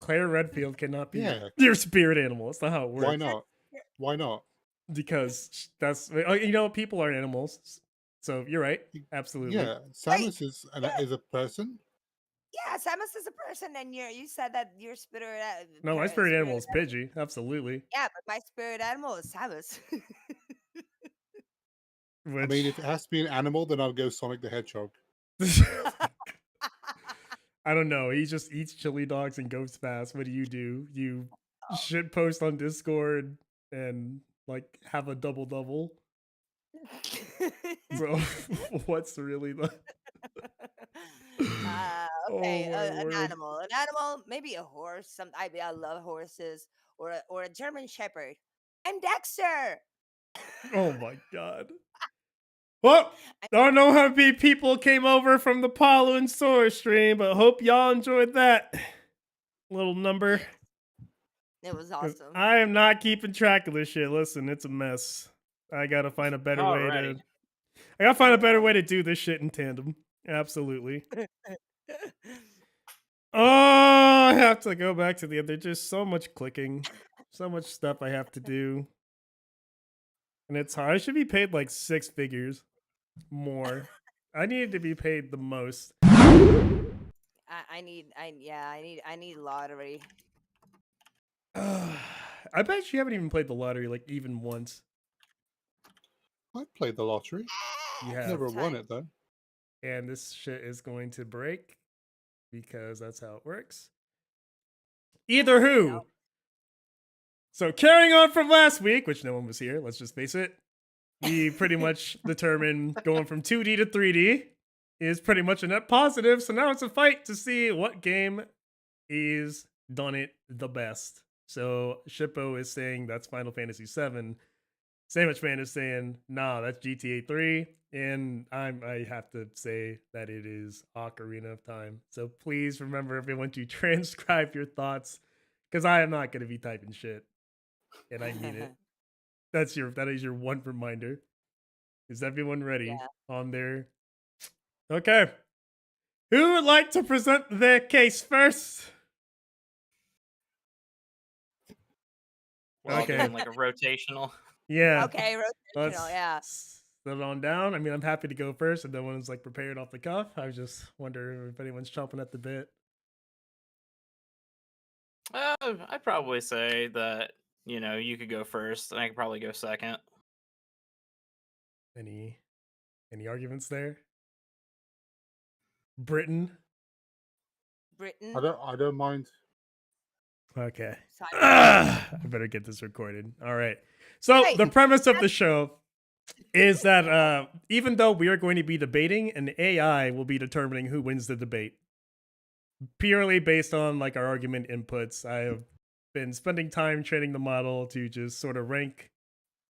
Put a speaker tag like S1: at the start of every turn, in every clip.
S1: Claire Redfield cannot be
S2: Yeah.
S1: your spirit animal. That's not how it
S2: Why
S1: works.
S2: not? Why not?
S1: Because that's people are animals. So you're right. Absolutely.
S2: Yeah,
S3: Wait,
S2: Samus is a person.
S3: yeah, Samus is a person, and you said that your spirit.
S1: No, my spirit animal is Pidgey. Absolutely.
S3: Yeah, but my spirit animal is Samus.
S2: I mean, if it has to be an animal, then I'll go Sonic the Hedgehog.
S1: I don't know. He just eats chili dogs and goes fast. What do? You shit post on Discord and like have a double. So what's really the
S3: Okay,
S1: my
S3: an
S1: word.
S3: animal, maybe a horse. I love horses, or a German Shepherd, and Dexter.
S1: Oh my god. Well, I don't know how many people came over from the Palu and Sora stream, but hope y'all enjoyed that little number.
S3: It was awesome.
S1: I am not keeping track of this shit. Listen, it's a mess. I gotta find a better way to. I gotta find a better way to do this shit in tandem. Absolutely. Oh, I have to go back to the other. Just so much clicking, so much stuff I have to do, and it's hard. I should be paid like 6 figures more. I need to be paid the most.
S3: I need lottery.
S1: I bet you haven't even played the lottery like even once.
S2: I played the lottery.
S1: You have.
S2: Never won it though.
S1: And this shit is going to break because that's how it works. Either who.
S3: No.
S1: So carrying on from last week, which no one was here, let's just face it. We pretty much determined going from 2D to 3D is pretty much a net positive. So now it's a fight to see what game is done it the best. So Shippo is saying that's Final Fantasy VII. Sandwich Man is saying, nah, that's GTA 3. And I have to say that it is Ocarina of Time. So please remember, everyone, to transcribe your thoughts, because I am not going to be typing shit. And I mean it. That is your one reminder. Is everyone ready on their... Okay. Who would like to present their case first?
S4: We're all doing like a rotational.
S1: Yeah.
S3: Okay, rotational, yeah.
S1: Sit on down. I mean, I'm happy to go first, and no one's like prepared off the cuff. I just wonder if anyone's chomping at the bit.
S4: I'd probably say that, you could go first, and I could probably go second.
S1: Any arguments there? Britain?
S2: I don't mind.
S1: Okay. I better get this recorded. All right. So the premise of the show is that even though we are going to be debating, an AI will be determining who wins the debate. Purely based on like our argument inputs. I have been spending time training the model to just sort of rank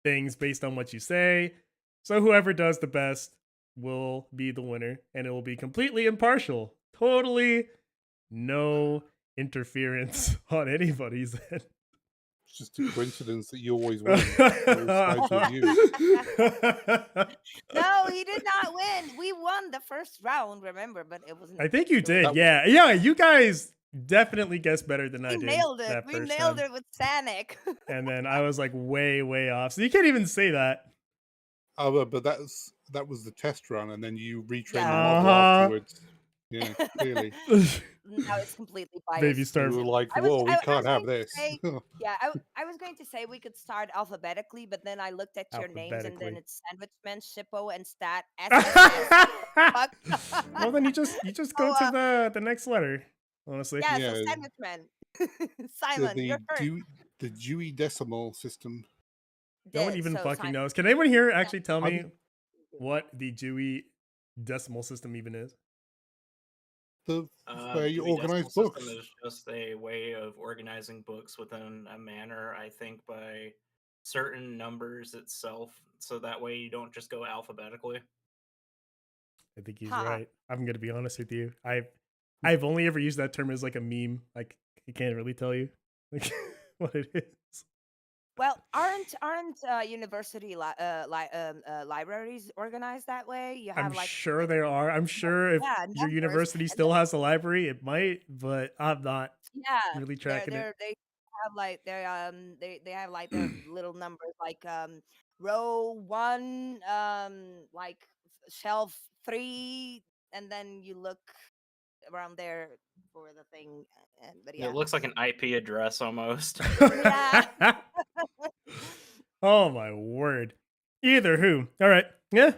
S1: things based on what you say. So whoever does the best will be the winner, and it will be completely impartial. Totally no interference on anybody's end.
S2: It's just a coincidence that you always win.
S3: No, he did not win. We won the first round, remember, but it wasn't.
S1: I think you did. Yeah. You guys definitely guessed better than I did.
S3: Nailed it. We nailed it with Sanic.
S1: And then I was like way off. So you can't even say that.
S2: Oh, but that was the test run, and then you retrained the model afterwards. Yeah, clearly.
S3: Now it's completely biased.
S1: Baby Star.
S2: We were like, whoa, we can't have this.
S3: I was going to say we could start alphabetically, but then I looked at your names, and then it's Sandwichman, Shippo, and Stat.
S1: Well, then you just go to the next letter. Honestly.
S3: Yeah, so Sandwichman. Simon, you're first.
S2: The Dewey Decimal System.
S1: No one even fucking knows. Can anyone here actually tell me what the Dewey Decimal System even is?
S2: The way you organize books.
S4: System is just a way of organizing books within a manner, I think, by certain numbers itself, so that way you don't just go alphabetically.
S1: I think he's right. I'm gonna be honest with you. I've only ever used that term as like a meme. Like I can't really tell you like what it is.
S3: Well, aren't university libraries organized that way? You
S1: I'm
S3: have like
S1: sure
S3: the
S1: there are. I'm sure if
S3: yeah
S1: your
S3: numbers,
S1: university
S3: and then
S1: still has a library, it might, but I'm not
S3: yeah,
S1: really tracking it.
S3: they have like they have like their little numbers like row one like shelf three, and then you look around there for the thing, and but
S4: It
S3: yeah,
S4: looks like an IP address almost.
S3: yeah.
S1: Oh my word. Either who. All right. Yeah.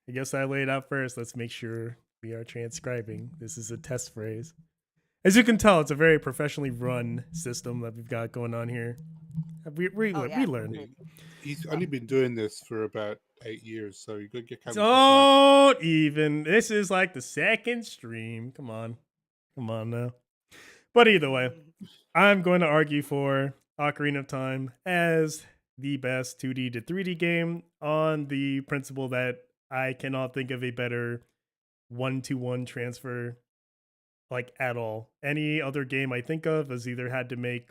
S1: I guess I laid out first. Let's make sure we are transcribing. This is a test phrase. As you can tell, it's a very professionally run system that we've got going on here.
S3: Oh
S1: We
S3: yeah,
S1: learn.
S2: He's
S3: well,
S2: only been doing this for about 8 years, so you got to give him some slack.
S1: Don't even. This is like the second stream. Come on. Come on now. But either way, I'm going to argue for Ocarina of Time as the best 2D to 3D game on the principle that I cannot think of a better one-to-one transfer like at all. Any other game I think of has either had to make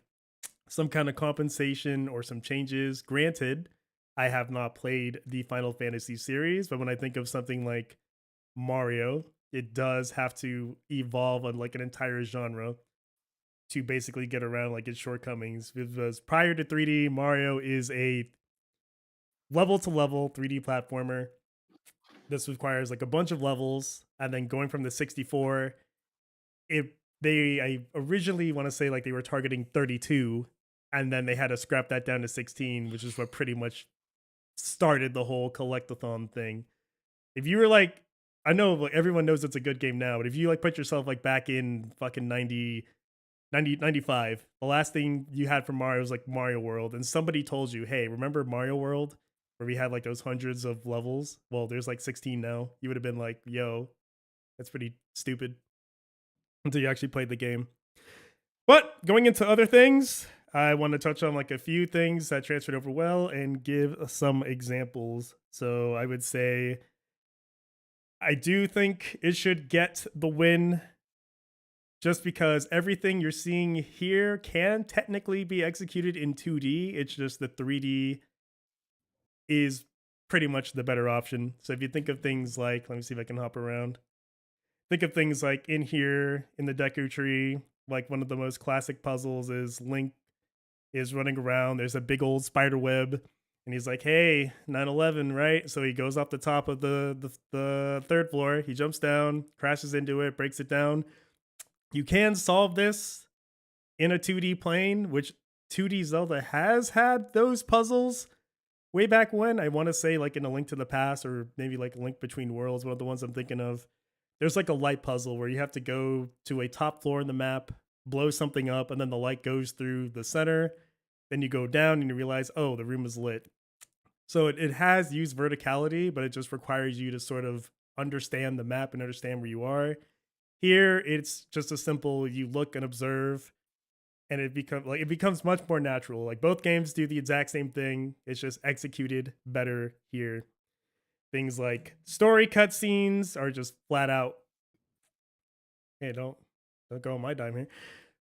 S1: some kind of compensation or some changes. Granted, I have not played the Final Fantasy series, but when I think of something like Mario, it does have to evolve on like an entire genre to basically get around like its shortcomings. Because prior to 3D, Mario is a level to level 3D platformer. This requires like a bunch of levels, and then going from the 64, I originally want to say like they were targeting 32, and then they had to scrap that down to 16, which is what pretty much started the whole collectathon thing. If you were like, I know like everyone knows it's a good game now, but if you like put yourself like back in fucking 95, the last thing you had from Mario was like Mario World, and somebody told you, hey, remember Mario World where we had like those hundreds of levels? Well, there's like 16 now. You would have been like, yo, that's pretty stupid until you actually played the game. But going into other things, I want to touch on like a few things that transferred over well and give some examples. So I would say I do think it should get the win just because everything you're seeing here can technically be executed in 2D. It's just the 3D is pretty much the better option. So if you think of things like, let me see if I can hop around. Think of things like in here in the Deku tree, like one of the most classic puzzles is Link is running around. There's a big old spider web, and he's like, "Hey, 9/11, right?" So he goes off the top of the third floor. He jumps down, crashes into it, breaks it down. You can solve this in a 2D plane, which 2D Zelda has had those puzzles way back when. I want to say like in A Link to the Past or maybe like Link Between Worlds, one of the ones I'm thinking of. There's like a light puzzle where you have to go to a top floor in the map, blow something up, and then the light goes through the center. Then you go down and you realize, oh, the room is lit. So it has used verticality, but it just requires you to sort of understand the map and understand where you are. Here, it's just a simple you look and observe, and it becomes much more natural. Like both games do the exact same thing. It's just executed better here. Things like story cutscenes are just flat out. Hey, don't go on my dime here.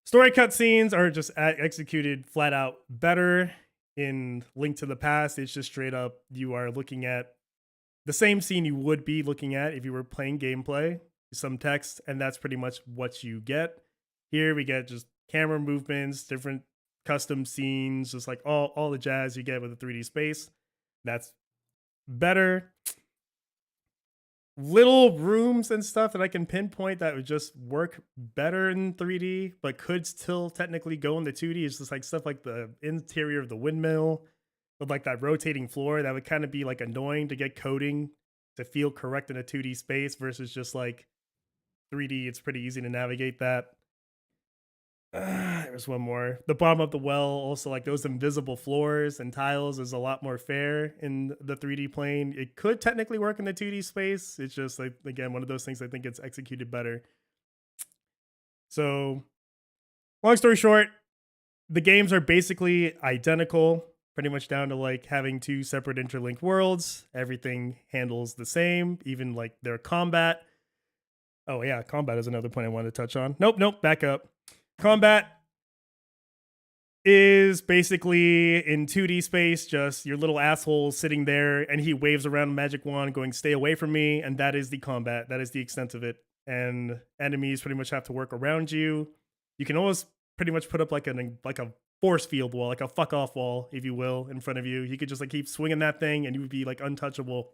S1: Story cutscenes are just executed flat out better. In Link to the Past, it's just straight up you are looking at the same scene you would be looking at if you were playing gameplay, some text, and that's pretty much what you get. Here we get just camera movements, different custom scenes, just like all the jazz you get with a 3D space. That's better. Little rooms and stuff that I can pinpoint that would just work better in 3D, but could still technically go in the 2D. It's just like stuff like the interior of the windmill with like that rotating floor that would kind of be like annoying to get coding to feel correct in a 2D space versus just like 3D. It's pretty easy to navigate that. There's one more. The bottom of the well, also like those invisible floors and tiles is a lot more fair in the 3D plane. It could technically work in the 2D space. It's just like, again, one of those things I think it's executed better. So, long story short, the games are basically identical, pretty much down to like having two separate interlinked worlds. Everything handles the same, even like their combat. Oh, yeah, combat is another point I wanted to touch on. Nope, back up. Combat is basically in 2D space, just your little asshole sitting there, and he waves around a magic wand, going, "Stay away from me," and that is the combat. That is the extent of it. And enemies pretty much have to work around you. You can almost pretty much put up like a force field wall, like a fuck off wall, if you will, in front of you. You could just like keep swinging that thing, and you would be like untouchable,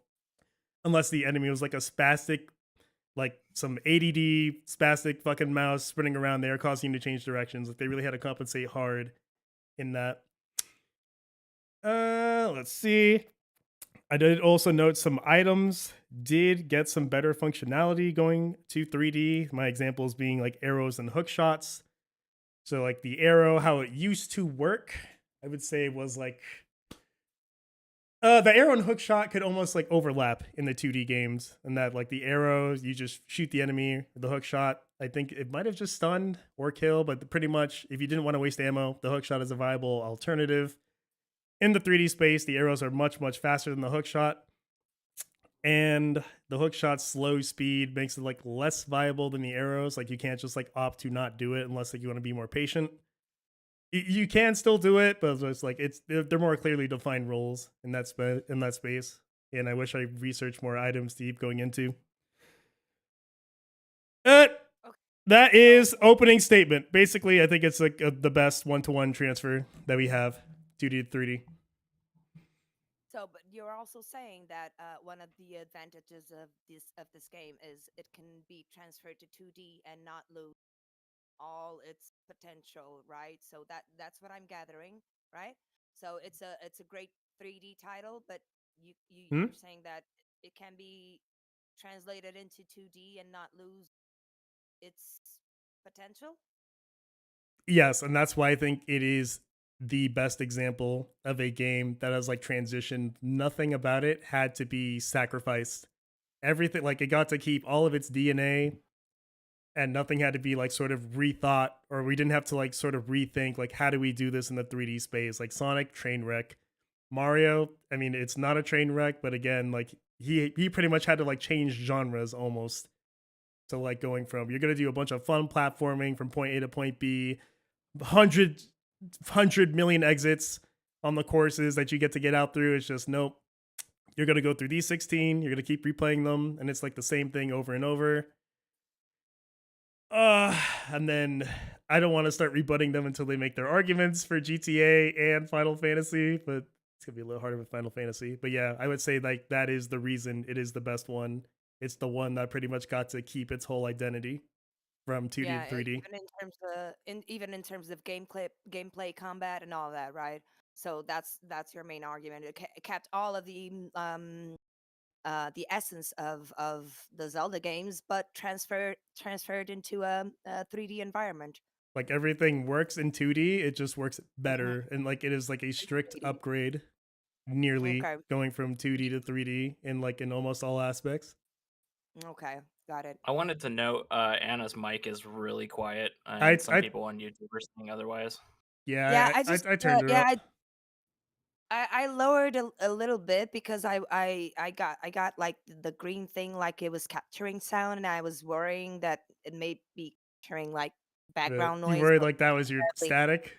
S1: unless the enemy was like a spastic, like some ADD spastic fucking mouse sprinting around there, causing you to change directions. Like they really had to compensate hard in that. Let's see. I did also note some items did get some better functionality going to 3D. My examples being like arrows and hook shots. So like the arrow, how it used to work, I would say was like the arrow and hook shot could almost like overlap in the 2D games, and that like the arrows, you just shoot the enemy. The hook shot, I think it might have just stunned or kill, but pretty much if you didn't want to waste ammo, the hook shot is a viable alternative. In the 3D space, the arrows are much, much faster than the hook shot, and the hook shot's slow speed makes it like less viable than the arrows. Like you can't just like opt to not do it unless like you want to be more patient. You can still do it, but it's like they're more clearly defined roles in that space. And I wish I researched more items to keep going into.
S3: Okay.
S1: That is opening statement. Basically, I think it's like the best one-to-one transfer that we have, 2D to 3D.
S3: So, but you're also saying that one of the advantages of this game is it can be transferred to 2D and not lose all its potential, right? So that's what I'm gathering, right? So it's a great 3D title, but you're saying that it can be translated into 2D and not lose its potential?
S1: Yes, and that's why I think it is the best example of a game that has like transitioned. Nothing about it had to be sacrificed. Everything, like it got to keep all of its DNA, and nothing had to be like sort of rethought, or we didn't have to like sort of rethink like how do we do this in the 3D space. Like Sonic, train wreck. Mario, I mean, it's not a train wreck, but again, like he pretty much had to like change genres almost. So like going from you're gonna do a bunch of fun platforming from point A to point B, 100 million exits on the courses that you get out through. It's just nope. You're gonna go through these 16. You're gonna keep replaying them, and it's like the same thing over and over. And then I don't want to start rebutting them until they make their arguments for GTA and Final Fantasy, but it's gonna be a little harder with Final Fantasy. But yeah, I would say like that is the reason it is the best one. It's the one that pretty much got to keep its whole identity from 2D to 3D.
S3: Even in terms of gameplay, combat, and all that, right? So that's your main argument. It kept all of the essence of the Zelda games, but transferred into a 3D environment.
S1: Like everything works in 2D, it just works better, and like it is like a strict upgrade, nearly going from 2D to 3D in almost all aspects.
S3: Okay, got it.
S4: I wanted to note Anna's mic is really quiet, and some people on YouTube are saying otherwise.
S1: Yeah, I turned her up.
S3: I lowered a little bit because I got like the green thing, like it was capturing sound, and I was worrying that it may be capturing like background noise.
S1: You worried like that was your static?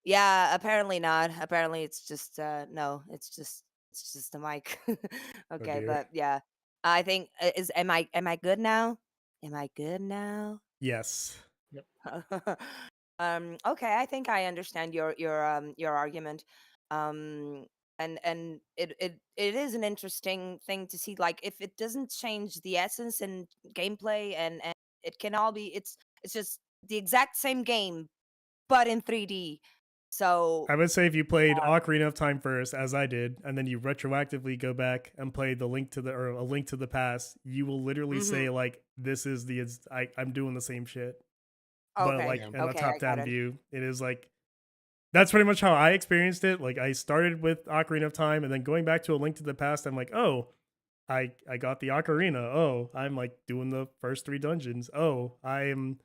S3: Yeah, apparently not. Apparently it's just no, it's just the mic. Okay, but yeah, I think am I good now? Am I good now?
S1: Yes.
S4: Yep.
S3: Okay, I think I understand your argument. And it is an interesting thing to see, like if it doesn't change the essence and gameplay, and it can all be it's just the exact same game but in 3D. So
S1: I would say if you played Ocarina of Time first, as I did, and then you retroactively go back and play A Link to the Past, you will literally say like, "This is I'm doing the same shit," but like in a top-down view. It is like that's pretty much how I experienced it. Like I started with Ocarina of Time, and then going back to A Link to the Past, I'm like, oh, I got the Ocarina. Oh, I'm like doing the first 3 dungeons. Oh, I'm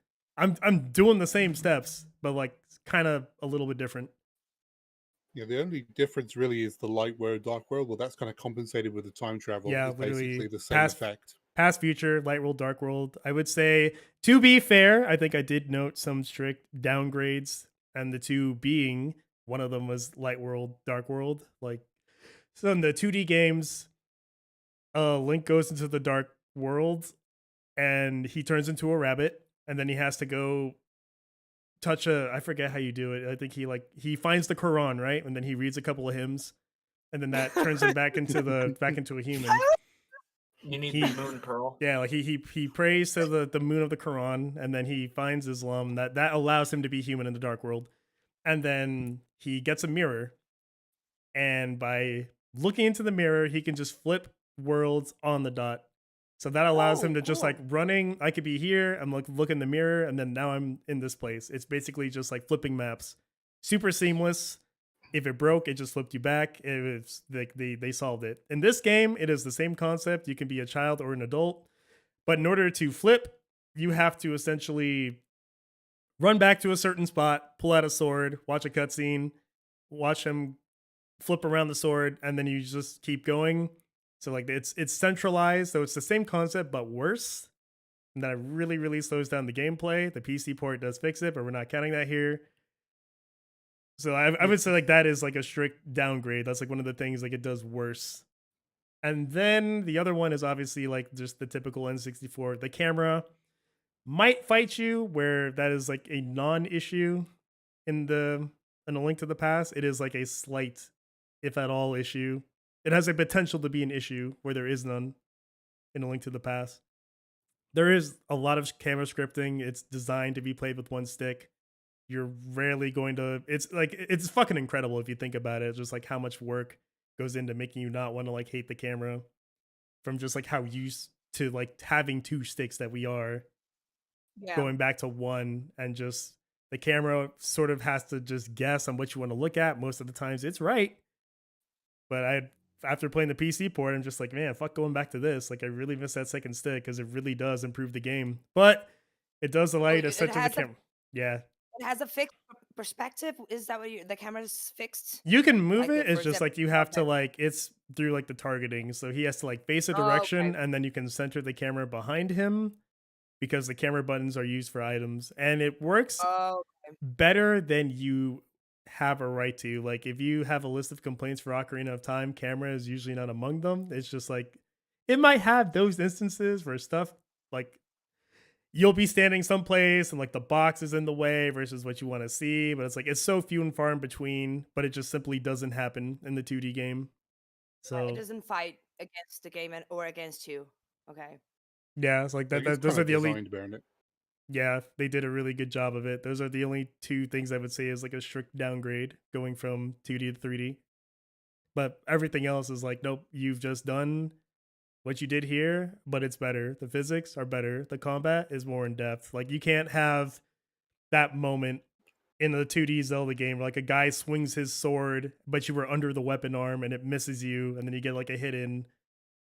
S1: doing the same steps, but like kind of a little bit different.
S2: Yeah, the only difference really is the light world, dark world. Well, that's kind of compensated with the time travel.
S1: Yeah,
S2: it's
S1: literally
S2: basically the same effect.
S1: Past, future, light world, dark world. I would say, to be fair, I think I did note some strict downgrades and the two being one of them was Light World, Dark World. Like, so in the 2D games, Link goes into the Dark World and he turns into a rabbit, and then he has to go touch a, I forget how you do it. I think he finds the Quran, right? And then he reads a couple of hymns, and then that turns him back into a human.
S4: You need
S1: He-
S4: the moon pearl.
S1: Yeah, like he prays to the moon of the Quran, and then he finds Islam that allows him to be human in the Dark World. And then he gets a mirror, and by looking into the mirror, he can just flip worlds on the dot. So that allows him to just like running. I could be here. I'm like look in the mirror, and then now I'm in this place. It's basically just like flipping maps, super seamless. If it broke, it just flipped you back. It was like they solved it. In this game, it is the same concept. You can be a child or an adult, but in order to flip, you have to essentially run back to a certain spot, pull out a sword, watch a cutscene, watch him flip around the sword, and then you just keep going. So like it's centralized, so it's the same concept but worse. And that really slows down the gameplay. The PC port does fix it, but we're not counting that here. So I would say like that is like a strict downgrade. That's like one of the things like it does worse. And then the other one is obviously like just the typical N64. The camera might fight you, where that is like a non-issue in A Link to the Past. It is like a slight, if at all, issue. It has a potential to be an issue where there is none in A Link to the Past. There is a lot of camera scripting. It's designed to be played with one stick. You're rarely going to, it's fucking incredible if you think about it. Just like how much work goes into making you not want to like hate the camera, from just like how used to like having two sticks that we are, going back to one, and just the camera sort of has to just guess on what you want to look at. Most of the times it's right. But after playing the PC port, I'm just like, man, fuck going back to this. Like I really miss that second stick because it really does improve the game. But it does allow you to center the camera. Yeah.
S3: It has a fixed perspective. Is that what the camera's fixed?
S1: You can move
S3: Like,
S1: it.
S3: for
S1: It's just
S3: example-
S1: like you have to like, it's through like the targeting. So he has to like face a direction, and then you can center the camera behind him because the camera buttons are used for items, and it works better than you have a right to. Like if you have a list of complaints for Ocarina of Time, camera is usually not among them. It's just like it might have those instances where stuff like you'll be standing someplace and like the box is in the way versus what you want to see, but it's like it's so few and far in between, but it just simply doesn't happen in the 2D game. So
S3: it doesn't fight against the game or against you. Okay.
S1: Yeah, it's like that.
S2: It's
S1: Those
S2: kind
S1: are
S2: of
S1: the only.
S2: designed around it.
S1: Yeah, they did a really good job of it. Those are the only two things I would say is like a strict downgrade going from 2D to 3D. But everything else is like, nope, you've just done what you did here, but it's better. The physics are better. The combat is more in depth. Like you can't have that moment in the 2D Zelda game where like a guy swings his sword, but you were under the weapon arm and it misses you, and then you get like a hit in.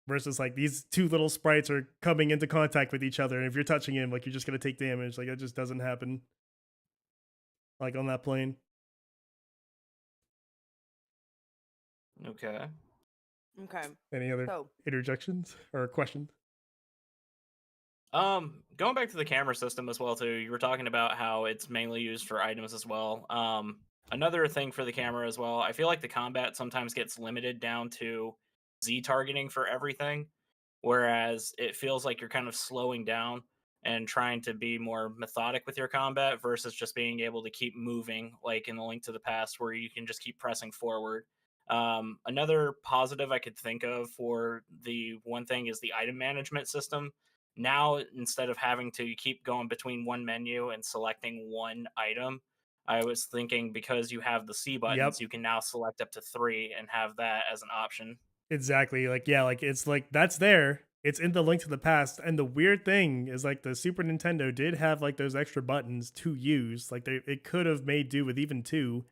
S1: Versus like these two little sprites are coming into contact with each other, and if you're touching him, like you're just gonna take damage. Like it just doesn't happen. Like on that plane.
S4: Okay.
S3: Okay.
S1: Any other
S3: So
S1: interjections or questions?
S4: Going back to the camera system as well too. You were talking about how it's mainly used for items as well. Another thing for the camera as well, I feel like the combat sometimes gets limited down to Z targeting for everything, whereas it feels like you're kind of slowing down and trying to be more methodic with your combat versus just being able to keep moving, like in the Link to the Past, where you can just keep pressing forward. Another positive I could think of for the one thing is the item management system. Now, instead of having to keep going between one menu and selecting one item, I was thinking because you have the C buttons, you can now select up to 3 and have that as an option.
S1: Exactly. Like, yeah, like it's like that's there. It's in the Link to the Past. And the weird thing is like the Super Nintendo did have like those extra buttons to use. Like it could have made do with even 2.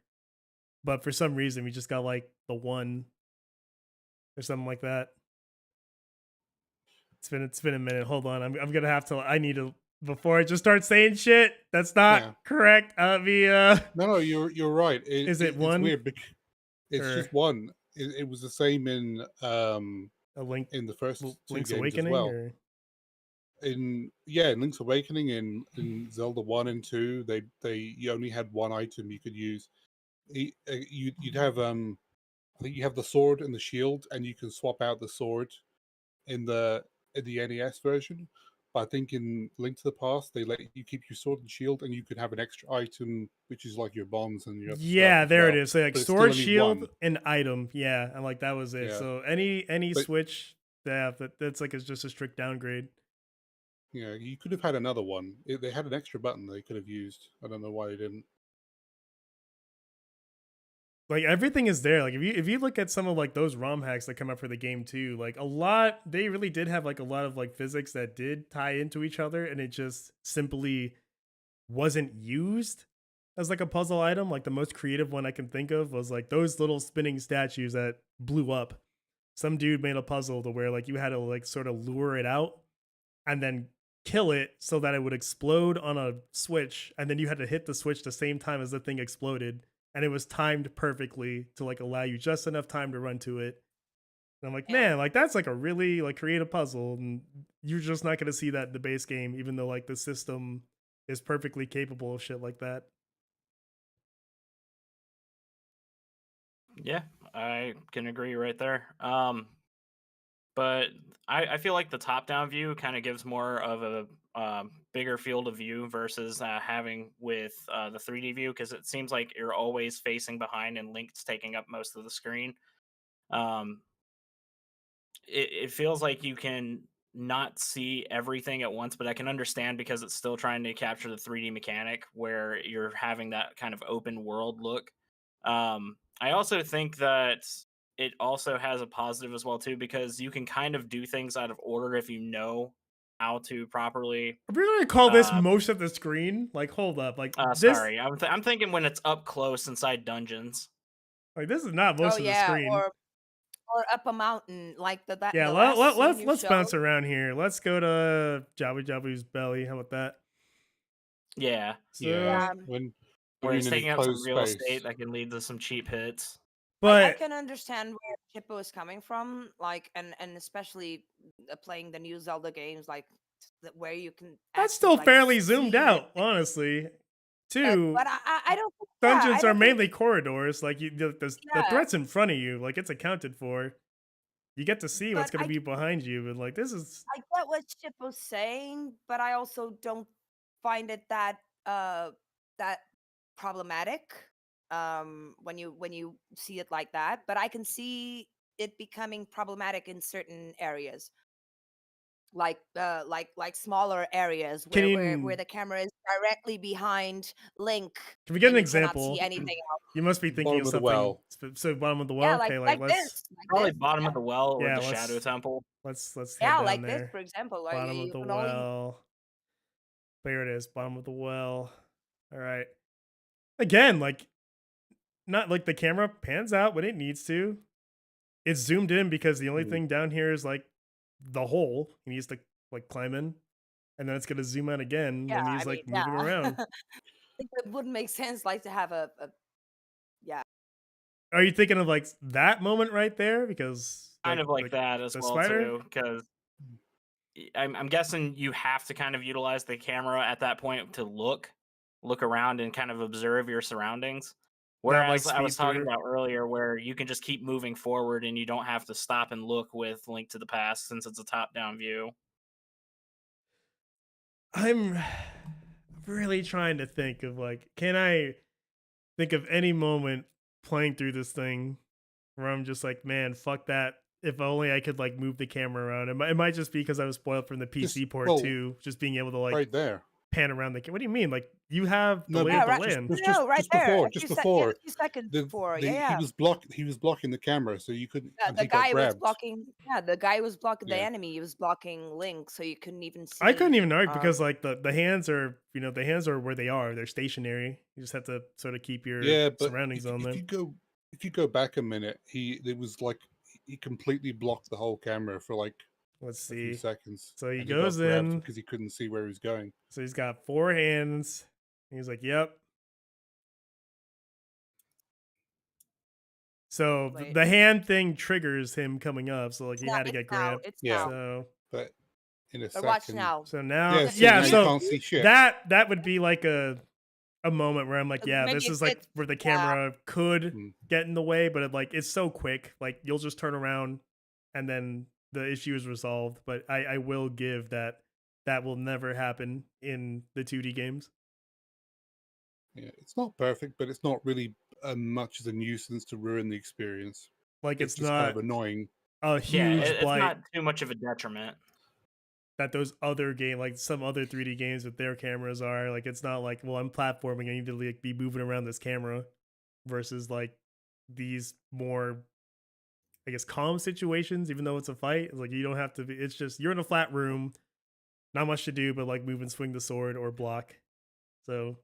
S1: But for some reason we just got like the 1 or something like that. It's been a minute. Hold on. I'm gonna have to I need to before I just start saying shit. That's not correct.
S2: No, you're right.
S1: Is it 1?
S2: It's weird because it's just 1. It was the same in
S1: A Link
S2: in the first 2
S1: Link's
S2: games
S1: Awakening
S2: as well.
S1: or
S2: in Link's Awakening, in Zelda 1 and 2, you only had one item you could use. You'd have I think you have the sword and the shield, and you can swap out the sword in the NES version. But I think in Link to the Past, they let you keep your sword and shield, and you could have an extra item, which is like your bombs and your other stuff
S1: Yeah,
S2: as
S1: there it
S2: well.
S1: is. So like
S2: But it's still
S1: sword,
S2: only
S1: shield,
S2: one.
S1: and item. Yeah, and like that was it.
S2: Yeah.
S1: So any
S2: But-
S1: switch that's like is just a strict downgrade.
S2: Yeah, you could have had another one. They had an extra button they could have used. I don't know why they didn't.
S1: Like everything is there. Like if you look at some of like those ROM hacks that come up for the game too, like a lot they really did have like a lot of like physics that did tie into each other, and it just simply wasn't used as like a puzzle item. Like the most creative one I can think of was like those little spinning statues that blew up. Some dude made a puzzle to where like you had to like sort of lure it out and then kill it so that it would explode on a switch, and then you had to hit the switch the same time as the thing exploded, and it was timed perfectly to like allow you just enough time to run to it. And I'm like,
S3: Yeah.
S1: man, like that's like a really like creative puzzle, and you're just not gonna see that in the base game, even though like the system is perfectly capable of shit like that.
S4: Yeah, I can agree right there. But I feel like the top-down view kind of gives more of a bigger field of view versus having with the 3D view, because it seems like you're always facing behind and Link's taking up most of the screen. Um, it feels like you can not see everything at once, but I can understand because it's still trying to capture the 3D mechanic where you're having that kind of open world look. I also think that it also has a positive as well too, because you can kind of do things out of order if you know how to properly.
S1: Are we gonna call this
S4: Uh,
S1: most of the screen? Like, hold up, like this,
S4: Sorry, I'm thinking when it's up close inside dungeons.
S1: like this is not most
S3: Oh
S1: of the
S3: yeah,
S1: screen.
S3: or up a mountain like
S1: Yeah,
S3: the last scene you
S1: let's
S3: showed.
S1: bounce around here. Let's go to Jabu Jabu's belly. How about that?
S4: Yeah,
S1: So,
S2: Yeah,
S3: Yeah.
S2: when
S4: where
S2: you're
S4: it's
S2: in an
S4: taking up some
S2: enclosed
S4: real
S2: space.
S4: estate that can lead to some cheap hits.
S3: I
S1: but
S3: can understand where Chippo is coming from, like, and especially playing the new Zelda games, like where you can
S1: that's
S3: actually
S1: still
S3: like
S1: fairly zoomed
S3: see
S1: out, honestly. Two,
S3: But I don't think,
S1: dungeons
S3: I
S1: are
S3: don't think,
S1: mainly corridors. Like the
S3: yeah.
S1: threat's in front of you. Like it's accounted for. You get to see what's
S3: But
S1: gonna be behind you, and like this is
S3: I get what Chippo's saying, but I also don't find it that that problematic when you see it like that. But I can see it becoming problematic in certain areas, like smaller areas
S1: can
S3: where
S1: you
S3: the camera is directly behind Link
S1: can we get an
S3: and you cannot see
S1: example?
S3: anything else.
S1: You must be thinking
S2: Bottom
S1: of
S2: of the
S1: something.
S2: well.
S1: So bottom of the
S3: Yeah,
S1: well. Okay,
S3: like
S1: let's
S3: this, like
S4: Probably
S3: this.
S4: bottom of the well or
S1: yeah,
S4: the Shadow Temple.
S1: let's head
S3: Yeah,
S1: down
S3: like this,
S1: there.
S3: for example. Like
S1: Bottom of
S3: you
S1: the
S3: can only
S1: well. There it is. Bottom of the well. All right. Again, like not like the camera pans out when it needs to. It's zoomed in because the only
S2: Hmm.
S1: thing down here is like the hole. He needs to like climb in, and then it's gonna zoom out again
S3: Yeah,
S1: when he's
S3: I mean,
S1: like moving around.
S3: it wouldn't make sense like to have a yeah.
S1: Are you thinking of like that moment right there? Because
S4: Kind of like
S1: the,
S4: that as
S1: the
S4: well
S1: spider?
S4: too, because I'm guessing you have to kind of utilize the camera at that point to look around and kind of observe your surroundings.
S1: Not like
S4: Whereas I was
S1: speed
S4: talking
S1: through.
S4: about earlier, where you can just keep moving forward and you don't have to stop and look with Link to the Past since it's a top-down view.
S1: I'm really trying to think of like, can I think of any moment playing through this thing where I'm just like, man, fuck that. If only I could like move the camera around. It might just be because I was spoiled from the PC port too, just being able to like
S2: right there.
S1: pan around the. What do you mean? Like you have the
S2: No,
S1: lay
S2: but
S1: of the
S3: right.
S1: land.
S3: No, right
S2: just
S3: there.
S2: before,
S3: A
S2: just
S3: few
S2: before,
S3: a few seconds before.
S2: he
S3: Yeah.
S2: was blocking the camera, so you couldn't, and
S3: The
S2: he got
S3: guy was
S2: grabbed.
S3: blocking. Yeah, the guy was blocking the
S2: Yeah.
S3: enemy. He was blocking Link, so you couldn't even see.
S1: I couldn't even argue because like the hands are the hands are where they are. They're stationary. You just have to sort of keep your
S2: Yeah, but
S1: surroundings on them.
S2: if you go back a minute, it was like he completely blocked the whole camera for like
S1: Let's
S2: a few
S1: see.
S2: seconds.
S1: So he
S2: and
S1: goes
S2: got grabbed
S1: in.
S2: because he couldn't see where he was going.
S1: So he's got 4 hands. He's like, "Yep." So the hand thing triggers him coming up. So like he had to get grabbed.
S3: It's
S2: Yeah.
S3: now.
S1: So
S2: But in a
S3: Or watch
S2: second.
S3: now.
S1: So now,
S2: Yeah,
S3: No,
S2: see,
S1: yeah,
S2: now you
S1: so
S2: can't see shit.
S1: that would be like a moment where I'm like, yeah,
S3: Maybe
S1: this
S3: a
S1: is like
S3: good,
S1: where the
S3: yeah.
S1: camera could
S2: Mm.
S1: get in the way, but it's so quick. Like you'll just turn around and then the issue is resolved. But I will give that will never happen in the 2D games.
S2: Yeah, it's not perfect, but it's not really much as a nuisance to ruin the experience.
S1: Like
S2: It's
S1: it's
S2: just kind
S1: not
S2: of annoying.
S1: a
S4: Yeah,
S1: huge
S4: it's
S1: blight
S4: not too much of a detriment.
S1: that those other game like some other 3D games with their cameras are. Like it's not like, well, I'm platforming, I need to like be moving around this camera versus like these more I guess calm situations, even though it's a fight. It's like you don't have to be it's just you're in a flat room, not much to do but like move and swing the sword or block. So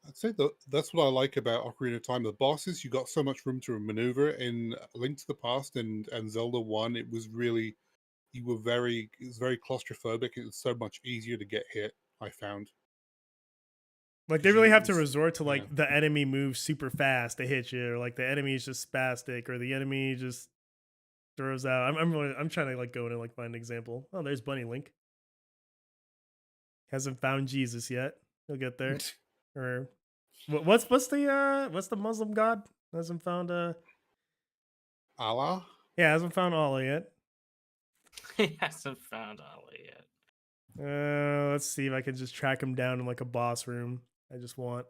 S2: I'd say that's what I like about Ocarina of Time. The bosses, you got so much room to maneuver. In Link to the Past and Zelda 1, it was really it was very claustrophobic. It was so much easier to get hit, I found.
S1: like they
S2: 'Cause
S1: really
S2: it
S1: have to
S2: was,
S1: resort to
S2: yeah.
S1: like the enemy moves super fast to hit you, or like the enemy is just spastic, or the enemy just throws out. I'm trying to like go in and like find an example. Oh, there's Bunny Link. Hasn't found Jesus yet. He'll get there. Or what's the Muslim god? Hasn't found
S2: Allah?
S1: hasn't found Allah yet.
S4: He hasn't found Ollie yet.
S1: Let's see if I can just track him down in like a boss room. I just want.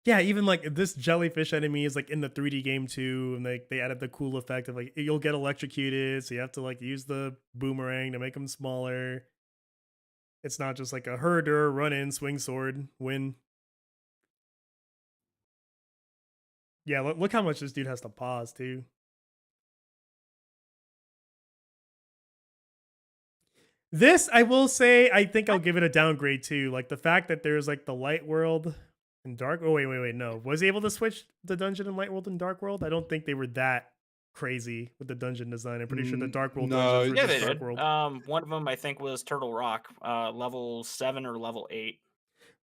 S1: Yeah, even like this jellyfish enemy is like in the 3D game too, and they added the cool effect of like you'll get electrocuted, so you have to like use the boomerang to make them smaller. It's not just like a herder, run in, swing sword, win. Yeah, look how much this dude has to pause too. This, I will say, I think I'll give it a downgrade too. Like the fact that there's like the light world and dark. Oh wait, no. Was he able to switch the dungeon in light world and dark world? I don't think they were that crazy with the dungeon design. I'm pretty sure the dark world
S2: No,
S1: dungeons were
S4: Yeah,
S1: just
S4: they
S1: dark
S4: did.
S1: world.
S4: One of them I think was Turtle Rock, level 7 or level 8.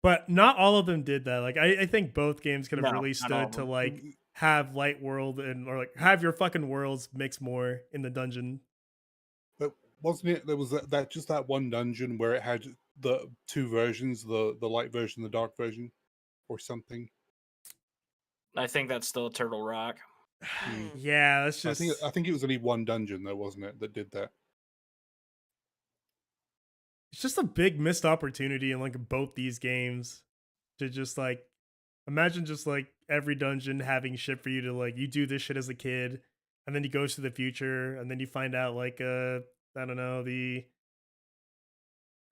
S1: But not all of them did that. Like I think both games could have
S4: No,
S1: really
S4: not all
S1: stood
S4: of
S1: to
S4: them.
S1: like have light world and or like have your fucking worlds mix more in the dungeon.
S2: But wasn't it? There was that just that one dungeon where it had the two versions, the light version, the dark version, or something.
S4: I think that's still Turtle Rock.
S2: Hmm.
S1: Yeah, that's
S2: I
S1: just.
S2: think it was only one dungeon though, wasn't it, that did that?
S1: It's just a big missed opportunity in like both these games to just like imagine just like every dungeon having shit for you to like you do this shit as a kid and then you go to the future and then you find out like I don't know the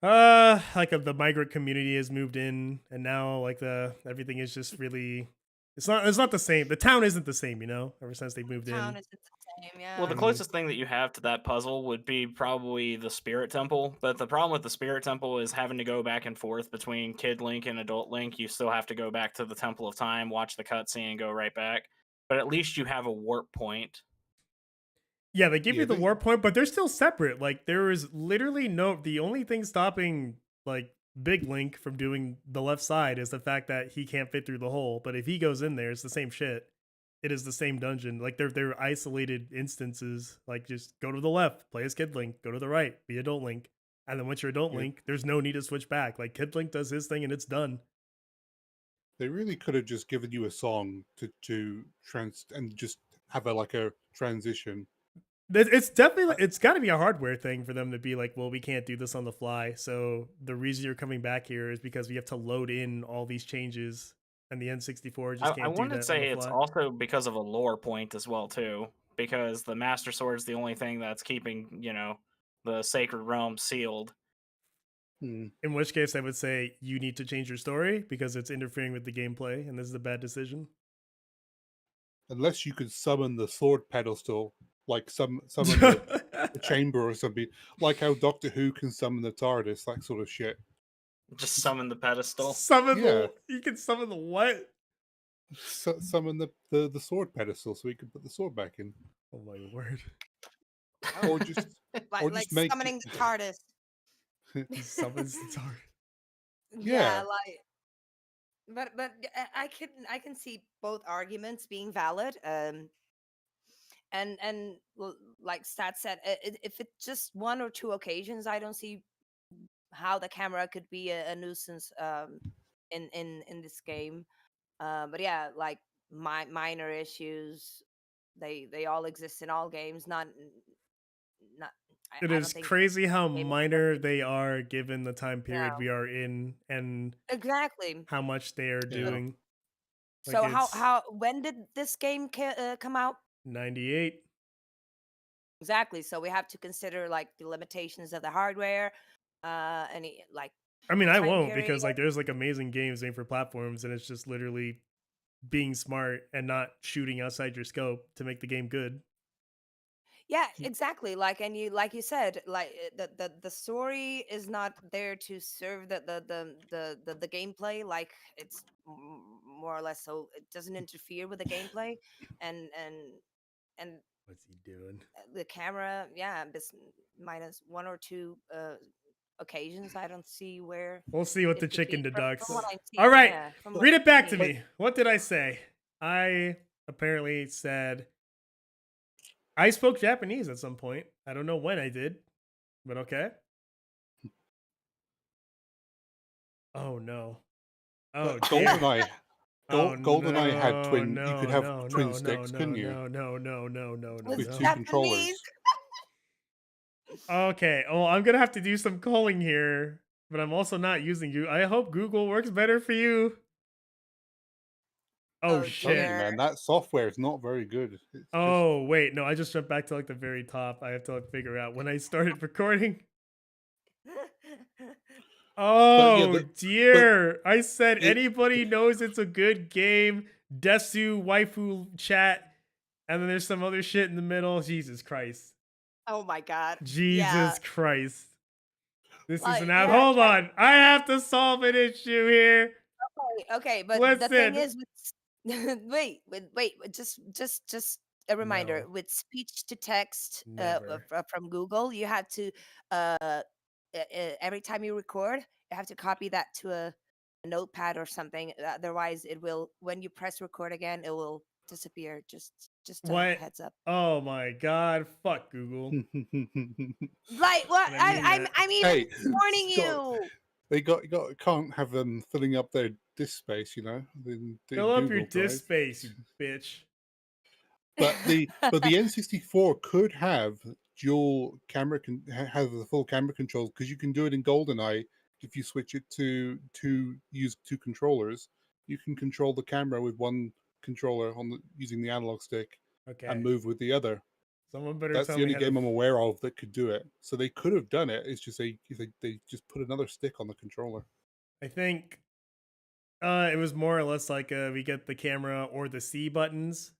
S1: the migrant community has moved in and now like the everything is just really it's not the same. The town isn't the same, you know, ever since they moved
S3: Town
S1: in.
S3: isn't the same, yeah.
S4: Well, the closest thing that you have to that puzzle would be probably the Spirit Temple. But the problem with the Spirit Temple is having to go back and forth between Kid Link and Adult Link. You still have to go back to the Temple of Time, watch the cutscene, and go right back. But at least you have a warp point.
S1: Yeah, they give
S2: Yeah,
S1: you the
S2: they-
S1: warp point, but they're still separate. Like there is literally the only thing stopping like Big Link from doing the left side is the fact that he can't fit through the hole. But if he goes in there, it's the same shit. It is the same dungeon. Like they're isolated instances. Like just go to the left, play as Kid Link, go to the right, be Adult Link. And then once you're Adult
S2: Yeah.
S1: Link, there's no need to switch back. Like Kid Link does his thing and it's done.
S2: They really could have just given you a song to trans and just have a transition.
S1: It's definitely it's got to be a hardware thing for them to be like, well, we can't do this on the fly. So the reason you're coming back here is because we have to load in all these changes, and the N64 just
S4: I
S1: can't do
S4: want to
S1: that on
S4: say
S1: the
S4: it's
S1: fly.
S4: also because of a lore point as well too, because the Master Sword is the only thing that's keeping the Sacred Realm sealed.
S2: Hmm.
S1: In which case, I would say you need to change your story because it's interfering with the gameplay, and this is a bad decision.
S2: Unless you could summon the sword pedestal, like summon the chamber or something, like how Doctor Who can summon the TARDIS, that sort of shit.
S4: Just summon the pedestal.
S1: Summon
S2: Yeah.
S1: you can summon the what?
S2: Summon the sword pedestal so we can put the sword back in,
S1: Oh my word!
S2: or just or
S3: like
S2: just make
S3: summoning the TARDIS.
S1: He summons the TARDIS.
S2: Yeah.
S3: But I can see both arguments being valid. like Stat said, if it's just one or two occasions, I don't see how the camera could be a nuisance in this game. But yeah, like minor issues, they all exist in all games. Not
S1: It
S3: I don't
S1: is
S3: think
S1: crazy how
S3: game
S1: minor they are given the time
S3: yeah,
S1: period we are in and
S3: exactly.
S1: how much they are
S2: Yeah.
S1: doing. Like
S3: So
S1: it's
S3: how when did this game come out?
S1: 98.
S3: Exactly. So we have to consider like the limitations of the hardware, any like
S1: I mean,
S3: the
S1: I
S3: time
S1: won't
S3: period.
S1: because like there's like amazing games made for platforms and it's just literally being smart and not shooting outside your scope to make the game good.
S3: Yeah, exactly. Like you said, like the story is not there to serve the gameplay. Like it's more or less, so it doesn't interfere with the gameplay, and and and
S1: What's he doing?
S3: the camera, yeah, minus one or two occasions. I don't see where
S1: We'll see what
S3: it
S1: the
S3: could be
S1: chicken deducts.
S3: from what I'm seeing.
S1: All right,
S3: Yeah, from what
S1: read
S3: I'm
S1: it back to
S3: seeing.
S1: me. What did I say? I apparently said I spoke Japanese at some point. I don't know when I did, but okay. Oh no. Oh
S2: But
S1: dear.
S2: GoldenEye,
S1: Oh
S2: GoldenEye had
S1: no,
S2: twin. You could
S1: no,
S2: have
S1: no,
S2: twin
S1: no, no,
S2: sticks,
S1: no,
S2: couldn't you?
S1: no, no, no, no, no, no,
S3: With
S2: With
S1: no.
S2: two
S3: Japanese.
S2: controllers.
S1: Okay, well, I'm gonna have to do some calling here, but I'm also not using you. I hope Google works better for you. Oh
S3: Oh
S2: Telling
S1: shit.
S2: you,
S3: dear.
S2: man, that software is not very good. It's just
S1: Oh wait, no, I just jumped back to like the very top. I have to like figure out when I started recording.
S2: But yeah,
S1: Oh
S2: but
S1: dear. I said
S2: it
S1: anybody knows it's a good game. Desu waifu chat. And then there's some other shit in the middle. Jesus Christ.
S3: Oh my god. Yeah.
S1: Jesus Christ. This is an
S3: Like
S1: app.
S3: yeah,
S1: Hold on. I have to solve an issue here.
S3: okay, but the thing
S1: Listen.
S3: is wait, just a reminder
S1: No,
S3: with speech to text
S1: never.
S3: from Google, you have to every time you record, you have to copy that to a notepad or something. Otherwise, it will when you press record again, it will disappear. Just a
S1: What?
S3: heads up.
S1: Oh my god. Fuck Google.
S3: Like what?
S1: And I mean that.
S3: I'm even
S2: hey,
S3: warning
S2: Scott,
S3: you.
S2: they can't have them filling up their disk space, you know, in
S1: Fill up your
S2: Google
S1: disk
S2: Drive.
S1: space, you bitch.
S2: But the N64 could have dual camera have the full camera controls because you can do it in GoldenEye. If you switch it to use two controllers, you can control the camera with one controller using the analog stick
S1: Okay.
S2: and move with the other.
S1: Someone better
S2: That's
S1: tell
S2: the
S1: me
S2: only
S1: how
S2: game
S1: to.
S2: I'm aware of that could do it. So they could have done it. It's just they just put another stick on the controller.
S1: I think it was more or less like we get the camera or the C buttons.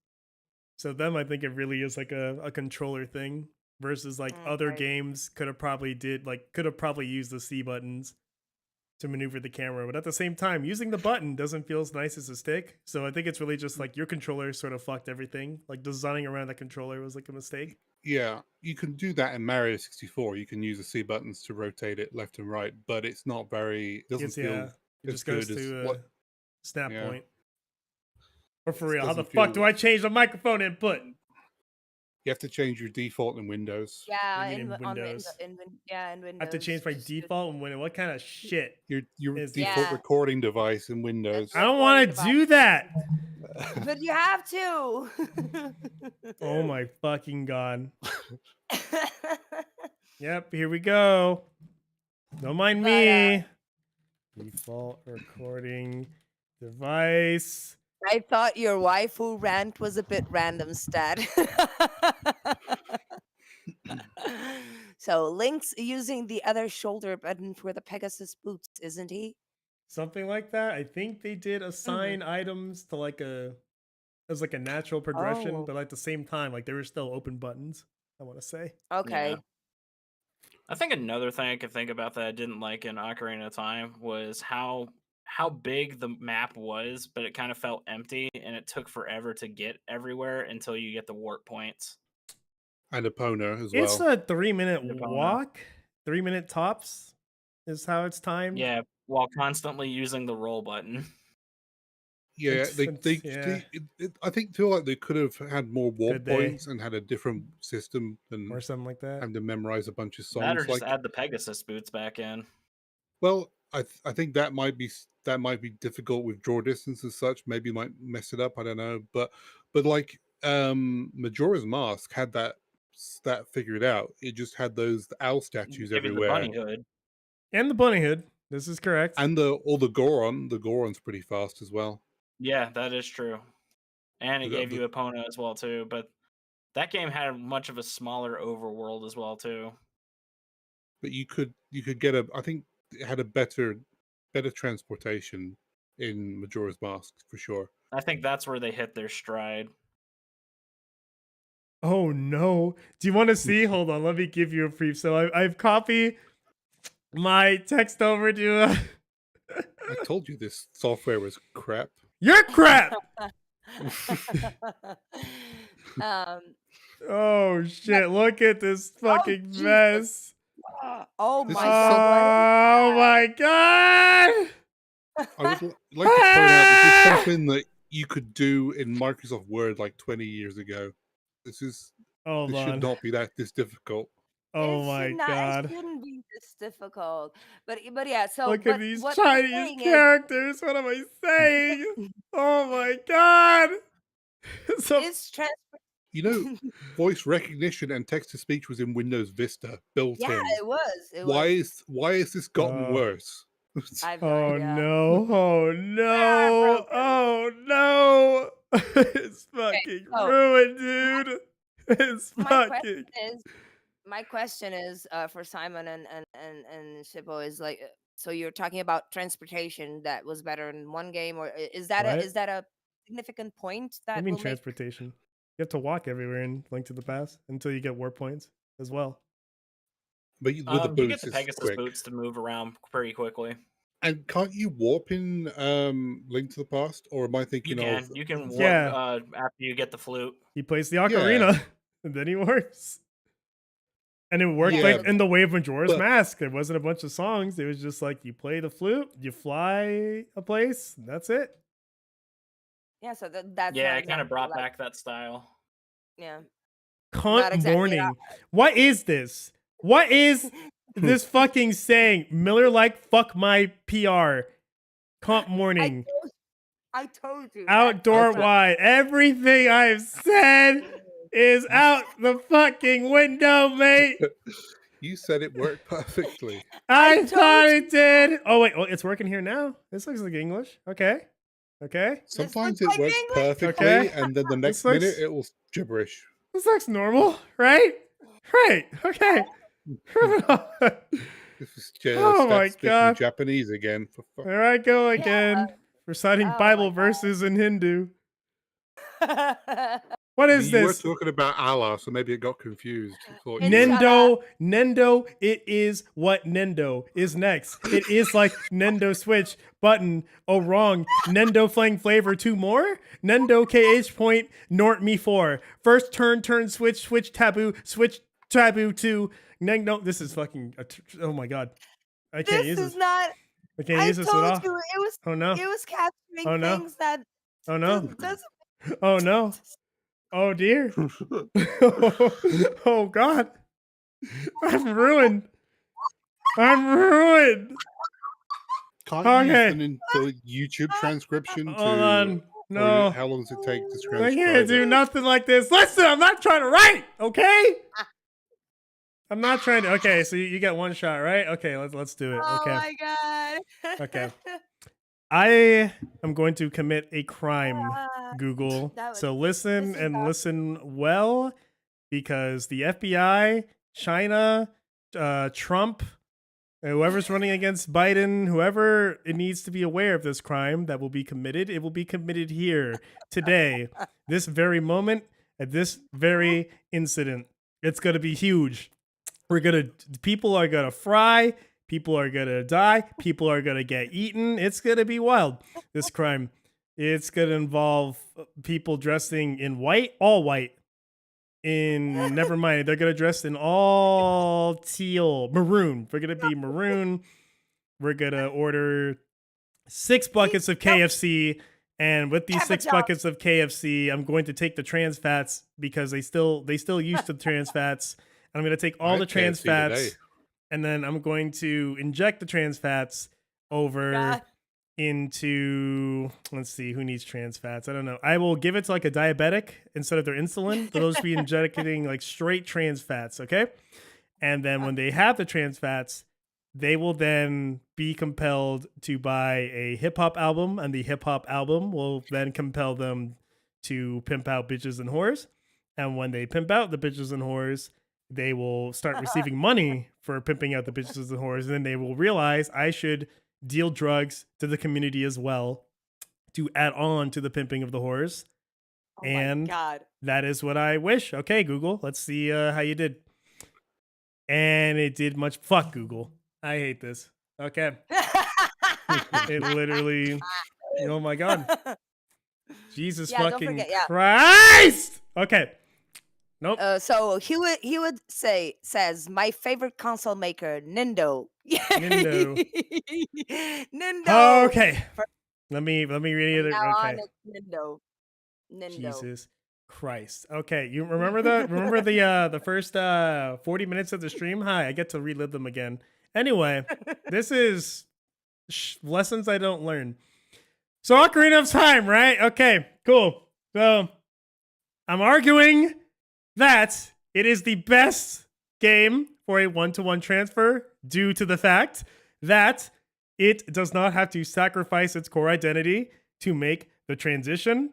S1: So them, I think it really is like a controller thing versus like other
S3: Okay.
S1: games could have probably used the C buttons to maneuver the camera, but at the same time, using the button doesn't feel as nice as a stick. So I think it's really just like your controller sort of fucked everything. Like designing around the controller was like a mistake.
S2: Yeah, you can do that in Mario 64. You can use the C buttons to rotate it left and right, but it's not very. It doesn't feel
S1: It
S2: as
S1: just goes
S2: good as
S1: to
S2: what.
S1: snap
S2: Yeah,
S1: point. Or for
S2: it
S1: real, how the
S2: doesn't
S1: fuck do
S2: feel.
S1: I change the microphone input?
S2: You have to change your default in Windows.
S3: Yeah,
S1: I mean, in Windows,
S3: in in
S1: I have to
S3: Windows.
S1: change my
S3: Just do
S1: default. And what kind of shit
S2: Your
S1: is this?
S2: default
S3: yeah.
S2: recording device in Windows.
S1: I don't want to do that.
S3: But you have to.
S1: Oh my fucking god. Yep, here we go. Don't mind
S3: But
S1: me. Default recording device.
S3: I thought your waifu rant was a bit random, Stat. So Link's using the other shoulder button for the Pegasus boots, isn't he?
S1: Something like that. I think they did assign items to like as like a natural progression,
S3: Oh,
S1: but at the same time, like there were still open buttons, I want to say.
S3: okay.
S4: Yeah. I think another thing I could think about that I didn't like in Ocarina of Time was how big the map was, but it kind of felt empty and it took forever to get everywhere until you get the warp points.
S2: And Epona as
S1: It's
S2: well.
S1: a 3-minute
S4: Epona.
S1: walk, 3-minute tops is how it's timed.
S4: Yeah, while constantly using the roll button.
S2: Yeah,
S1: yeah.
S2: I feel like they could have had more warp
S1: Could they?
S2: points and had a different system than
S1: Or something like that.
S2: having to memorize a bunch of
S4: That or
S2: songs.
S4: just
S2: Like,
S4: add the Pegasus boots back in.
S2: well, I think that might be difficult with draw distance and such. Maybe might mess it up. I don't know, but like Majora's Mask had that figured out. It just had those owl statues
S4: Give you the
S2: everywhere,
S4: bunny hood.
S1: And the bunny hood. This is correct.
S2: and the Goron. The Goron's pretty fast as well.
S4: Yeah, that is true. And it
S2: The-
S4: gave
S2: the-
S4: you Epona as well too, but that game had much of a smaller overworld as well too.
S2: But you could get a. I think it had a better transportation in Majora's Mask for sure.
S4: I think that's where they hit their stride.
S1: Oh no. Do you want to see? Hold on, let me give you a brief. So I've copied my text over to
S2: I told you this software was crap.
S1: You're crap!
S3: um.
S1: Oh shit, look at this fucking
S3: Jesus.
S1: mess.
S3: Oh
S2: This
S3: my
S2: is
S3: god.
S1: Oh my god!
S2: I would like to point out this is something that you could do in Microsoft Word like 20 years ago. This
S1: Hold on.
S2: should not be this difficult.
S1: Oh
S3: It
S1: my
S3: should not,
S1: god.
S3: It shouldn't be this difficult. But yeah. So
S1: Look
S3: but
S1: at these
S3: what I'm
S1: Chinese
S3: saying is-
S1: characters. What am I saying? Oh my god. So
S3: It's trans-
S2: You know, voice recognition and text to speech was in Windows Vista built
S3: yeah,
S2: in.
S3: it was. It
S2: Why
S3: was.
S2: is this gotten
S1: Oh.
S2: worse?
S3: I have no
S1: Oh
S3: idea.
S1: no. Oh no. Oh no. It's fucking
S3: so-
S1: ruined, dude. It's
S3: My
S1: fucking
S3: My question is for Simon and Shippo is like, so you're talking about transportation that was better in one game, or is that
S1: What?
S3: is that a significant point that
S1: I mean
S3: will make
S1: transportation. You have to walk everywhere in Link to the Past until you get warp points as well.
S2: But with the
S4: You
S2: boots,
S4: get the
S2: it's
S4: Pegasus
S2: quick.
S4: boots to move around pretty quickly.
S2: And can't you warp in Link to the Past? Or am I thinking
S4: You
S2: of...
S4: can. You can warp
S1: Yeah.
S4: after you get the flute.
S1: He plays the ocarina and then he warps. And it worked
S2: Yeah,
S1: like in the way of Majora's
S2: but-
S1: Mask. There wasn't a bunch of songs. It was just like you play the flute, you fly a place, and that's it.
S3: Yeah, so that's
S4: Yeah,
S3: not
S4: it kind of
S3: exactly
S4: brought
S3: like-
S4: back that style.
S3: Yeah.
S1: Cunt
S3: exactly
S1: morning. What is this? What is this fucking saying? Miller like fuck my PR. Cunt morning.
S3: I told you.
S1: Outdoor
S3: that's not-
S1: wide. Everything I've said is out the fucking window, mate.
S2: You said it worked perfectly.
S1: I
S3: told
S1: thought it did. Oh wait, it's working here now. This looks like English. Okay.
S2: Sometimes
S3: looks
S2: it
S3: like
S2: works
S3: English.
S2: perfectly,
S1: Okay.
S2: and then the next
S1: looks-
S2: minute it will gibberish.
S1: This looks normal, right? Right. Okay.
S2: This is just
S1: Oh my
S2: speaking
S1: God.
S2: Japanese again. For fuck.
S1: There I go again. Reciting
S3: Oh
S1: Bible
S3: my God.
S1: verses in Hindu. What is
S2: You were
S1: this?
S2: talking about Allah, so maybe it got confused. I thought you
S3: Nen-
S2: were-
S1: Nendo, it is what Nendo is next. It is like Nendo Switch button. Oh, wrong. Nendo Flang Flavor 2 more? Nendo KH point Nort Me 4. First turn, switch taboo 2. Nendo, this is fucking, oh my God. I can't use
S3: This
S1: this.
S3: is not.
S1: I can't
S3: I
S1: use this at
S3: told
S1: all.
S3: you it was.
S1: Oh no.
S3: It was capturing
S1: Oh, no.
S3: things that
S1: Oh no.
S3: doesn't.
S1: Oh no. Oh dear. Oh God. I'm ruined. I'm ruined.
S2: Can't
S1: Okay.
S2: you use the YouTube transcription to...
S1: Hold on.
S2: or
S1: No.
S2: how long does it take to
S1: I
S2: transcribe
S1: can't do
S2: it?
S1: nothing like this. Listen, I'm not trying to write, okay? I'm not trying to. Okay, so you get one shot, right? Okay, let's do it.
S3: Oh
S1: Okay.
S3: my god.
S1: Okay. I am going to commit a crime, Google.
S3: That was-
S1: So listen
S3: this is
S1: and
S3: not-
S1: listen well, because the FBI, China, Trump, whoever's running against Biden, whoever, it needs to be aware of this crime that will be committed. It will be committed here today, this very moment, at this very incident. It's going to be huge. People are going to fry. People are going to die. People are going to get eaten. It's going to be wild, this crime. It's going to involve people dressing in white, all white. Never mind, they're going to dress in all teal, maroon. We're going to be maroon. We're going to order 6 buckets of KFC And with these
S3: Have a
S1: 6
S3: job.
S1: buckets of KFC, I'm going to take the trans fats because they still use the trans fats. And I'm going to take all
S2: I
S1: the
S2: had
S1: trans
S2: KFC today.
S1: fats, and then I'm going to inject the trans fats over
S3: God.
S1: into, let's see, who needs trans fats? I don't know. I will give it to like a diabetic instead of their insulin. They'll just be injecting like straight trans fats, okay? And then when they have the trans fats, they will then be compelled to buy a hip hop album, and the hip hop album will then compel them to pimp out bitches and whores. And when they pimp out the bitches and whores, they will start receiving money for pimping out the bitches and whores. And then they will realize I should deal drugs to the community as well to add on to the pimping of the whores.
S3: Oh
S1: And
S3: my God.
S1: that is what I wish. Okay, Google, let's see how you did. And it did much. Fuck Google. I hate this. Okay. It literally, oh my God. Jesus
S3: Yeah, don't
S1: fucking
S3: forget, yeah.
S1: Christ. Okay. Nope.
S3: So he would says my favorite console maker, Nindo.
S1: Nindo.
S3: Nindo.
S1: Okay.
S3: For-
S1: Let me read
S3: From
S1: it.
S3: now on,
S1: Okay.
S3: it's Nindo.
S1: Jesus Christ. Okay. You remember the first 40 minutes of the stream? Hi, I get to relive them again. Anyway, this is lessons I don't learn. So Ocarina of Time, right? Okay, cool. So I'm arguing that it is the best game for a one-to-one transfer due to the fact that it does not have to sacrifice its core identity to make the transition.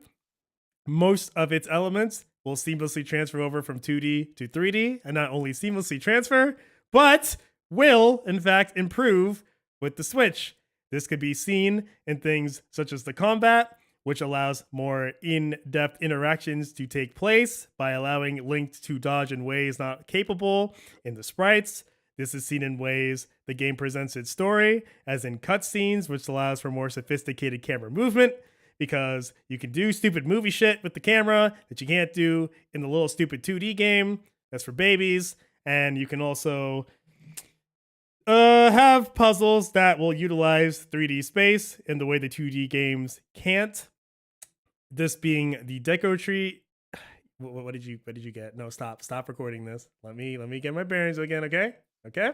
S1: Most of its elements will seamlessly transfer over from 2D to 3D, and not only seamlessly transfer, but will, in fact, improve with the Switch. This could be seen in things such as the combat, which allows more in-depth interactions to take place by allowing Link to dodge in ways not capable in the sprites. This is seen in ways the game presents its story, as in cutscenes, which allows for more sophisticated camera movement, because you can do stupid movie shit with the camera that you can't do in the little stupid 2D game that's for babies. And you can also have puzzles that will utilize 3D space in the way the 2D games can't. This being the deco tree. What did you get? No, stop recording this. Let me get my bearings again. Okay,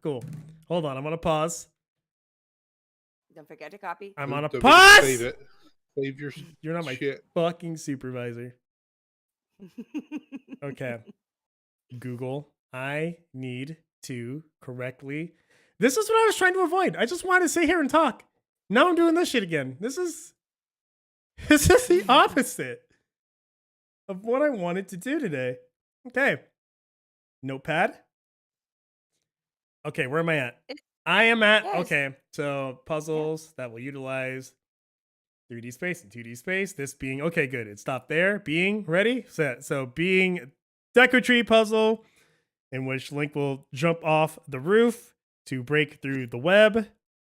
S1: cool. Hold on, I'm gonna pause.
S3: Don't forget to copy.
S1: I'm on a
S2: Don't
S1: pause.
S2: Save it. Save your
S1: You're not my
S2: shit.
S1: fucking supervisor. Okay. Google, I need to correctly. This is what I was trying to avoid. I just wanted to sit here and talk. Now I'm doing this shit again. This is the opposite of what I wanted to do today. Okay. Notepad. Okay, where am I at? I am at,
S3: Yes.
S1: okay, so puzzles that will utilize 3D space and 2D space. This being, okay, good. It stopped there. Being ready, set. So being deco tree puzzle in which Link will jump off the roof to break through the web.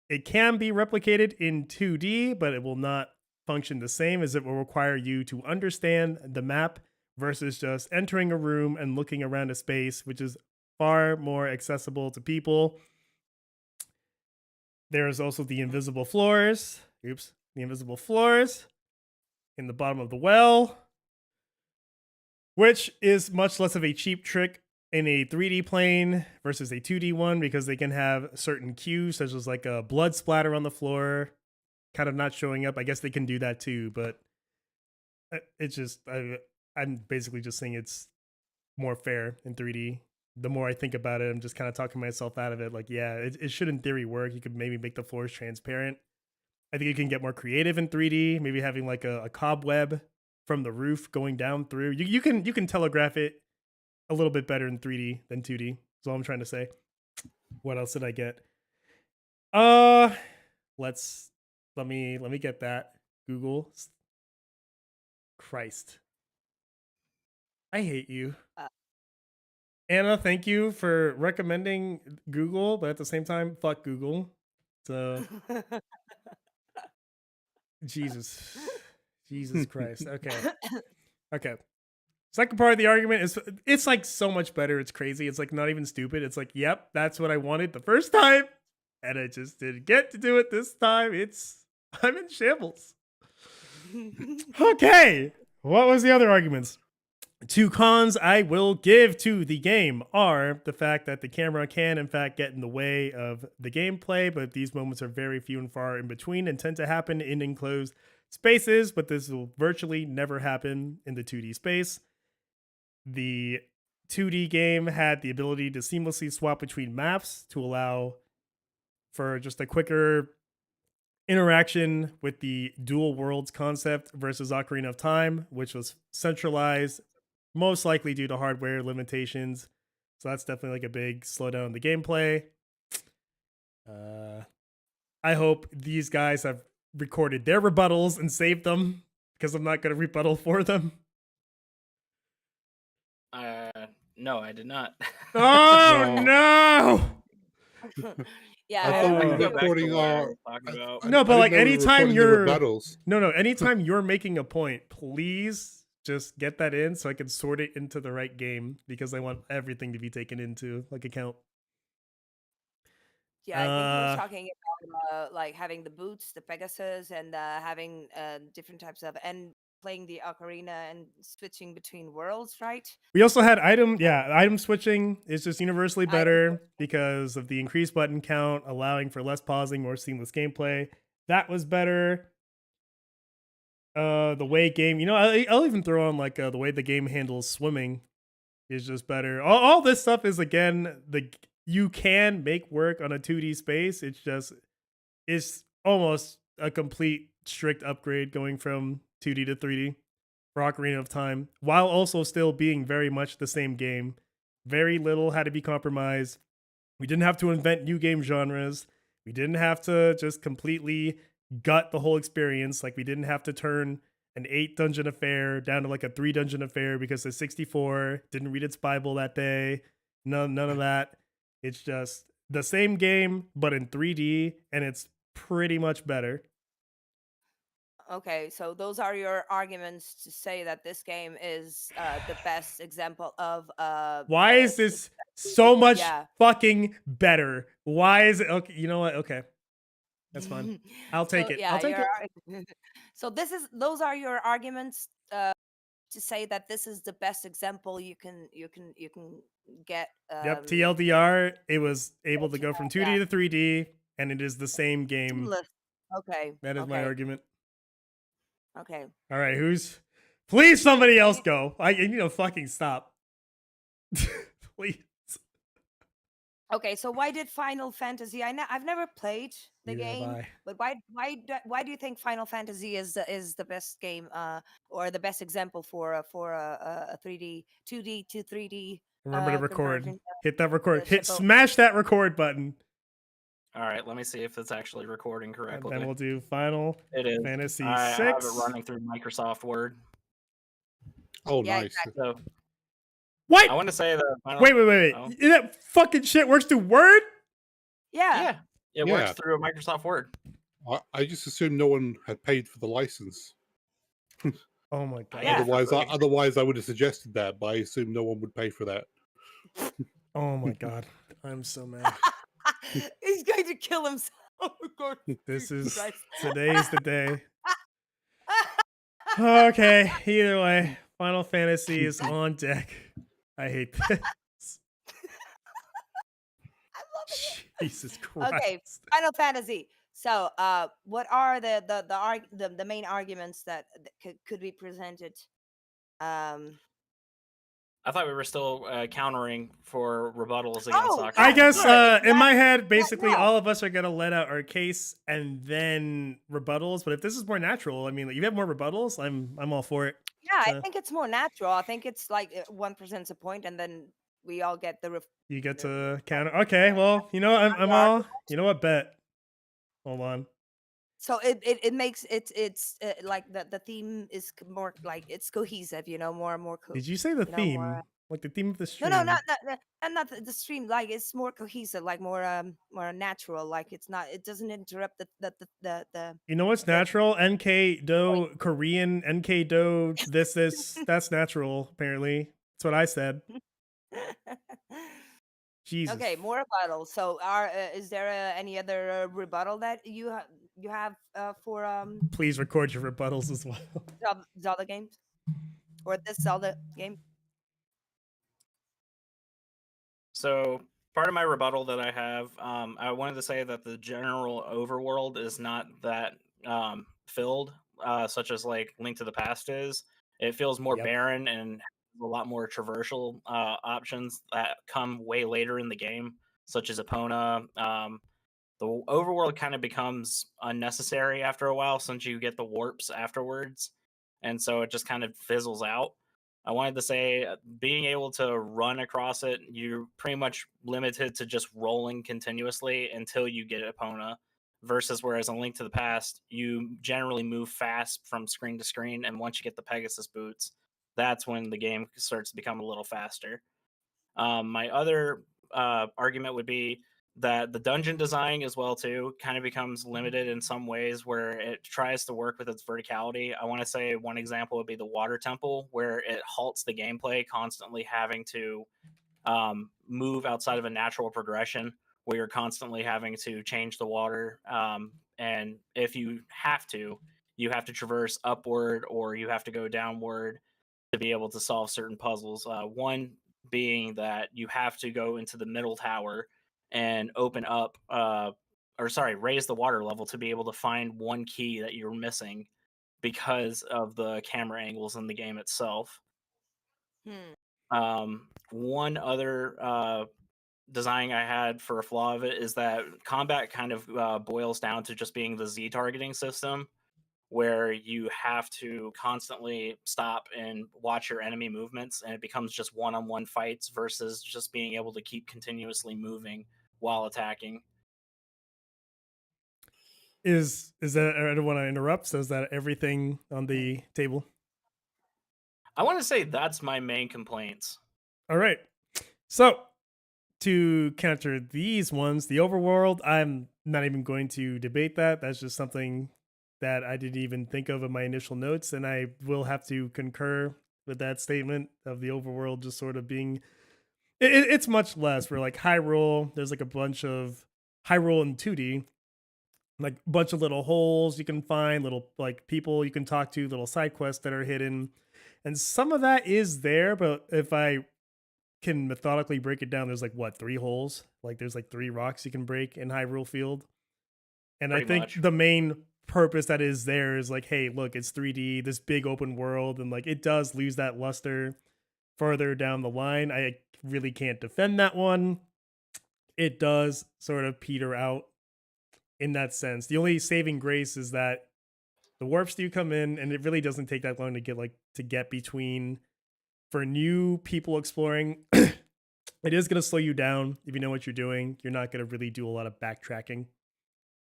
S1: It can be replicated in 2D, but it will not function the same, as it will require you to understand the map versus just entering a room and looking around a space, which is far more accessible to people. There is also the invisible floors. Oops. The invisible floors in the bottom of the well, which is much less of a cheap trick in a 3D plane versus a 2D one, because they can have certain cues, such as like a blood splatter on the floor, kind of not showing up. I guess they can do that too, but it's just, I'm basically just saying it's more fair in 3D. The more I think about it, I'm just kind of talking myself out of it. Like, yeah, it should in theory work. You could maybe make the floors transparent. I think you can get more creative in 3D, maybe having like a cobweb from the roof going down through. You can telegraph it a little bit better in 3D than 2D. That's all I'm trying to say. What else did I get? Let me get that. Google. Christ. I hate you. Anna, thank you for recommending Google, but at the same time, fuck Google. So Jesus Christ. Okay. Second part of the argument is, it's like so much better. It's crazy. It's like not even stupid. It's like, yep, that's what I wanted the first time, and I just didn't get to do it this time. I'm in shambles. Okay. What was the other arguments? Two cons I will give to the game are the fact that the camera can, in fact, get in the way of the gameplay, but these moments are very few and far in between and tend to happen in enclosed spaces, but this will virtually never happen in the 2D space. The 2D game had the ability to seamlessly swap between maps to allow for just a quicker interaction with the dual worlds concept versus Ocarina of Time, which was centralized, most likely due to hardware limitations. So that's definitely like a big slowdown in the gameplay. I hope these guys have recorded their rebuttals and saved them because I'm not going to rebuttal for them.
S4: No, I did not.
S1: Oh no!
S3: Yeah,
S2: I
S3: I
S2: thought we
S3: agree
S2: were
S3: with-
S2: recording
S4: what I
S2: our.
S4: was talking about.
S1: No, but like
S2: didn't know we were
S1: anytime
S2: recording the
S1: you're
S2: rebuttals.
S1: no, anytime you're making a point, please just get that in so I can sort it into the right game because I want everything to be taken into like account.
S3: Yeah, I think he was
S1: Uh,
S3: talking about like having the boots, the Pegasus, and having different types of and playing the ocarina and switching between worlds, right?
S1: We also had item switching is just universally
S3: Item
S1: better because of the increased button count, allowing for less pausing, more seamless gameplay. That was better. The way game, I'll even throw on like the way the game handles swimming is just better. All this stuff is again you can make work on a 2D space. It's almost a complete strict upgrade going from 2D to 3D for Ocarina of Time, while also still being very much the same game. Very little had to be compromised. We didn't have to invent new game genres. We didn't have to just completely gut the whole experience. Like we didn't have to turn an 8 dungeon affair down to like a 3 dungeon affair because the 64 didn't read its Bible that day. None of that. It's just the same game, but in 3D, and it's pretty much better.
S3: Okay, so those are your arguments to say that this game is the best example of
S1: Why is this so much
S3: Yeah.
S1: fucking better? Why is it okay? You know what? Okay. That's fine. I'll take it.
S3: Yeah,
S1: I'll take it.
S3: so those are your arguments to say that this is the best example you can get.
S1: Yep, TLDR, it was able to go from 2D
S3: yeah.
S1: to 3D, and it is the same game.
S3: Seamless. Okay.
S1: That is my argument.
S3: Okay.
S1: All right, please somebody else go. I need to fucking stop. Please.
S3: Okay, so why did Final Fantasy? I've never played the
S1: Neither have
S3: game,
S1: I.
S3: but why do you think Final Fantasy is the best game or the best example for a 3D 2D to 3D?
S1: Remember to record.
S3: conversion?
S1: Hit that record.
S3: the simple-
S1: Smash that record button.
S4: All right, let me see if it's actually recording
S1: And
S4: correctly.
S1: then we'll do Final
S4: It is.
S1: Fantasy
S4: I have
S1: 6.
S4: it running through Microsoft Word.
S2: Oh,
S3: Yeah,
S2: nice.
S3: exactly.
S4: So
S1: What?
S4: I want to say that.
S1: Wait.
S4: Oh.
S1: That fucking shit works through Word?
S3: Yeah.
S4: Yeah, it
S2: Yeah.
S4: works through a Microsoft Word.
S2: I just assumed no one had paid for the license.
S1: Oh my god.
S3: Yeah.
S2: Otherwise, I would have suggested that, but I assumed no one would pay for that.
S1: Oh my god. I'm so mad.
S3: He's going to kill himself.
S1: This is
S3: Christ.
S1: today's the day. Okay, either way, Final Fantasy is on deck. I hate this.
S3: I'm loving it.
S1: Jesus Christ.
S3: Okay, Final Fantasy. So, what are the main arguments that could be presented?
S4: I thought we were still countering for rebuttals against
S3: Oh,
S4: Ocarina.
S1: I
S3: yeah,
S1: guess
S3: sure.
S1: in my head, basically
S3: no.
S1: all of us are gonna let out our case and then rebuttals. But if this is more natural, I mean, like, you have more rebuttals, I'm all for it.
S3: Yeah,
S1: So-
S3: I think it's more natural. I think it's like one presents a point, and then we all get the.
S1: You get to counter. Okay, well, I'm
S3: the
S1: all. You know what? Bet. Hold on.
S3: So it makes it's like the theme is more like it's cohesive, more and more.
S1: Did you say the
S3: know,
S1: theme?
S3: more-
S1: Like the theme of the stream?
S3: No, not the stream. Like it's more cohesive, like more natural. Like it doesn't interrupt the.
S1: You know what's natural? NK Do Korean NK Do this that's natural. Apparently, that's what I said. Jesus.
S3: Okay, more rebuttal. So, is there any other rebuttal that you have for
S1: Please record your rebuttals as well.
S3: Zelda games or this Zelda game?
S4: So part of my rebuttal that I have, I wanted to say that the general overworld is not that filled, such as like Link to the Past is. It feels more
S1: Yep.
S4: barren and has a lot more traversal options that come way later in the game, such as Epona. The overworld kind of becomes unnecessary after a while since you get the warps afterwards, and so it just kind of fizzles out. I wanted to say being able to run across it, you're pretty much limited to just rolling continuously until you get Epona. Versus whereas in Link to the Past, you generally move fast from screen to screen, and once you get the Pegasus boots, that's when the game starts to become a little faster. My other argument would be that the dungeon design as well too kind of becomes limited in some ways where it tries to work with its verticality. I want to say one example would be the water temple where it halts the gameplay constantly having to move outside of a natural progression where you're constantly having to change the water, and if you have to traverse upward or you have to go downward to be able to solve certain puzzles. One being that you have to go into the middle tower and open up, raise the water level to be able to find one key that you're missing because of the camera angles in the game itself.
S3: Hmm.
S4: One other design I had for a flaw of it is that combat kind of boils down to just being the Z targeting system where you have to constantly stop and watch your enemy movements, and it becomes just one-on-one fights versus just being able to keep continuously moving while attacking.
S1: Is that, I don't want to interrupt, so is that everything on the table?
S4: I want to say that's my main complaints.
S1: All right. So to counter these ones, the overworld, I'm not even going to debate that. That's just something that I didn't even think of in my initial notes, and I will have to concur with that statement of the overworld just sort of being it's much less. Where like Hyrule, there's like a bunch of Hyrule in 2D, like a bunch of little holes you can find, little like people you can talk to, little side quests that are hidden. And some of that is there, but if I can methodically break it down, there's like what, 3 holes? Like there's like 3 rocks you can break in Hyrule Field. And I
S4: Pretty
S1: think
S4: much.
S1: the main purpose that is there is like, hey, look, it's 3D, this big open world, and like it does lose that luster further down the line. I really can't defend that one. It does sort of peter out in that sense. The only saving grace is that the warps do come in, and it really doesn't take that long to get between for new people exploring. It is going to slow you down if you know what you're doing. You're not going to really do a lot of backtracking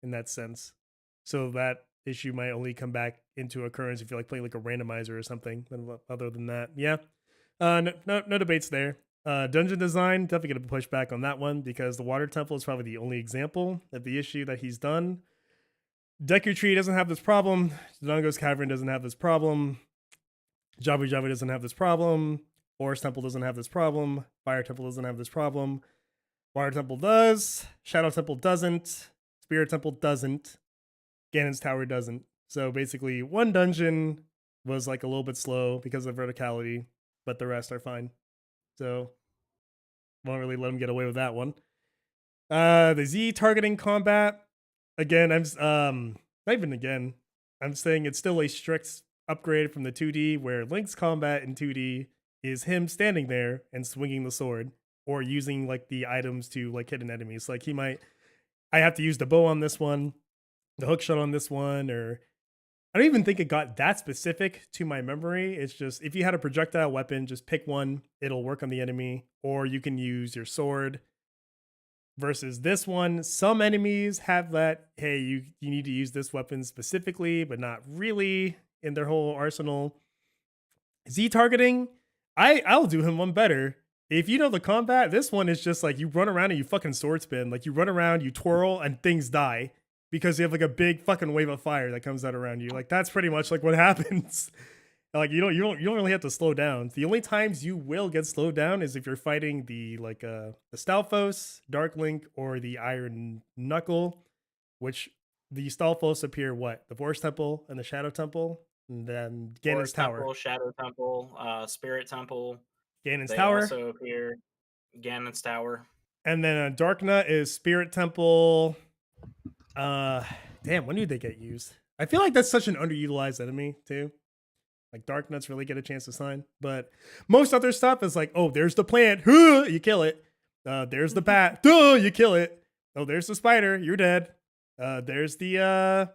S1: in that sense. So that issue might only come back into occurrence if you're like playing like a randomizer or something. Other than that, yeah, no debates there. Dungeon design, definitely going to push back on that one because the water temple is probably the only example of the issue that he's done. Deku Tree doesn't have this problem. Dodongo's Cavern doesn't have this problem. Jabu Jabu doesn't have this problem. Forest Temple doesn't have this problem. Fire Temple doesn't have this problem. Water Temple does. Shadow Temple doesn't. Spirit Temple doesn't. Ganon's Tower doesn't. So basically, one dungeon was like a little bit slow because of verticality, but the rest are fine. So won't really let him get away with that one. The Z targeting combat, again, not even again. I'm saying it's still a strict upgrade from the 2D, where Link's combat in 2D is him standing there and swinging the sword or using like the items to like hit an enemy. So like I have to use the bow on this one, the hook shot on this one, or I don't even think it got that specific to my memory. It's just if you had a projectile weapon, just pick one, it'll work on the enemy, or you can use your sword. Versus this one, some enemies have that, hey, you need to use this weapon specifically, but not really in their whole arsenal. Z targeting, I'll do him one better. If you know the combat, this one is just like you run around and you fucking sword spin. Like you run around, you twirl, and things die because you have like a big fucking wave of fire that comes out around you. Like that's pretty much like what happens. Like you don't really have to slow down. The only times you will get slowed down is if you're fighting the Stalfos, Dark Link, or the Iron Knuckle, which the Stalfos appear what? The Forest Temple and the Shadow Temple, and then Ganon's
S4: Forest
S1: Tower.
S4: Temple, Shadow Temple, Spirit Temple.
S1: Ganon's
S4: They
S1: Tower.
S4: also appear. Ganon's Tower.
S1: And then Darknut is Spirit Temple. Damn, when do they get used? I feel like that's such an underutilized enemy too. Like Darknuts really get a chance to shine, but most other stuff is like, oh, there's the plant, you kill it. There's the bat, you kill it. Oh, there's the spider, you're dead. There's the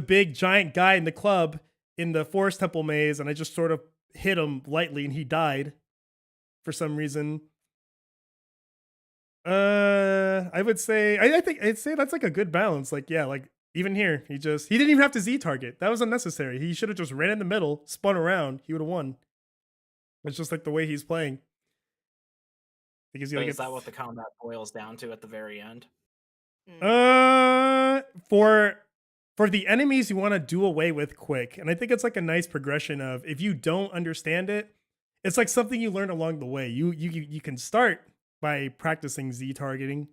S1: big giant guy in the club in the Forest Temple maze, and I just sort of hit him lightly, and he died for some reason. I would say I'd say that's like a good balance. Like, yeah, like even here, he didn't even have to Z target. That was unnecessary. He should have just ran in the middle, spun around, he would have won. It's just like the way he's playing. Because
S4: So is that what the combat boils down to at the very end?
S1: For the enemies you want to do away with quick, and I think it's like a nice progression of if you don't understand it, it's like something you learn along the way. You can start by practicing Z targeting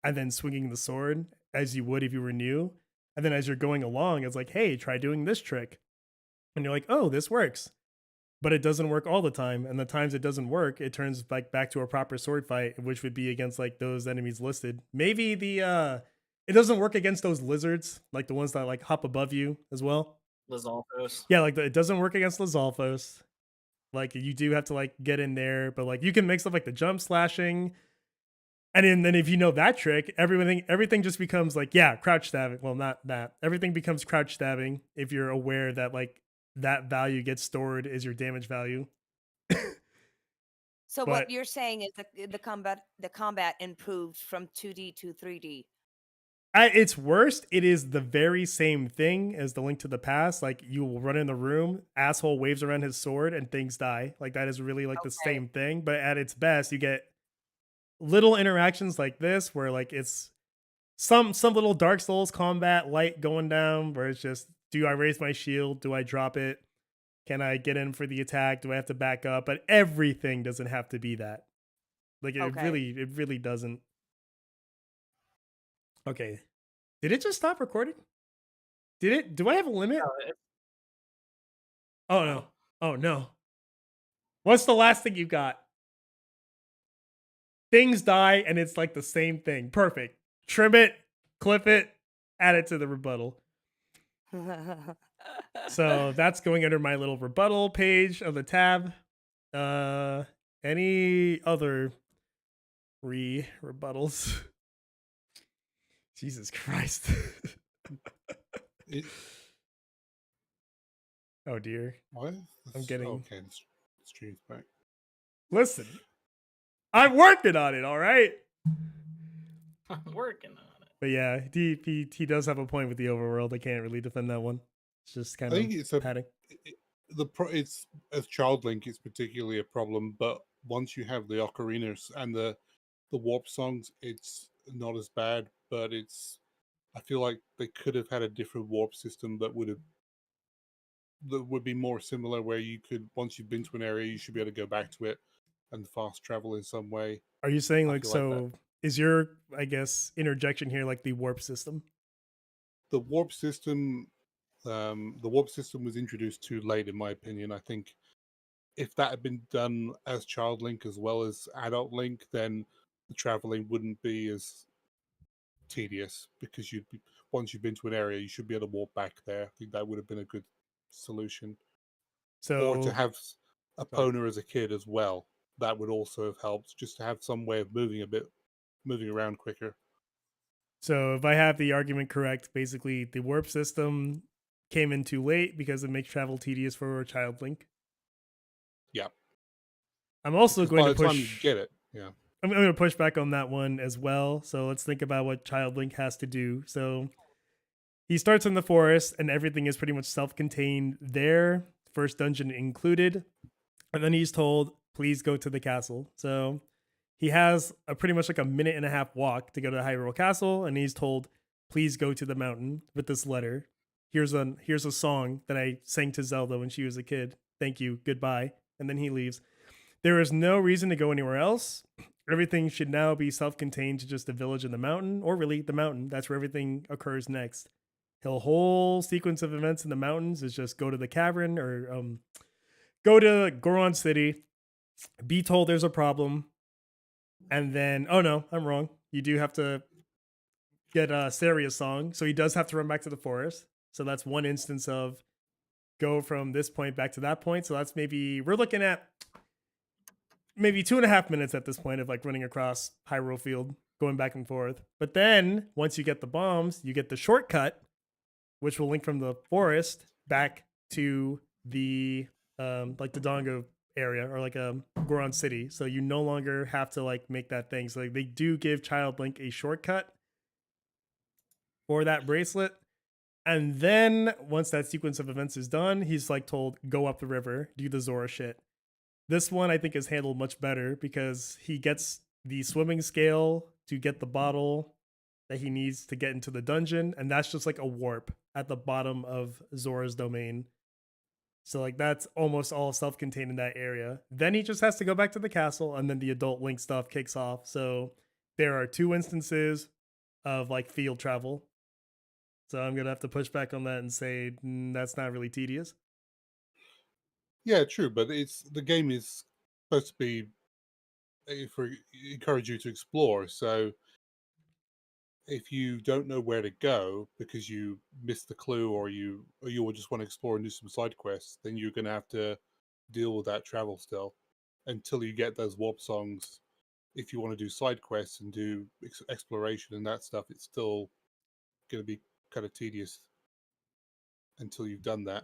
S1: and then swinging the sword as you would if you were new. And then as you're going along, it's like, hey, try doing this trick. And you're like, oh, this works. But it doesn't work all the time. And the times it doesn't work, it turns back to a proper sword fight, which would be against like those enemies listed. Maybe it doesn't work against those lizards, like the ones that like hop above you as well.
S4: Lizalfos.
S1: Yeah, like it doesn't work against Lizalfos. Like you do have to like get in there, but like you can make stuff like the jump slashing. And then if you know that trick, everything just becomes like, yeah, crouch stabbing. Well, not that. Everything becomes crouch stabbing if you're aware that like that value gets stored as your damage value.
S3: So what you're saying is the combat improved from 2D to 3D.
S1: At its worst, it is the very same thing as the Link to the Past. Like you will run in the room, asshole waves around his sword, and things die. Like that is really like the same thing. But at its best, you get little interactions like this, where like it's some little Dark Souls combat light going down, where it's just, do I raise my shield? Do I drop it? Can I get in for the attack? Do I have to back up? But everything doesn't have to be that. Like it really doesn't. Okay. Did it just stop recording? Did it? Do I have a limit? Oh no. Oh no. What's the last thing you got? Things die and it's like the same thing. Perfect. Trim it, clip it, add it to the rebuttal. So that's going under my little rebuttal page of the tab. Any other rebuttals? Jesus Christ. Oh dear.
S2: What?
S1: I'm getting...
S2: Okay, the stream's back.
S1: Listen. I'm working on it, all right?
S4: I'm working on it.
S1: But yeah, he does have a point with the overworld. I can't really defend that one. It's just kind of padding.
S2: It's as Child Link, it's particularly a problem, but once you have the ocarinas and the warp songs, it's not as bad. But I feel like they could have had a different warp system that would be more similar, where you could, once you've been to an area, you should be able to go back to it and fast travel in some way.
S1: Are you saying like, so is your, I guess, interjection here like the warp system?
S2: The warp system was introduced too late, in my opinion. I think if that had been done as Child Link as well as Adult Link, then the traveling wouldn't be as tedious, because once you've been to an area, you should be able to walk back there. I think that would have been a good solution. Or to have Epona as a kid as well. That would also have helped, just to have some way of moving around quicker.
S1: So if I have the argument correct, basically the warp system came in too late because it makes travel tedious for Child Link.
S2: Yeah.
S1: I'm also going to push.
S2: By the time you get it, yeah.
S1: I'm going to push back on that one as well. So let's think about what Child Link has to do. So he starts in the forest, and everything is pretty much self-contained there, first dungeon included. And then he's told, please go to the castle. So he has a pretty much like a 1.5-minute walk to go to the Hyrule Castle, and he's told, please go to the mountain with this letter. Here's a song that I sang to Zelda when she was a kid. Thank you, goodbye. And then he leaves. There is no reason to go anywhere else. Everything should now be self-contained to just the village and the mountain, or really the mountain. That's where everything occurs next. The whole sequence of events in the mountains is just go to the cavern or go to Goron City, be told there's a problem, and then oh no, I'm wrong. You do have to get Saria's song, so he does have to run back to the forest. So that's one instance of go from this point back to that point. So that's maybe we're looking at maybe 2.5 minutes at this point of like running across Hyrule Field, going back and forth. But then once you get the bombs, you get the shortcut, which will link from the forest back to the like the Dongo area or like Goron City. So you no longer have to like make that thing. So like, they do give Child Link a shortcut for that bracelet. And then once that sequence of events is done, he's like told, go up the river, do the Zora shit. This one I think is handled much better because he gets the swimming scale to get the bottle that he needs to get into the dungeon, and that's just like a warp at the bottom of Zora's domain. So like that's almost all self-contained in that area. Then he just has to go back to the castle, and then the adult Link stuff kicks off. So there are 2 instances of like field travel. So I'm gonna have to push back on that and say that's not really tedious.
S2: Yeah, true, but the game is supposed to be for encourage you to explore. So if you don't know where to go because you missed the clue or you just want to explore and do some side quests, then you're going to have to deal with that travel still until you get those warp songs. If you want to do side quests and do exploration and that stuff, it's still going to be kind of tedious until you've done that.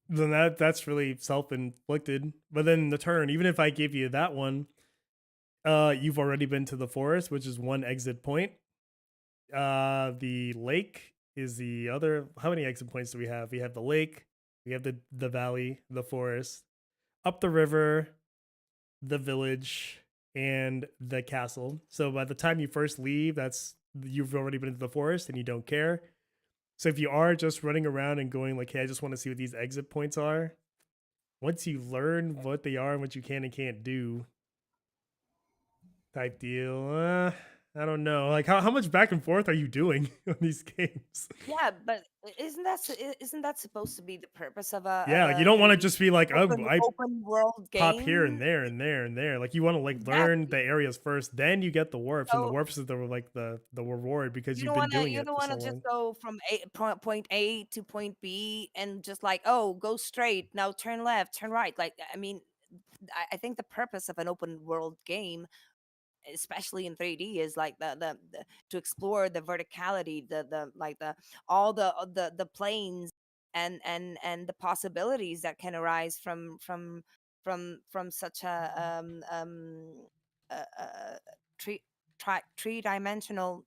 S1: Then that's really self-inflicted. But then the turn, even if I give you that one, you've already been to the forest, which is 1 exit point. The lake is the other. How many exit points do we have? We have the lake, we have the valley, the forest, up the river, the village, and the castle. So by the time you first leave, you've already been to the forest and you don't care. So if you are just running around and going like, hey, I just want to see what these exit points are, once you learn what they are and what you can and can't do, type deal. I don't know. Like how much back and forth are you doing on these games?
S3: Yeah, but isn't that supposed to be the purpose of
S1: Yeah, like you don't want to just be like, oh, I
S3: open world
S1: pop here and
S3: game?
S1: there and there and there. Like you want to like learn the
S3: Exactly.
S1: areas first, then you get the warps, and the
S3: So
S1: warps is the like the reward because
S3: you
S1: you've
S3: don't
S1: been
S3: wanna
S1: doing it for so
S3: just
S1: long.
S3: go from point A to point B and just like, oh, go straight, now turn left, turn right. Like I mean, I think the purpose of an open world game, especially in 3D, is like the to explore the verticality, the like the all the planes and the possibilities that can arise from such a three three-dimensional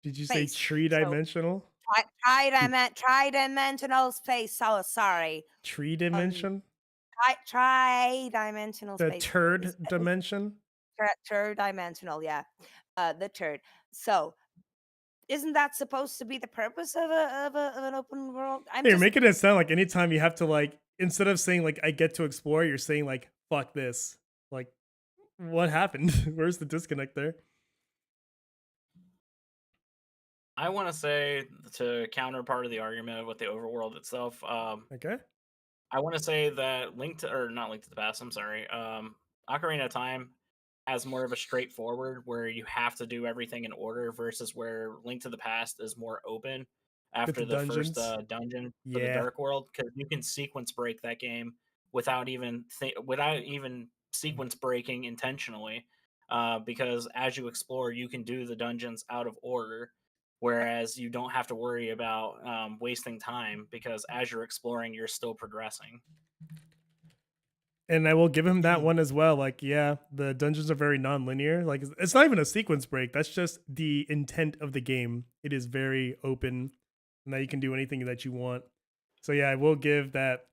S1: Did you say
S3: space.
S1: tree
S3: So
S1: dimensional?
S3: tri-dimensional space. So sorry.
S1: Tree
S3: Um,
S1: dimension?
S3: tri-dimensional
S1: The
S3: space is
S1: turd dimension?
S3: third dimensional. Yeah, the third. So isn't that supposed to be the purpose of of an open world? I'm
S1: Hey, you're
S3: just
S1: making it sound like anytime you have to like instead of saying like I get to explore, you're saying like fuck this. Like what happened? Where's the disconnect there?
S4: I want to say to counter part of the argument with the overworld itself.
S1: Okay.
S4: I want to say that not Link to the Past. I'm sorry. Ocarina of Time has more of a straightforward where you have to do everything in order versus where Link to the Past is more open
S1: With the
S4: after the first
S1: dungeons.
S4: dungeon for the
S1: Yeah.
S4: Dark World because you can sequence break that game without even sequence breaking intentionally. Because as you explore, you can do the dungeons out of order whereas you don't have to worry about wasting time because as you're exploring, you're still progressing.
S1: And I will give him that one as well. Like, yeah, the dungeons are very non-linear. Like, it's not even a sequence break. That's just the intent of the game. It is very open, and that you can do anything that you want. So yeah, I will give that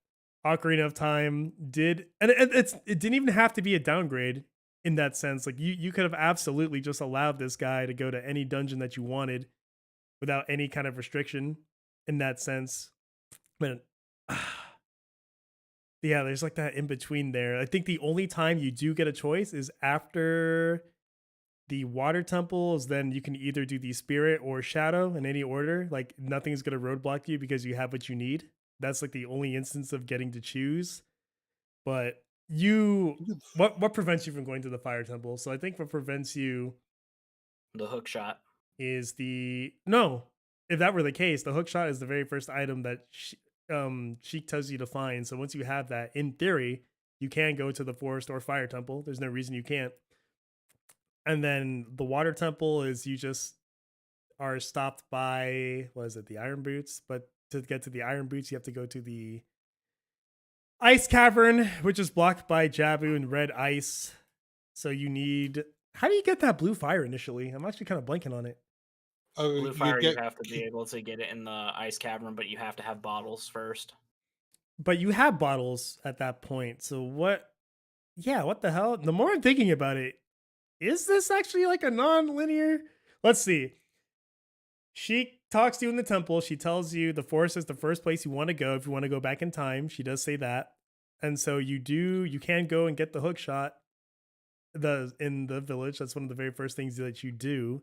S1: Ocarina of Time did, and it didn't even have to be a downgrade in that sense. Like, you could have absolutely just allowed this guy to go to any dungeon that you wanted without any kind of restriction in that sense. But Yeah, there's like that in between there. I think the only time you do get a choice is after the water temples. Then you can either do the spirit or shadow in any order. Like nothing's gonna roadblock you because you have what you need. That's like the only instance of getting to choose. But what prevents you from going to the fire temple? So I think what prevents you
S4: The hook shot.
S1: is the no. If that were the case, the hook shot is the very first item that Sheik tells you to find. So once you have that, in theory, you can go to the forest or fire temple. There's no reason you can't. And then the water temple is you just are stopped by what is it, the iron boots? But to get to the iron boots, you have to go to the ice cavern, which is blocked by Jabu and red ice. So you need. How do you get that blue fire initially? I'm actually kind of blanking on it.
S2: Oh,
S4: Blue
S2: you
S4: fire, you
S2: get
S4: have to be able to get it in the ice cavern, but you have to have bottles first.
S1: But you have bottles at that point. So what? Yeah, what the hell? The more I'm thinking about it, is this actually like a non-linear? Let's see. She talks to you in the temple. She tells you the forest is the first place you want to go if you want to go back in time. She does say that. And so you can go and get the hook shot in the village. That's one of the very first things that you do.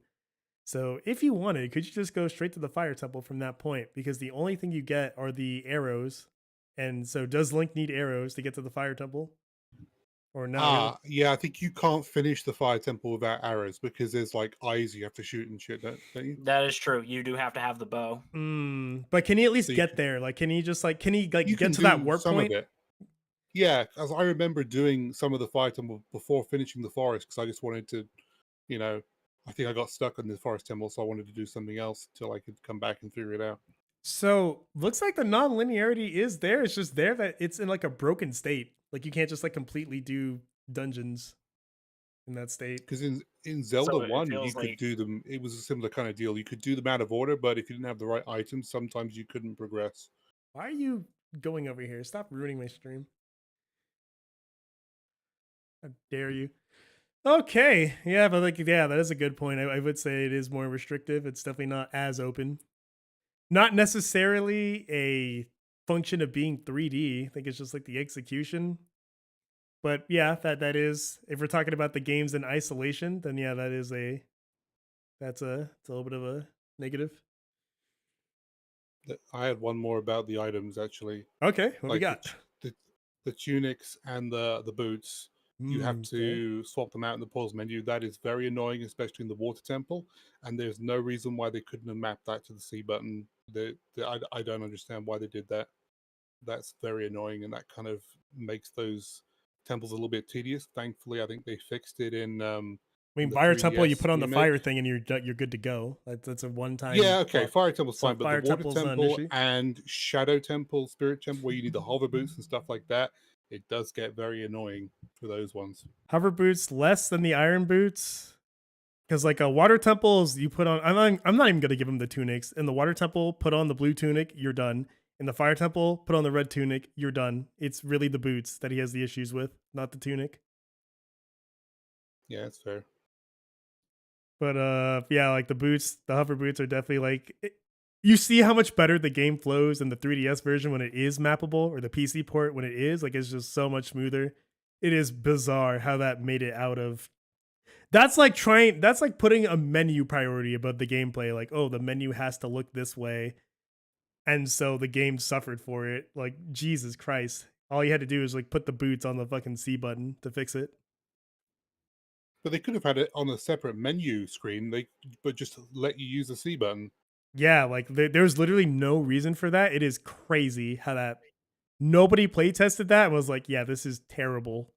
S1: So if you wanted, could you just go straight to the fire temple from that point? Because the only thing you get are the arrows. And so does Link need arrows to get to the fire temple? Or not really?
S2: yeah, I think you can't finish the fire temple without arrows because there's like eyes you have to shoot and shit, don't you?
S4: That is true. You do have to have the bow.
S1: But can he at
S2: So
S1: least get there? Like, can he
S2: you
S1: get
S2: can
S1: to that
S2: do
S1: warp
S2: some of
S1: point?
S2: it. Yeah, as I remember doing some of the fire temple before finishing the forest because I just wanted to, you know, I think I got stuck in the forest temple, so I wanted to do something else until I could come back and figure it out.
S1: So looks like the non-linearity is there. It's just there that it's in like a broken state. Like you can't just like completely do dungeons in that state.
S2: Because in Zelda
S4: So it
S2: 1, you
S4: feels
S2: could
S4: like
S2: do them. It was a similar kind of deal. You could do them out of order, but if you didn't have the right items, sometimes you couldn't progress.
S1: Why are you going over here? Stop ruining my stream. How dare you? Okay. Yeah, but like, yeah, that is a good point. I would say it is more restrictive. It's definitely not as open. Not necessarily a function of being 3D. I think it's just like the execution. But yeah, that is, if we're talking about the games in isolation, then yeah, it's a little bit of a negative.
S2: I had one more about the items actually.
S1: Okay, what we
S2: Like
S1: got?
S2: the tunics and the boots, you have
S1: Okay.
S2: to swap them out in the pause menu. That is very annoying, especially in the water temple. And there's no reason why they couldn't have mapped that to the C button. I don't understand why they did that. That's very annoying, and that kind of makes those temples a little bit tedious. Thankfully, I think they fixed it
S1: I mean,
S2: in the
S1: Fire Temple, you
S2: 3DS
S1: put on the
S2: remake.
S1: fire thing and you're good to go. That's a one time.
S2: Yeah, okay, Fire Temple's
S1: So
S2: fine, but the
S1: Fire
S2: Water
S1: Temple's not an
S2: Temple
S1: issue.
S2: and Shadow Temple, Spirit Temple, where you need the hover boots and stuff like that, it does get very annoying for those ones.
S1: Hover boots less than the iron boots. Because like a water temples, you put on. I'm not even gonna give them the tunics. In the water temple, put on the blue tunic. You're done. In the fire temple, put on the red tunic. You're done. It's really the boots that he has the issues with, not the tunic.
S2: Yeah, that's fair.
S1: But yeah, like the boots, the hover boots are definitely like. You see how much better the game flows in the 3DS version when it is mappable, or the PC port when it is. Like it's just so much smoother. It is bizarre how that made it out of. That's like putting a menu priority above the gameplay. Like, oh, the menu has to look this way. And so the game suffered for it. Like, Jesus Christ. All you had to do is like put the boots on the fucking C button to fix it.
S2: But they could have had it on a separate menu screen, but just let you use the C button.
S1: Yeah, like there's literally no reason for that. It is crazy how that nobody play tested that and was like, yeah, this is terrible.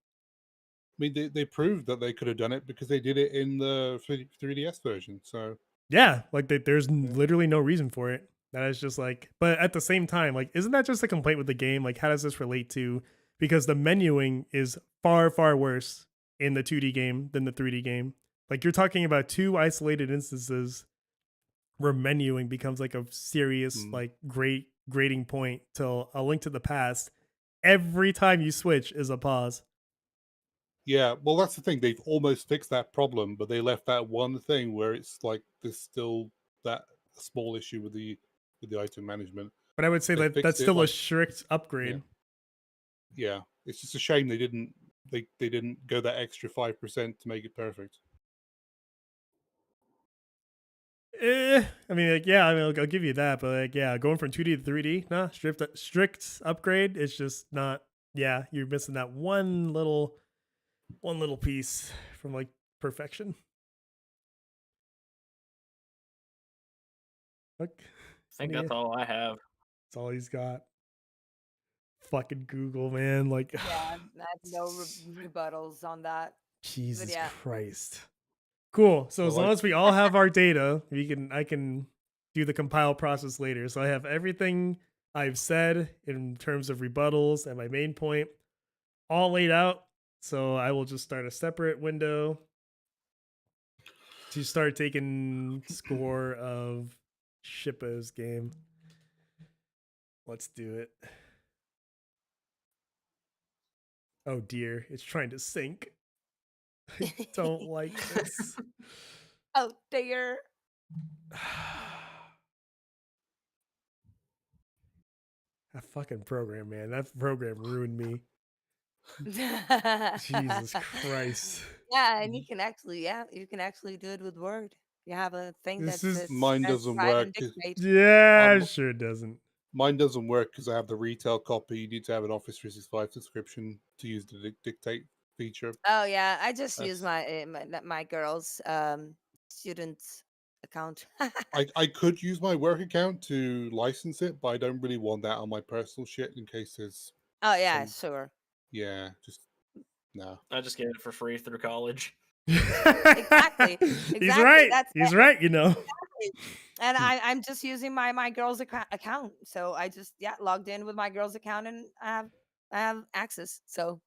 S2: I mean, they proved that they could have done it because they did it in the 3DS version. So
S1: Yeah, like there's literally no reason for it. That is just like, but at the same time, like, isn't that just a complaint with the game? Like, how does this relate to? Because the menuing is far, far worse in the 2D game than the 3D game. Like, you're talking about two isolated instances where menuing becomes like a serious, like, great grading point till A Link to the Past. Every time you switch is a pause.
S2: yeah, well, that's the thing. They've almost fixed that problem, but they left that one thing where it's like there's still that small issue with the item management.
S1: But I would say
S2: They
S1: that that's
S2: fixed it
S1: still a
S2: like
S1: strict upgrade.
S2: yeah. yeah, it's just a shame they didn't go that extra 5% to make it perfect.
S1: I mean, like, yeah, I mean, I'll give you that, but like, yeah, going from 2D to 3D, nah, strict upgrade. It's just not. Yeah, you're missing that one little piece from like perfection. Look,
S4: I think that's all I have.
S1: That's all he's got. Fucking Google, man. Like,
S3: Yeah, I have no rebuttals on that.
S1: Jesus
S3: yeah.
S1: Christ. Cool. So as
S2: Well,
S1: long as we all have our data, I can do the compile process later. So I have everything I've said in terms of rebuttals and my main point all laid out. So I will just start a separate window to start taking score of Shippo's game. Let's do it. Oh dear, it's trying to sync. I don't like this.
S3: Oh dear.
S1: That fucking program, man. That program ruined me. Jesus Christ.
S3: Yeah, and you can actually do it with Word. You have a thing
S1: This
S3: that
S1: is
S3: says
S2: mine doesn't
S3: transcribe and
S2: work.
S3: dictate.
S1: Yeah,
S2: Um,
S1: sure doesn't.
S2: Mine doesn't work because I have the retail copy. You need to have an Office 365 subscription to use the dictate feature.
S3: Oh yeah, I just use
S2: That's
S3: my girl's student account.
S2: I could use my work account to license it, but I don't really want that on my personal shit in case there's
S3: Oh yeah,
S2: some
S3: sure.
S2: just no.
S4: I just get it for free through college.
S3: Exactly.
S1: He's right.
S3: That's
S1: He's right, you know.
S3: exactly. And I'm just using my girl's account. So I just logged in with my girl's account and I have access. So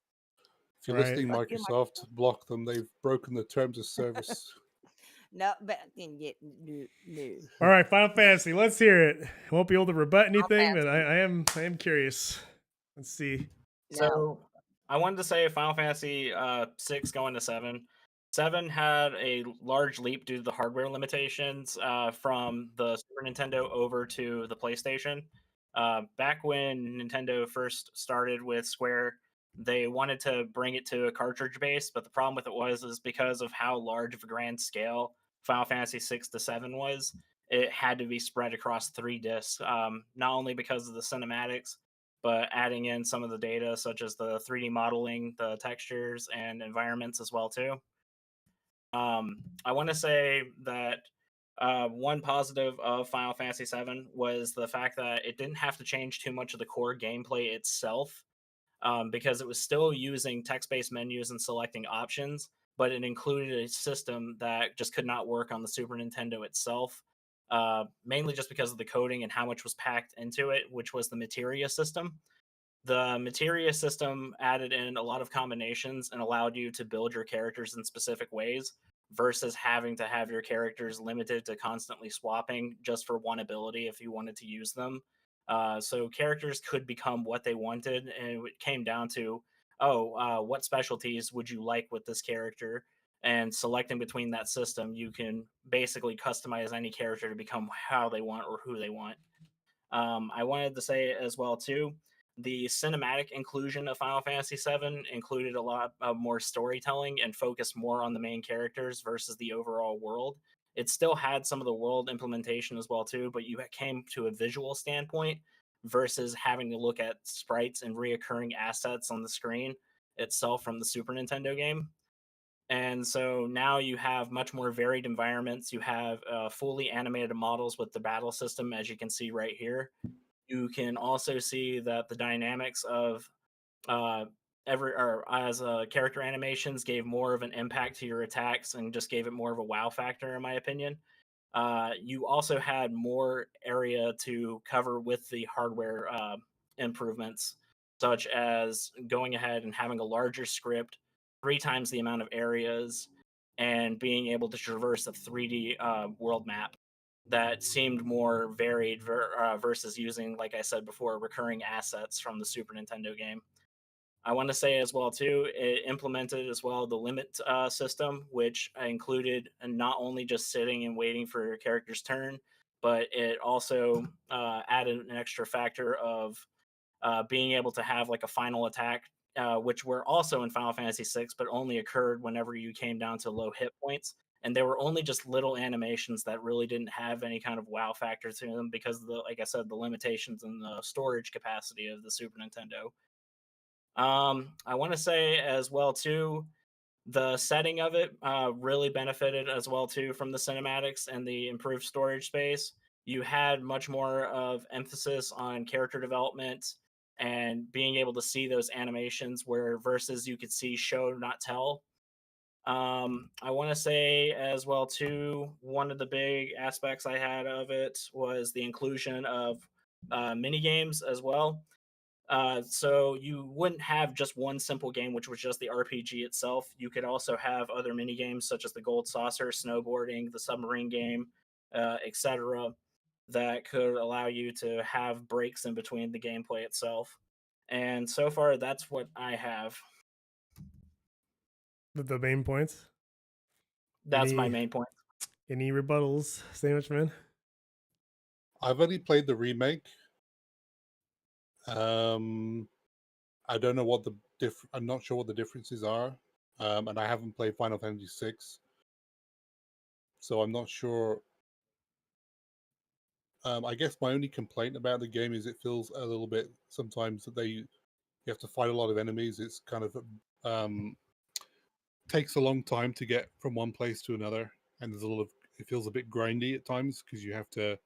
S2: If you're
S1: Right.
S2: listening,
S3: fuck you,
S2: Microsoft, block them. They've broken the terms of service.
S3: no, but no.
S1: All right, Final Fantasy. Let's hear it. I won't be able to rebut anything, but
S3: Fantasy.
S1: I am curious. Let's see.
S3: No.
S4: So I wanted to say Final Fantasy 6 going to 7. 7 had a large leap due to the hardware limitations from the Super Nintendo over to the PlayStation. Back when Nintendo first started with Square, they wanted to bring it to a cartridge base, but the problem with it is because of how large of a grand scale Final Fantasy 6 to 7 was, it had to be spread across 3 discs. Not only because of the cinematics, but adding in some of the data such as the 3D modeling, the textures and environments as well too. I want to say that one positive of Final Fantasy VII was the fact that it didn't have to change too much of the core gameplay itself, because it was still using text-based menus and selecting options, but it included a system that just could not work on the Super Nintendo itself, mainly just because of the coding and how much was packed into it, which was the materia system. The materia system added in a lot of combinations and allowed you to build your characters in specific ways versus having to have your characters limited to constantly swapping just for one ability if you wanted to use them. So characters could become what they wanted, and it came down to, what specialties would you like with this character? And selecting between that system, you can basically customize any character to become how they want or who they want. I wanted to say as well too, the cinematic inclusion of Final Fantasy VII included a lot of more storytelling and focused more on the main characters versus the overall world. It still had some of the world implementation as well too, but you came to a visual standpoint versus having to look at sprites and reoccurring assets on the screen itself from the Super Nintendo game. And so now you have much more varied environments. You have fully animated models with the battle system, as you can see right here. You can also see that the dynamics of uh, character animations gave more of an impact to your attacks and just gave it more of a wow factor, in my opinion. You also had more area to cover with the hardware improvements, such as going ahead and having a larger script, 3 times the amount of areas, and being able to traverse a 3D world map that seemed more varied versus using, like I said before, recurring assets from the Super Nintendo game. I want to say as well too, it implemented as well the limit system, which included not only just sitting and waiting for your character's turn, but it also added an extra factor of being able to have like a final attack, which were also in Final Fantasy VI, but only occurred whenever you came down to low hit points. And they were only just little animations that really didn't have any kind of wow factor to them because of the, like I said, the limitations and the storage capacity of the Super Nintendo. I want to say as well too, the setting of it really benefited as well too from the cinematics and the improved storage space. You had much more of emphasis on character development and being able to see those animations where versus you could see show not tell. I want to say as well too, one of the big aspects I had of it was the inclusion of mini games as well. So you wouldn't have just one simple game, which was just the RPG itself. You could also have other mini games such as the Gold Saucer, snowboarding, the submarine game, etc., that could allow you to have breaks in between the gameplay itself. And so far, that's what I have.
S1: The main points.
S4: That's my
S1: Any
S4: main point.
S1: any rebuttals, Sandwich Man?
S2: I've only played the remake. I don't know what the I'm not sure what the differences are, and I haven't played Final Fantasy VI, so I'm not sure. I guess my only complaint about the game is it feels a little bit sometimes that you have to fight a lot of enemies. It's kind of takes a long time to get from one place to another, and there's a lot of it feels a bit grindy at times because you have to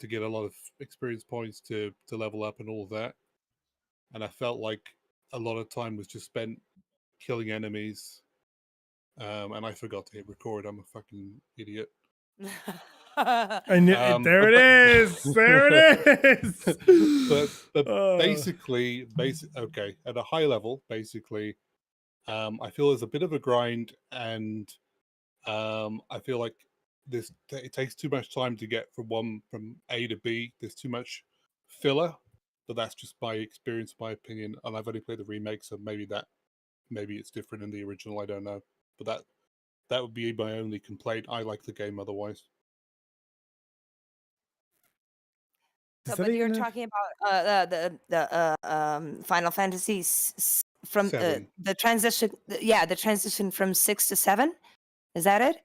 S2: get a lot of experience points to level up and all of that. And I felt like a lot of time was just spent killing enemies, and I forgot to hit record. I'm a fucking idiot.
S1: I knew
S2: Um,
S1: there it
S2: but-
S1: is. There it is.
S2: but
S1: Oh.
S2: basically, okay, at a high level, basically, I feel there's a bit of a grind, and I feel like it takes too much time to get from A to B. There's too much filler, but that's just my experience, my opinion. And I've only played the remake, so maybe it's different in the original. I don't know, but that would be my only complaint. I like the game otherwise.
S1: Is
S3: So,
S1: that
S3: but you're
S1: even a-
S3: talking about the Final Fantasy from
S2: 7.
S3: the transition. Yeah, the transition from 6 to 7. Is that it?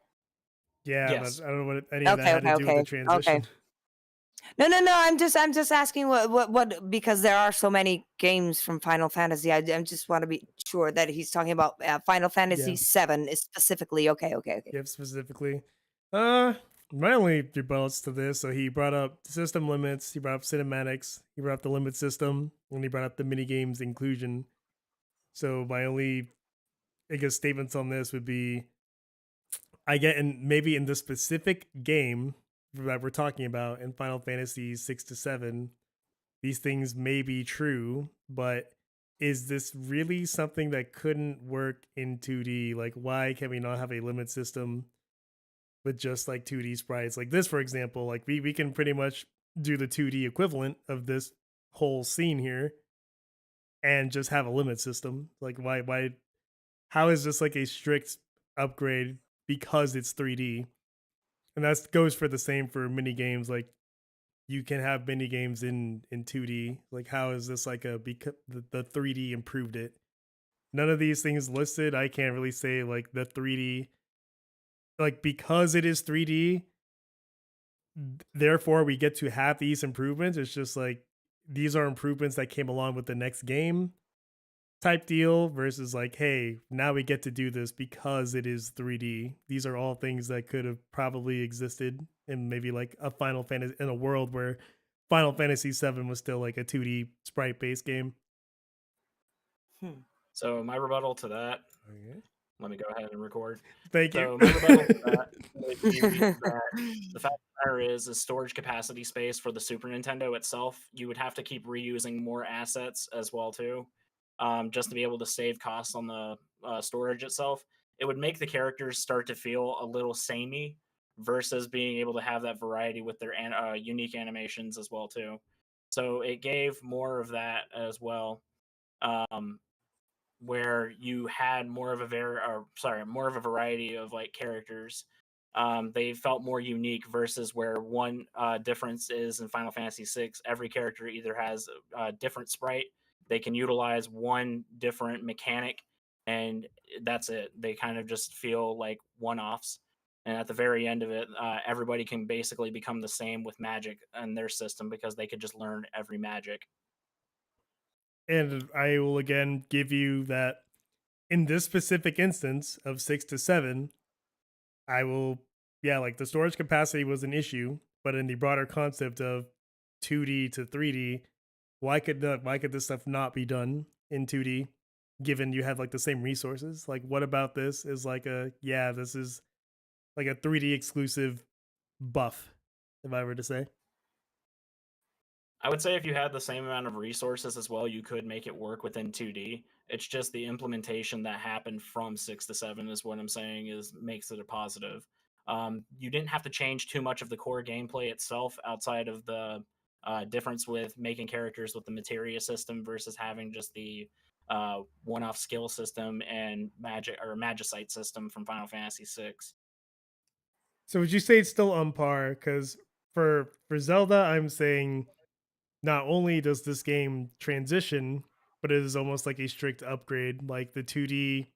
S1: Yeah,
S4: Yes.
S1: but I don't know what any of that
S3: Okay,
S1: had to do with the
S3: okay.
S1: transition.
S3: No, no, no. I'm just asking what because there are so many games from Final Fantasy. I just want to be sure that he's talking about Final Fantasy
S1: Yeah.
S3: 7 is specifically. Okay.
S1: Yep, specifically. My only rebuttals to this, so he brought up system limits, he brought up cinematics, he brought up the limit system, and he brought up the mini games inclusion. So my only, I guess, statements on this would be, I get maybe in the specific game that we're talking about in Final Fantasy 6 to 7, these things may be true, but is this really something that couldn't work in 2D? Like, why can we not have a limit system with just like 2D sprites? Like this, for example, like we can pretty much do the 2D equivalent of this whole scene here and just have a limit system. Like, how is this like a strict upgrade because it's 3D? And that goes for the same for mini games. Like, you can have mini games in 2D. Like, how is this like because the 3D improved it? None of these things listed. I can't really say like the 3D, like, because it is 3D, therefore we get to have these improvements. It's just like these are improvements that came along with the next game type deal versus like, hey, now we get to do this because it is 3D. These are all things that could have probably existed in maybe like a Final Fantasy, in a world where Final Fantasy 7 was still like a 2D sprite based game.
S4: So my rebuttal to that,
S1: Okay.
S4: let me go ahead and record.
S1: Thank
S4: So
S1: you.
S4: my rebuttal to that would be that the fact of the matter is storage capacity space for the Super Nintendo itself, you would have to keep reusing more assets as well too, just to be able to save costs on the storage itself. It would make the characters start to feel a little samey versus being able to have that variety with their unique animations as well too. So it gave more of that as well. Where you had more of a more of a variety of like characters they felt more unique versus where one difference is in Final Fantasy VI. Every character either has a different sprite, they can utilize one different mechanic, and that's it. They kind of just feel like one offs. And at the very end of it, everybody can basically become the same with magic in their system because they could just learn every magic.
S1: And I will again give you that in this specific instance of 6 to 7, I will, yeah, like the storage capacity was an issue, but in the broader concept of 2D to 3D, why could this stuff not be done in 2D given you have like the same resources? Like what about this is like this is like a 3D exclusive buff, if I were to say.
S4: I would say if you had the same amount of resources as well, you could make it work within 2D. It's just the implementation that happened from 6 to 7 is what I'm saying is makes it a positive. You didn't have to change too much of the core gameplay itself outside of the difference with making characters with the materia system versus having just the one-off skill system and magic or magicite system from Final Fantasy VI.
S1: So would you say it's still on par? Because for Zelda, I'm saying not only does this game transition, but it is almost like a strict upgrade. Like the 2D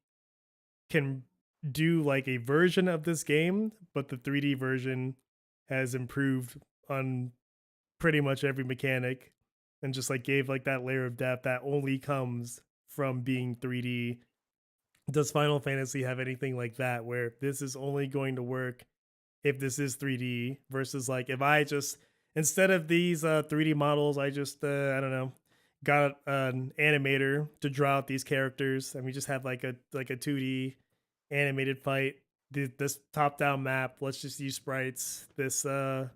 S1: can do like a version of this game, but the 3D version has improved on pretty much every mechanic and just like gave like that layer of depth that only comes from being 3D. Does Final Fantasy have anything like that where this is only going to work if this is 3D versus like if I just instead of these 3D models, I just I don't know, got an animator to draw out these characters and we just have like a 2D animated fight. This top down map, let's just use sprites. This the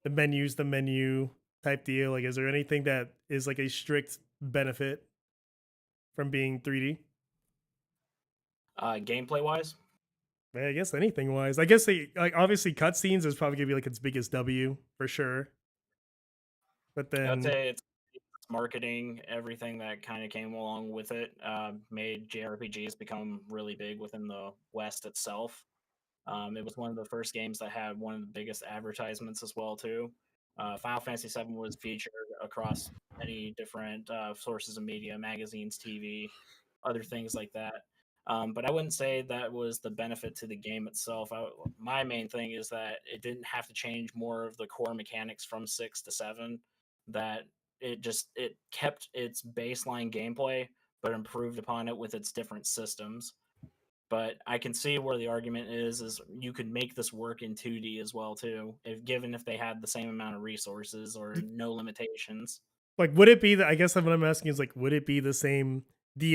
S1: menu type deal. Like, is there anything that is like a strict benefit from being 3D?
S4: Gameplay wise,
S1: I guess anything wise. I guess they like obviously cutscenes is probably gonna be like its biggest W for sure. But
S4: I would
S1: then
S4: say it's marketing, everything that kind of came along with it, made JRPGs become really big within the West itself. It was one of the first games that had one of the biggest advertisements as well too. Final Fantasy VII was featured across many different sources of media, magazines, TV, other things like that. But I wouldn't say that was the benefit to the game itself. My main thing is that it didn't have to change more of the core mechanics from 6 to 7. That it kept its baseline gameplay, but improved upon it with its different systems. But I can see where the argument is you could make this work in 2D as well too, if they had the same amount of resources or no limitations.
S1: like would it be I guess what I'm asking is like would it be the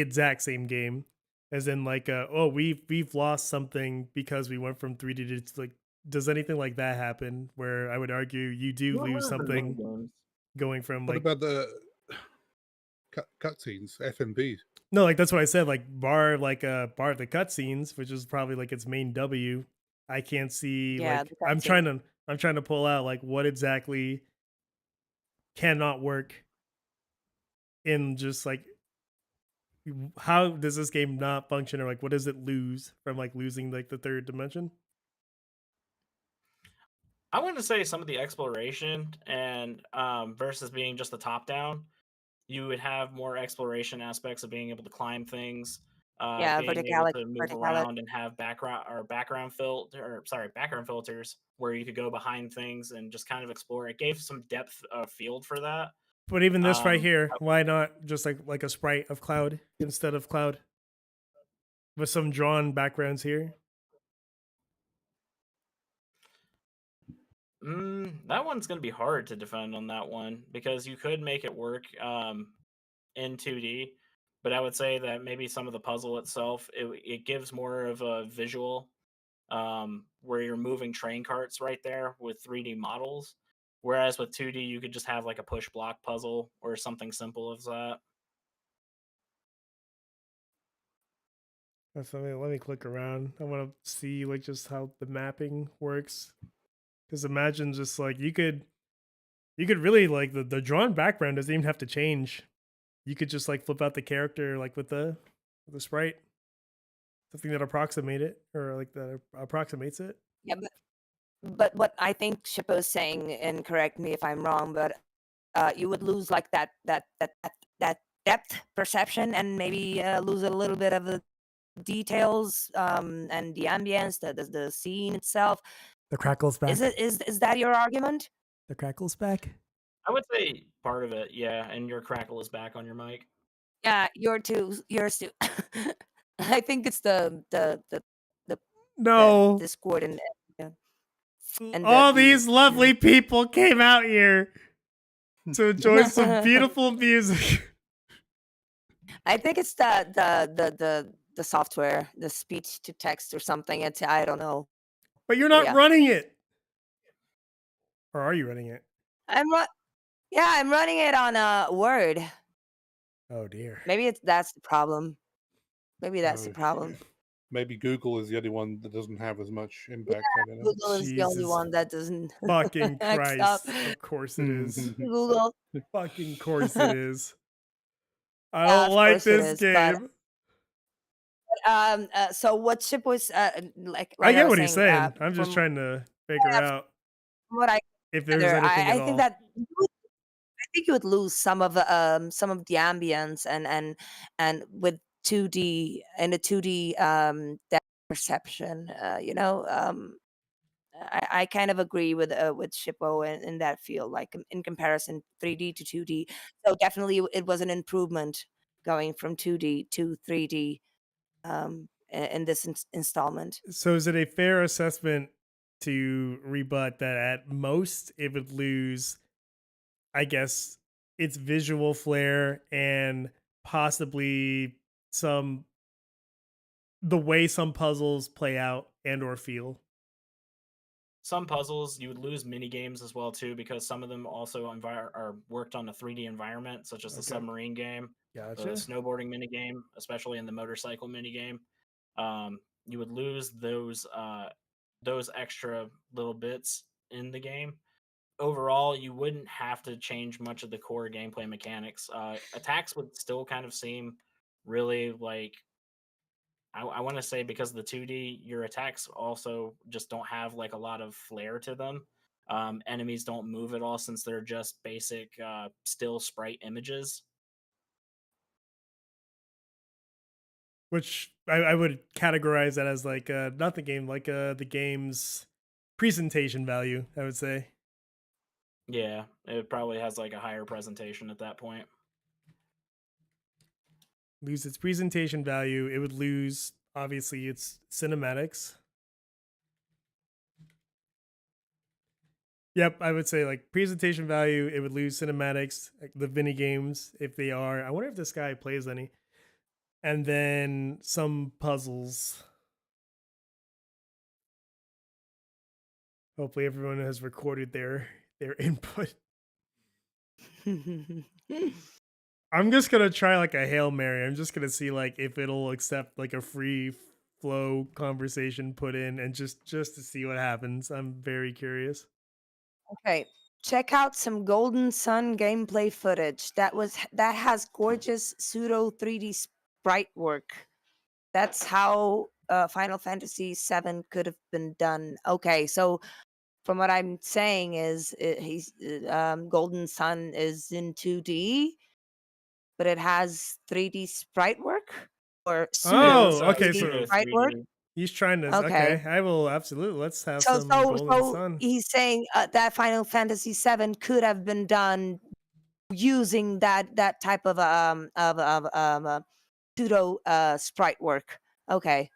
S1: exact same game? As in like oh we've lost something because we went from 3D to like does anything like that happen where I would argue you do
S4: Not
S1: lose
S4: one of the mini
S1: something
S4: games.
S1: going from
S2: What
S1: like
S2: about the cutscenes, FMVs?
S1: no, like that's what I said. Like bar the cutscenes, which is probably like its main W. I can't see
S3: Yeah,
S1: like
S3: the cutscene.
S1: I'm trying to pull out like what exactly cannot work in just like how does this game not function or like what does it lose from like losing like the third dimension?
S4: I want to say some of the exploration and versus being just the top down, you would have more exploration aspects of being able to climb things,
S3: Yeah,
S4: being able
S3: verticality,
S4: to move
S3: verticality.
S4: around and have background filters where you could go behind things and just kind of explore. It gave some depth of field for that.
S1: But even this right
S4: Um,
S1: here, why not just like a sprite of Cloud instead of Cloud with some drawn backgrounds here?
S4: that one's going to be hard to defend on that one because you could make it work in 2D, but I would say that maybe some of the puzzle itself it gives more of a visual where you're moving train carts right there with 3D models. Whereas with 2D, you could just have like a push block puzzle or something simple as that.
S1: That's something. Let me click around. I want to see like just how the mapping works. Because imagine just like you could really like the drawn background doesn't even have to change. You could just like flip out the character like with the sprite, something that approximate it or like that approximates it.
S3: Yeah, but what I think Shippo's saying, and correct me if I'm wrong, but you would lose like that depth perception, and maybe lose a little bit of the details, and the ambience, the scene itself.
S1: The crackle's back.
S3: Is that your argument?
S1: The crackle's back.
S4: I would say part of it, yeah. And your crackle is back on your mic.
S3: Yeah, yours too. I think it's the
S1: No.
S3: Discord and
S1: All these lovely people came out here to enjoy some beautiful music.
S3: I think it's the software, the speech to text or something. I don't know.
S1: But you're not
S3: Yeah.
S1: running it. Or are you running it?
S3: Yeah, I'm running it on Word.
S1: Oh dear.
S3: Maybe that's the problem. Maybe that's the
S2: Oh.
S3: problem.
S2: Maybe Google is the only one that doesn't have as much impact. I don't know.
S3: Google is the only
S1: Jesus
S3: one that doesn't
S1: Fucking
S3: act
S1: Christ.
S3: up.
S1: Of course it is.
S3: Google.
S1: Fucking course it is. I
S3: Yeah,
S1: don't
S3: of
S1: like
S3: course it
S1: this
S3: is, but
S1: game.
S3: so what Chip was like
S1: I
S3: I
S1: get
S3: was
S1: what he's saying. I'm just
S3: from
S1: trying to figure out
S3: what I
S1: if there's
S3: gather,
S1: anything at
S3: I think
S1: all.
S3: that I think you would lose some of the ambience and with 2D and the 2D depth perception. I kind of agree with Shippo in that field, like in comparison 3D to 2D. So definitely it was an improvement going from 2D to 3D in this installment.
S1: So is it a fair assessment to rebut that at most it would lose, I guess, its visual flair and possibly the way some puzzles play out and or feel?
S4: Some puzzles you would lose mini games as well too, because some of them also are worked on a 3D environment, such as the
S1: Okay.
S4: submarine game, the
S1: Gotcha.
S4: snowboarding mini game, especially in the motorcycle mini game. You would lose those extra little bits in the game. Overall, you wouldn't have to change much of the core gameplay mechanics. Attacks would still kind of seem really like I want to say, because of the 2D, your attacks also just don't have like a lot of flair to them. Enemies don't move at all since they're just basic still sprite images.
S1: Which I would categorize that as like not the game, like the game's presentation value, I would say.
S4: Yeah, it probably has like a higher presentation at that point.
S1: Lose its presentation value. It would lose, obviously, its cinematics. Yep, I would say like presentation value. It would lose cinematics, like the mini games if they are. I wonder if this guy plays any. And then some puzzles. Hopefully, everyone has recorded their input. I'm just gonna try like a Hail Mary. I'm just gonna see like if it'll accept like a free flow conversation put in, and just to see what happens. I'm very curious.
S3: Okay, check out some Golden Sun gameplay footage. That has gorgeous pseudo 3D sprite work. That's how Final Fantasy VII could have been done. Okay, so from what I'm saying is Golden Sun is in 2D, but it has 3D sprite work or pseudo
S1: okay,
S3: 3D
S1: so
S3: sprite work.
S1: he's trying to.
S3: Okay.
S1: Okay, I will absolutely. Let's have
S3: So
S1: some Golden
S3: so
S1: Sun.
S3: he's saying that Final Fantasy VII could have been done using that type of pseudo sprite work. Okay.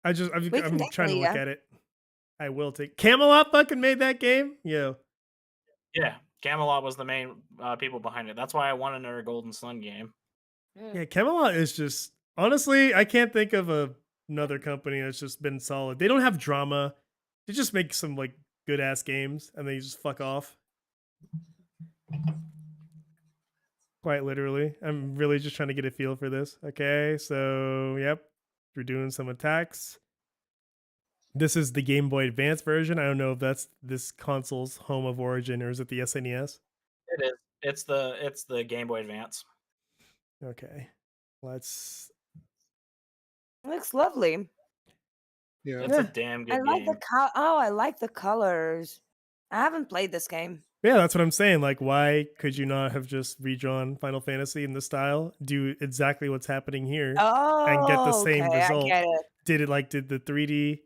S1: I'm
S3: We can
S1: trying to
S3: definitely,
S1: look at it. I will take Camelot. Fucking made that game. Yo.
S4: Yeah, Camelot was the main people behind it. That's why I want another Golden Sun game.
S1: Yeah, Camelot is just honestly, I can't think of another company that's just been solid. They don't have drama. They just make some like good ass games and they just fuck off. Quite literally. I'm really just trying to get a feel for this. Okay, so yep. We're doing some attacks. This is the Game Boy Advance version. I don't know if that's this console's home of origin or is it the SNES?
S4: It is. It's the Game Boy Advance.
S1: Okay. Let's
S3: looks lovely.
S2: Yeah.
S4: It's a
S3: Yeah,
S4: damn
S3: I
S4: good
S3: like the
S4: game.
S3: I like the colors. I haven't played this game.
S1: Yeah, that's what I'm saying. Like, why could you not have just redrawn Final Fantasy in the style, do exactly what's happening here, and get the
S3: Oh, okay,
S1: same
S3: I
S1: result?
S3: get it.
S1: Did the 3D,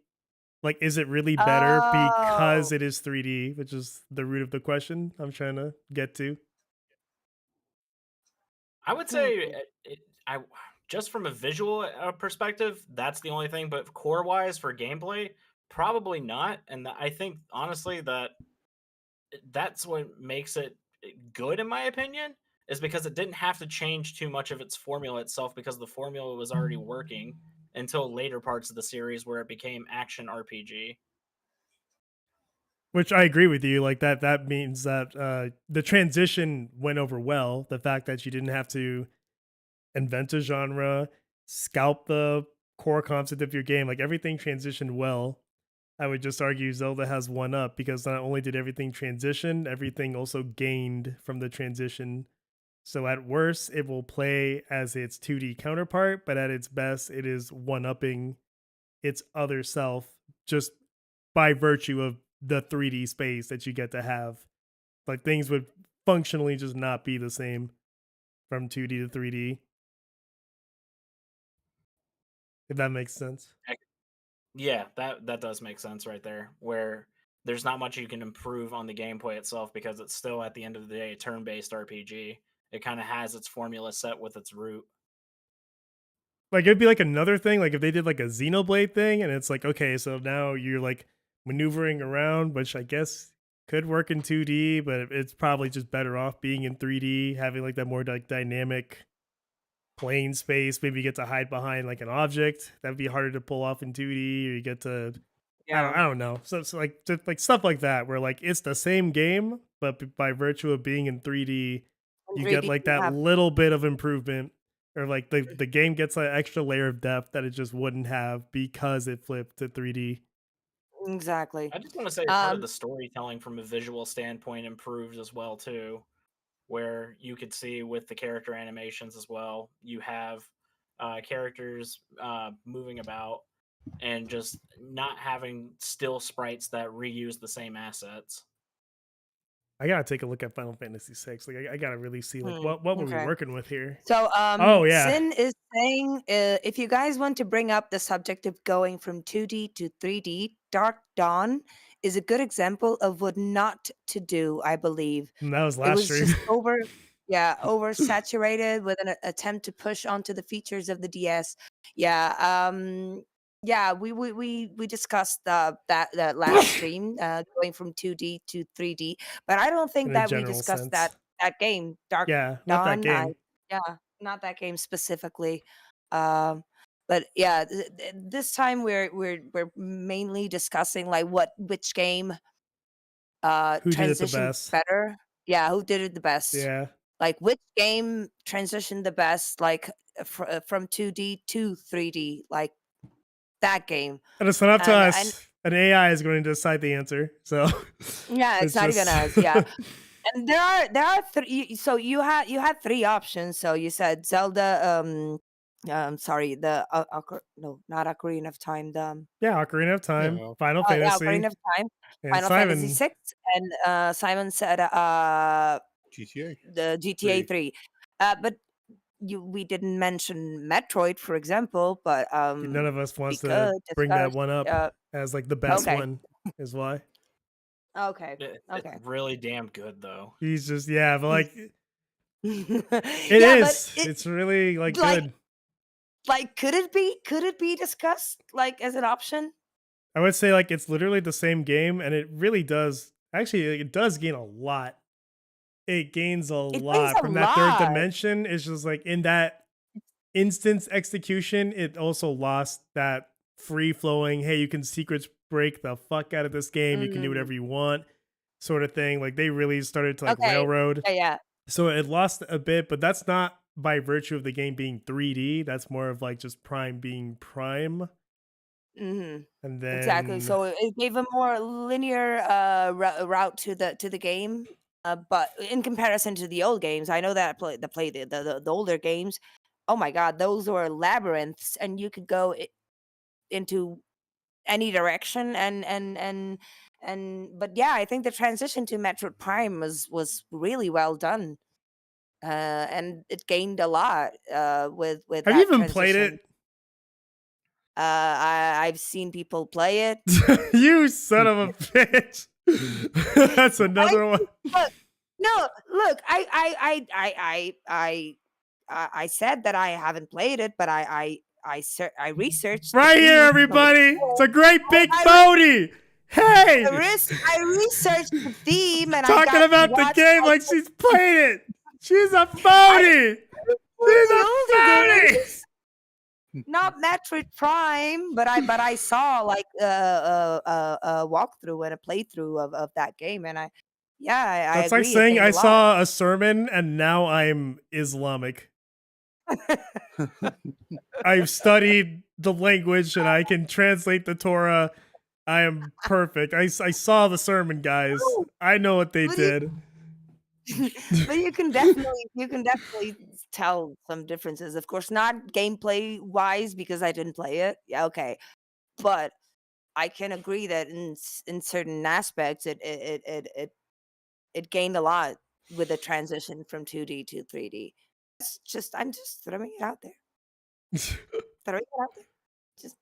S1: like, is it really better
S3: Oh,
S1: because it is 3D, which is the root of the question I'm trying to get to.
S4: I would say I just from a visual perspective, that's the only thing. But core wise for gameplay, probably not. And I think honestly that that's what makes it good in my opinion, is because it didn't have to change too much of its formula itself because the formula was already working until later parts of the series where it became action RPG.
S1: Which I agree with you. Like that means that the transition went over well. The fact that you didn't have to invent a genre, scalp the core concept of your game, like everything transitioned well. I would just argue Zelda has one up because not only did everything transition, everything also gained from the transition. So at worst, it will play as its 2D counterpart, but at its best, it is one upping its other self just by virtue of the 3D space that you get to have. Like things would functionally just not be the same from 2D to 3D, if that makes sense.
S4: Yeah, that does make sense right there. Where there's not much you can improve on the gameplay itself because it's still at the end of the day a turn-based RPG. It kind of has its formula set with its root.
S1: Like it'd be like another thing, like if they did like a Xenoblade thing, and it's like, okay, so now you're like maneuvering around, which I guess could work in 2D, but it's probably just better off being in 3D, having like that more like dynamic plane space. Maybe you get to hide behind like an object that'd be harder to pull off in 2D, or you get to
S3: yeah,
S1: I don't know. So like just like stuff like that where like it's the same game, but by virtue of being in 3D,
S3: in
S1: you get
S3: 3D
S1: like
S3: you
S1: that
S3: have
S1: little bit of improvement, or like the game gets an extra layer of depth that it just wouldn't have because it flipped to 3D.
S3: exactly.
S4: I just want to say part of
S3: Um,
S4: the storytelling from a visual standpoint improved as well too, where you could see with the character animations as well. You have characters moving about and just not having still sprites that reuse the same assets.
S1: I gotta take a look at Final Fantasy VI. Like I gotta really see like
S3: hmm,
S1: what were we
S3: okay.
S1: working with here?
S3: So,
S1: Oh yeah,
S3: Sin is saying if you guys want to bring up the subject of going from 2D to 3D, Dark Dawn is a good example of what not to do, I believe.
S1: and that was
S3: It
S1: last
S3: was
S1: stream.
S3: just oversaturated with an attempt to push onto the features of the DS. Yeah, yeah, we discussed that last stream, going from 2D to 3D, but I don't
S1: In
S3: think
S1: a
S3: that we
S1: general
S3: discussed
S1: sense.
S3: that game, Dark
S1: Yeah, not that
S3: Dawn.
S1: game.
S3: Yeah, not that game specifically. Um, but yeah, this time we're mainly discussing like which game
S1: Who did it the
S3: transitioned
S1: best?
S3: better. Yeah, who did it the best?
S1: Yeah.
S3: Like which game transitioned the best, like from 2D to 3D, like that game.
S1: And it's not up to
S3: And
S1: us. An AI is going to decide the answer. So
S3: yeah, it's
S1: it's
S3: not even
S1: just
S3: us. Yeah, and there are three. So you had three options. So you said Zelda. Sorry, the no, not Ocarina of Time. The
S1: yeah, Ocarina of Time,
S2: Yeah.
S1: Final
S3: yeah,
S1: Fantasy,
S3: Ocarina of Time,
S1: and
S3: Final Fantasy
S1: Simon.
S3: 6, and Simon said
S2: GTA
S3: the GTA
S2: 3.
S3: 3. But we didn't mention Metroid, for example, but
S1: None of us
S3: we
S1: wants to
S3: could
S1: bring that
S3: discuss.
S1: one up
S3: Uh,
S1: as like the best
S3: okay,
S1: one, is why.
S3: okay,
S4: It's
S3: okay.
S4: really damn good though.
S1: He's just yeah, but like it
S3: Yeah, but
S1: is. It's really like
S3: like
S1: good.
S3: could it be discussed like as an option?
S1: I would say like it's literally the same game, and it really does actually like, it does gain a lot. It gains a
S3: It brings
S1: lot
S3: a
S1: from that third
S3: lot.
S1: dimension. It's just like in that instance execution, it also lost that free flowing, hey, you can secrets break the fuck out of this game, you can do
S3: Mm,
S1: whatever you want sort of thing. Like they really started to like
S3: okay.
S1: railroad.
S3: Yeah, yeah.
S1: So it lost a bit, but that's not by virtue of the game being 3D. That's more of like just Prime being Prime.
S3: hmm
S1: And
S3: Exactly.
S1: then
S3: So it gave a more linear route to the game. But in comparison to the old games, I know that the older games. Oh my God, those were labyrinths, and you could go into any direction, but yeah, I think the transition to Metroid Prime was really well done, and it gained a lot with
S1: Have you
S3: that
S1: even played
S3: transition.
S1: it?
S3: I've seen people play it.
S1: You son of a bitch. That's another one.
S3: Look, I said that I haven't played it, but I researched the
S1: Right here,
S3: theme.
S1: everybody. It's a great big
S3: I
S1: booty. Hey,
S3: I researched the theme, and I
S1: talking
S3: got to
S1: about the
S3: watch,
S1: game like she's played it. She's a phony. She's a
S3: the older
S1: phony.
S3: games. Not Metroid Prime, but I saw like a walkthrough and a playthrough of that game, and I
S1: That's
S3: agree.
S1: like saying
S3: it
S1: I
S3: gained a lot.
S1: saw a sermon and now I'm Islamic. I've studied the language and I can translate the Torah. I am perfect. I saw the sermon, guys. I know what they
S3: But
S1: did.
S3: But you can definitely tell some differences. Of course, not gameplay wise because I didn't play it. Yeah, okay, but I can agree that in certain aspects it gained a lot with the transition from 2D to 3D. I'm just throwing it out there. Throwing it out there. Just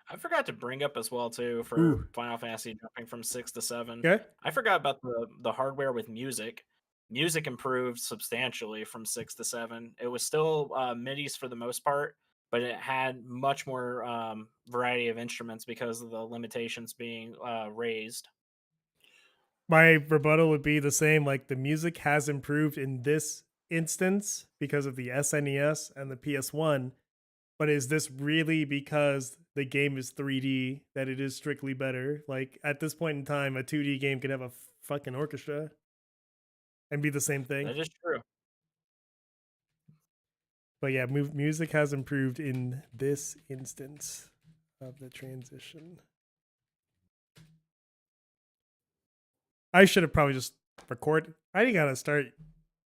S4: I forgot to bring up as well too for
S1: Ooh.
S4: Final Fantasy jumping from 6 to 7.
S1: Okay.
S4: I forgot about the hardware with music. Music improved substantially from 6 to 7. It was still MIDIs for the most part, but it had much more variety of instruments because of the limitations being raised.
S1: My rebuttal would be the same. Like, the music has improved in this instance because of the SNES and the PS1. But is this really because the game is 3D that it is strictly better? Like, at this point in time, a 2D game could have a fucking orchestra and be the same thing.
S4: That is true.
S1: But yeah, music has improved in this instance of the transition. I should have probably just recorded. I gotta start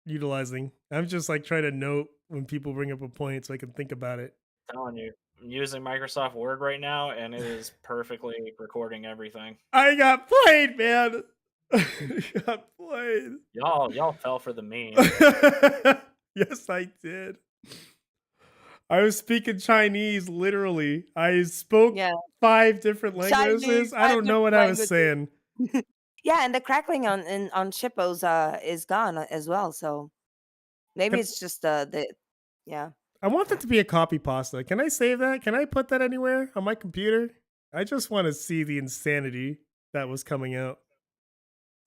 S1: utilizing. I'm just like trying to note when people bring up a point so I can think about it.
S4: I'm telling you, I'm using Microsoft Word right now, and it is perfectly recording everything.
S1: I got played, man. I got played.
S4: Y'all fell for the meme.
S1: Yes, I did. I was speaking Chinese, literally. I spoke 5 different languages.
S3: Chinese,
S1: I don't know what I was saying.
S3: Yeah, and the crackling on Shippos is gone as well. So maybe it's just yeah.
S1: I want that to be a copy pasta. Can I save that? Can I put that anywhere on my computer? I just want to see the insanity that was coming out.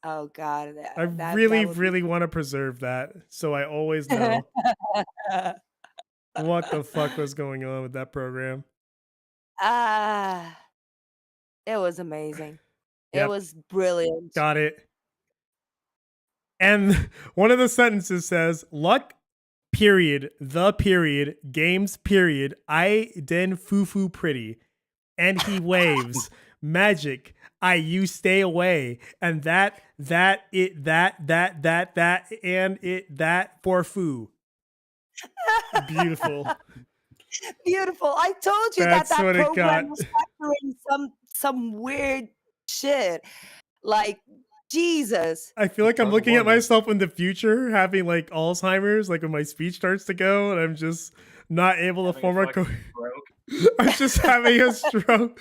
S3: Oh God,
S1: I really want to preserve that so I always know what the fuck was going on with that program.
S3: It was amazing.
S1: Yep.
S3: It was brilliant.
S1: Got it. And one of the sentences says, luck, period, the period, games, period, I den foo pretty. And he waves, magic, you stay away. And that, and it, that for foo. Beautiful.
S3: Beautiful. I told you
S1: That's
S3: that
S1: what it
S3: program
S1: got.
S3: was factoring some weird shit. Like, Jesus.
S1: I feel like I'm looking at myself in the future having like Alzheimer's, like when my speech starts to go and I'm just not able to form a I'm just having a stroke.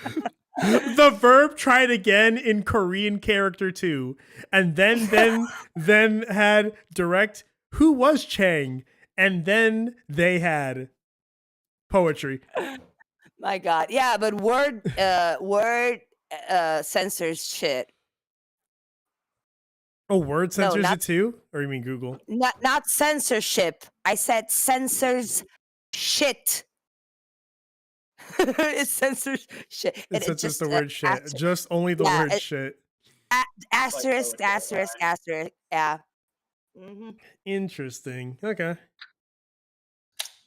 S1: The verb tried again in Korean character 2, and then had direct who was Chang, and then they had poetry.
S3: My God. Yeah, but word censors shit.
S1: Oh, Word censors it too? Or you mean Google?
S3: Not censorship. I said censors shit. It censors shit.
S1: It censors the word shit. Just only the word shit.
S3: Asterisk. Yeah. Mm-hmm.
S1: Interesting. Okay.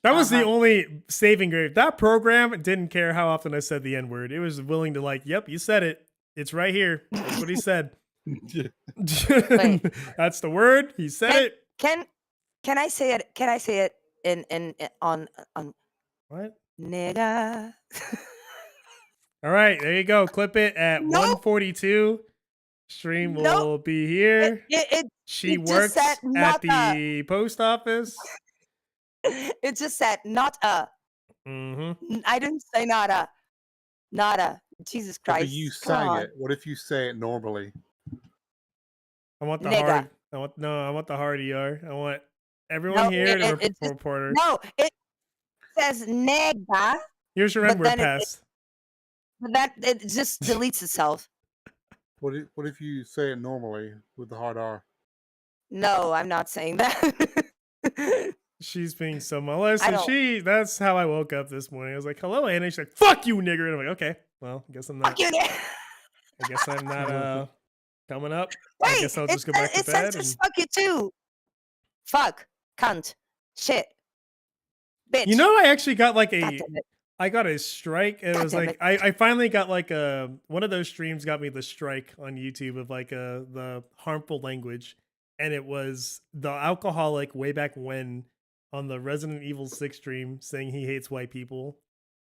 S1: That was the only saving grace. That program didn't care how often I said the N word. It was willing to like, yep, you said it. It's right here. That's what he said. That's the word. He said it.
S3: Can I say it? Can I say it in on
S1: what?
S3: Nigga.
S1: All right, there you go. Clip it at
S3: No.
S1: 1:42. Stream
S3: No.
S1: will be here. She
S3: it just said
S1: works
S3: not
S1: at the post office.
S3: It just said not a. I didn't say nada. Nada. Jesus
S2: What
S3: Christ.
S2: if you
S3: Come
S2: sang
S3: on.
S2: it? What if you say it normally?
S1: I want the
S3: Nigga.
S1: hard. I want the hard ER. I want everyone here to reporter.
S3: No, it says nega,
S1: Here's your
S3: but
S1: N-word
S3: then
S1: pass.
S3: it just deletes itself.
S2: What if you say it normally with the hard R?
S3: No, I'm not saying that.
S1: She's being so molested.
S3: I don't-
S1: That's how I woke up this morning. I was like, "Hello, Anna." She's like, "Fuck you, nigger." And I'm like, "Okay, well, I guess I'm not.
S3: Fuck you.
S1: I guess I'm not coming up. I
S3: Wait,
S1: guess I'll just go back to
S3: it
S1: bed."
S3: says fuck you too. Fuck, cunt, shit, bitch.
S1: You know, I actually got like
S3: God damn it.
S1: I got a strike. It
S3: God
S1: was
S3: damn
S1: like
S3: it.
S1: I finally got like one of those streams got me the strike on YouTube of like the harmful language, and it was the alcoholic way back when on the Resident Evil 6 stream saying he hates white people.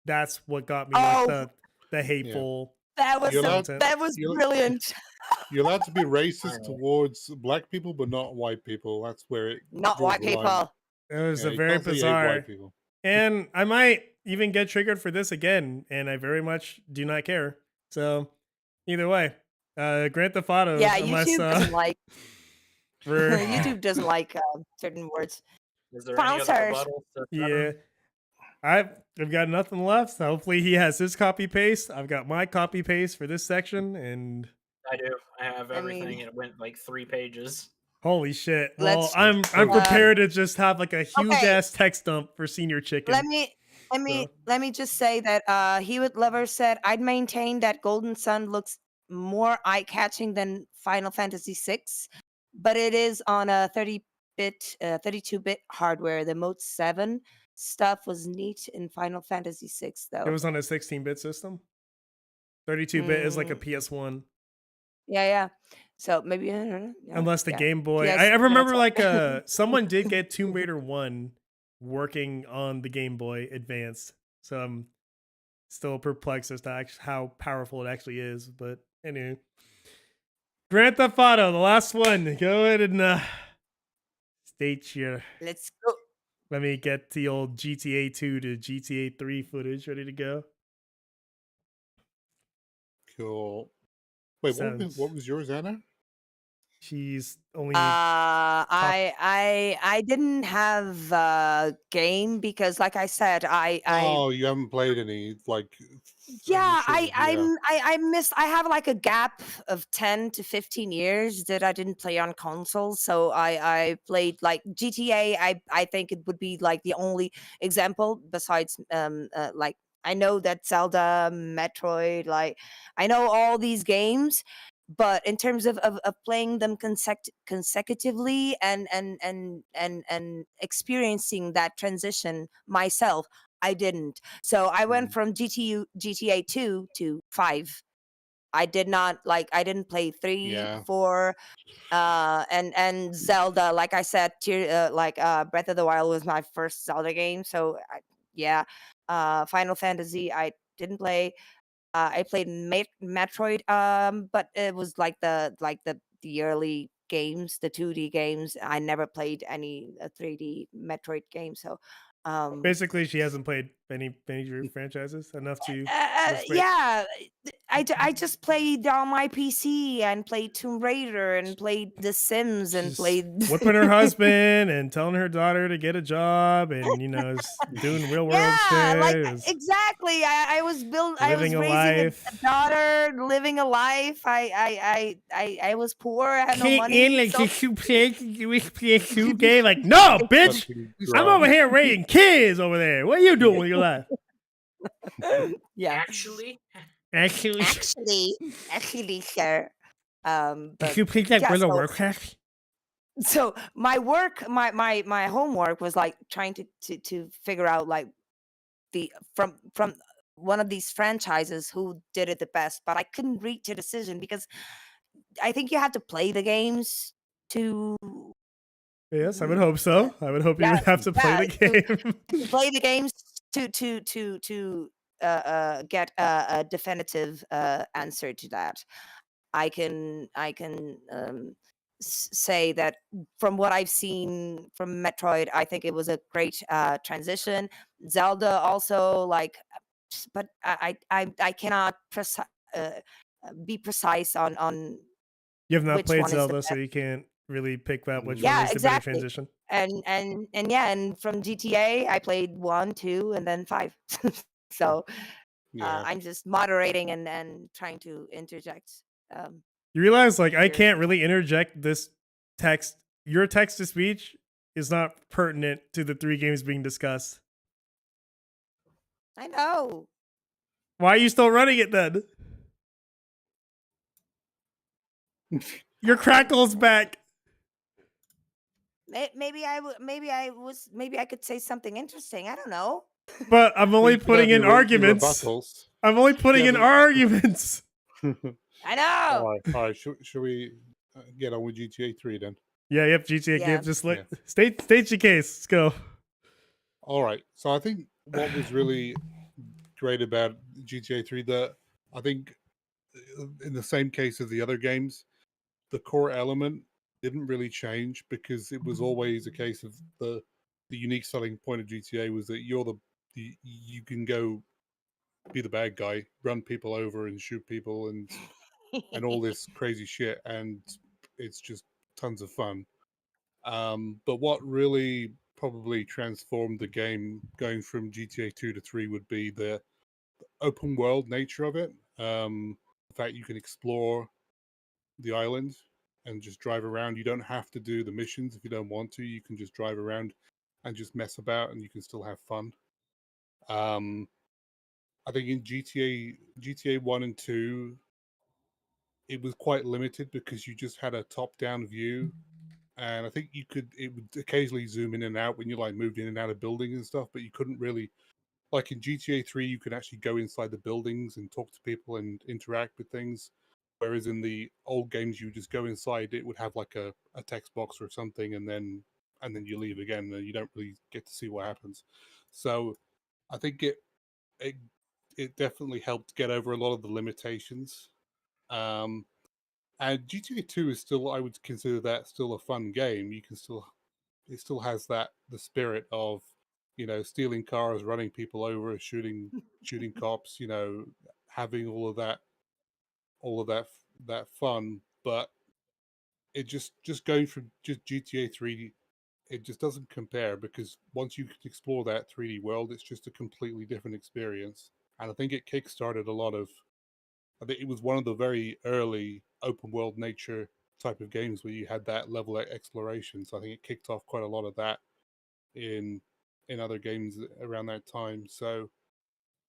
S1: That's what got me like the hateful.
S3: That was
S2: You're allowed-
S3: that was brilliant.
S2: You're allowed to be racist towards black people, but not white people. That's where it.
S3: Not
S2: draws
S3: white
S2: the line.
S3: people.
S1: It was
S2: Yeah,
S1: a
S2: you
S1: very
S2: can't say you hate
S1: bizarre.
S2: white people.
S1: And I might even get triggered for this again, and I very much do not care. So either way, Grand Theft Auto.
S3: Yeah,
S1: unless,
S3: YouTube doesn't like
S1: we're-
S3: YouTube doesn't like certain words.
S4: Is there any other
S3: Sponsors.
S4: rebuttals to
S1: Yeah,
S4: Trevor?
S1: I've got nothing left. Hopefully he has his copy paste. I've got my copy paste for this section, and
S4: I do. I have
S3: I
S4: everything.
S3: mean-
S4: It went like 3 pages.
S1: holy shit. Well,
S3: Let's-
S1: I'm prepared to just have like a huge
S3: Okay.
S1: ass text dump for Senior Chicken.
S3: Let me just say that He Would Lover said I'd maintain that Golden Sun looks more eye-catching than Final Fantasy VI, but it is on a 32-bit hardware. The Mode 7 stuff was neat in Final Fantasy VI, though.
S1: It was on a 16-bit system. 32-bit is like a PS1.
S3: Yeah. So maybe
S1: Unless the
S3: yeah.
S1: Game Boy.
S3: Yes,
S1: I remember
S3: that's
S1: like someone did get Tomb Raider 1 working on the Game Boy Advance. So I'm still perplexed as to how powerful it actually is. But anyway. Grand Theft Auto, the last one. Go ahead and state your.
S3: Let's go.
S1: Let me get the old GTA 2 to GTA 3 footage ready to go.
S2: Cool. Wait,
S1: Sounds-
S2: what was yours, Anna?
S1: She's only.
S3: I didn't have a game because, like I said,
S2: Oh, you haven't played any like.
S3: yeah,
S2: shooters,
S3: I missed. I have like a gap of 10 to 15 years that I didn't play on consoles. So I played like GTA. I think it would be like the only example besides like I know that Zelda, Metroid, like I know all these games, but in terms of playing them consecutively and experiencing that transition myself, I didn't. So I went from GTA 2 to 5. I didn't play 3,
S2: Yeah.
S3: 4, and Zelda. Like I said, Breath of the Wild was my first Zelda game. So Final Fantasy I didn't play. I played Metroid, but it was like the early games, the 2D games. I never played any 3D Metroid games. So
S1: Basically, she hasn't played any major franchises enough to.
S3: yeah, I just played on my PC and played Tomb Raider and played The Sims and
S1: She's
S3: played
S1: whipping her husband and telling her daughter to get a job and is doing real world shit.
S3: like
S1: is
S3: exactly. I was
S1: living a
S3: raising
S1: life.
S3: a daughter, living a life. I was poor. I had no money. So,
S1: you play PS2 game? Like, no, bitch! I'm over here raising kids over there. What are you doing with your life?
S3: yeah,
S4: Actually,
S1: Actually,
S3: sir. But
S1: you play like
S3: yeah,
S1: World of
S3: so-
S1: Warcraft?
S3: so my work, my homework was like trying to figure out like from one of these franchises who did it the best, but I couldn't reach a decision because I think you have to play the games to
S1: Yes, I would hope so. I would hope you
S3: Yeah,
S1: would have to play the
S3: yeah,
S1: game.
S3: play the games to get a definitive answer to that. I can say that from what I've seen from Metroid, I think it was a great transition. Zelda also, like, but I cannot be precise on
S1: You have not
S3: which
S1: played
S3: one is the
S1: Zelda, so
S3: best.
S1: you can't really pick out which one
S3: Yeah,
S1: is the better
S3: exactly.
S1: transition.
S3: And yeah, and from GTA, I played 1, 2, and then 5. So
S2: Yeah.
S3: I'm just moderating and trying to interject. Um,
S1: You realize, like, I
S3: here.
S1: can't really interject this text. Your text to speech is not pertinent to the 3 games being discussed.
S3: I know.
S1: Why are you still running it then? Your crackle's back.
S3: Maybe maybe I could say something interesting. I don't know.
S1: But I'm
S2: Well,
S1: only
S2: you could
S1: putting
S2: have
S1: in
S2: your
S1: arguments.
S2: rebuttals.
S1: I'm only putting
S2: Yeah,
S1: in
S2: but-
S1: arguments.
S3: I know.
S2: All right. Should we get on with GTA 3 then?
S1: Yeah, yep, GTA
S3: Yeah.
S1: games. Just like state your case. Let's go.
S2: All right. So I think what was really great about GTA 3, that I think in the same case as the other games, the core element didn't really change, because it was always a case of the unique selling point of GTA was that you can go be the bad guy, run people over and shoot people and all this crazy shit, and it's just tons of fun. But what really probably transformed the game going from GTA 2 to 3 would be the open world nature of it. The fact you can explore the island and just drive around. You don't have to do the missions if you don't want to. You can just drive around and just mess about, and you can still have fun. I think in GTA 1 and 2, it was quite limited because you just had a top-down view, and I think it would occasionally zoom in and out when you like moved in and out of buildings and stuff, but you couldn't really, like in GTA 3, you could actually go inside the buildings and talk to people and interact with things. Whereas in the old games, you just go inside, it would have like a text box or something, and then you leave again, and you don't really get to see what happens. So I think it it definitely helped get over a lot of the limitations. Um, and GTA 2 is still, I would consider that still a fun game. You can still, it still has the spirit of, stealing cars, running people over, shooting cops, having all of that fun. But it just going from just GTA 3, it just doesn't compare, because once you can explore that 3D world, it's just a completely different experience. And I think it kickstarted a lot of, I think it was one of the very early open world nature type of games where you had that level of exploration. So I think it kicked off quite a lot of that in other games around that time. So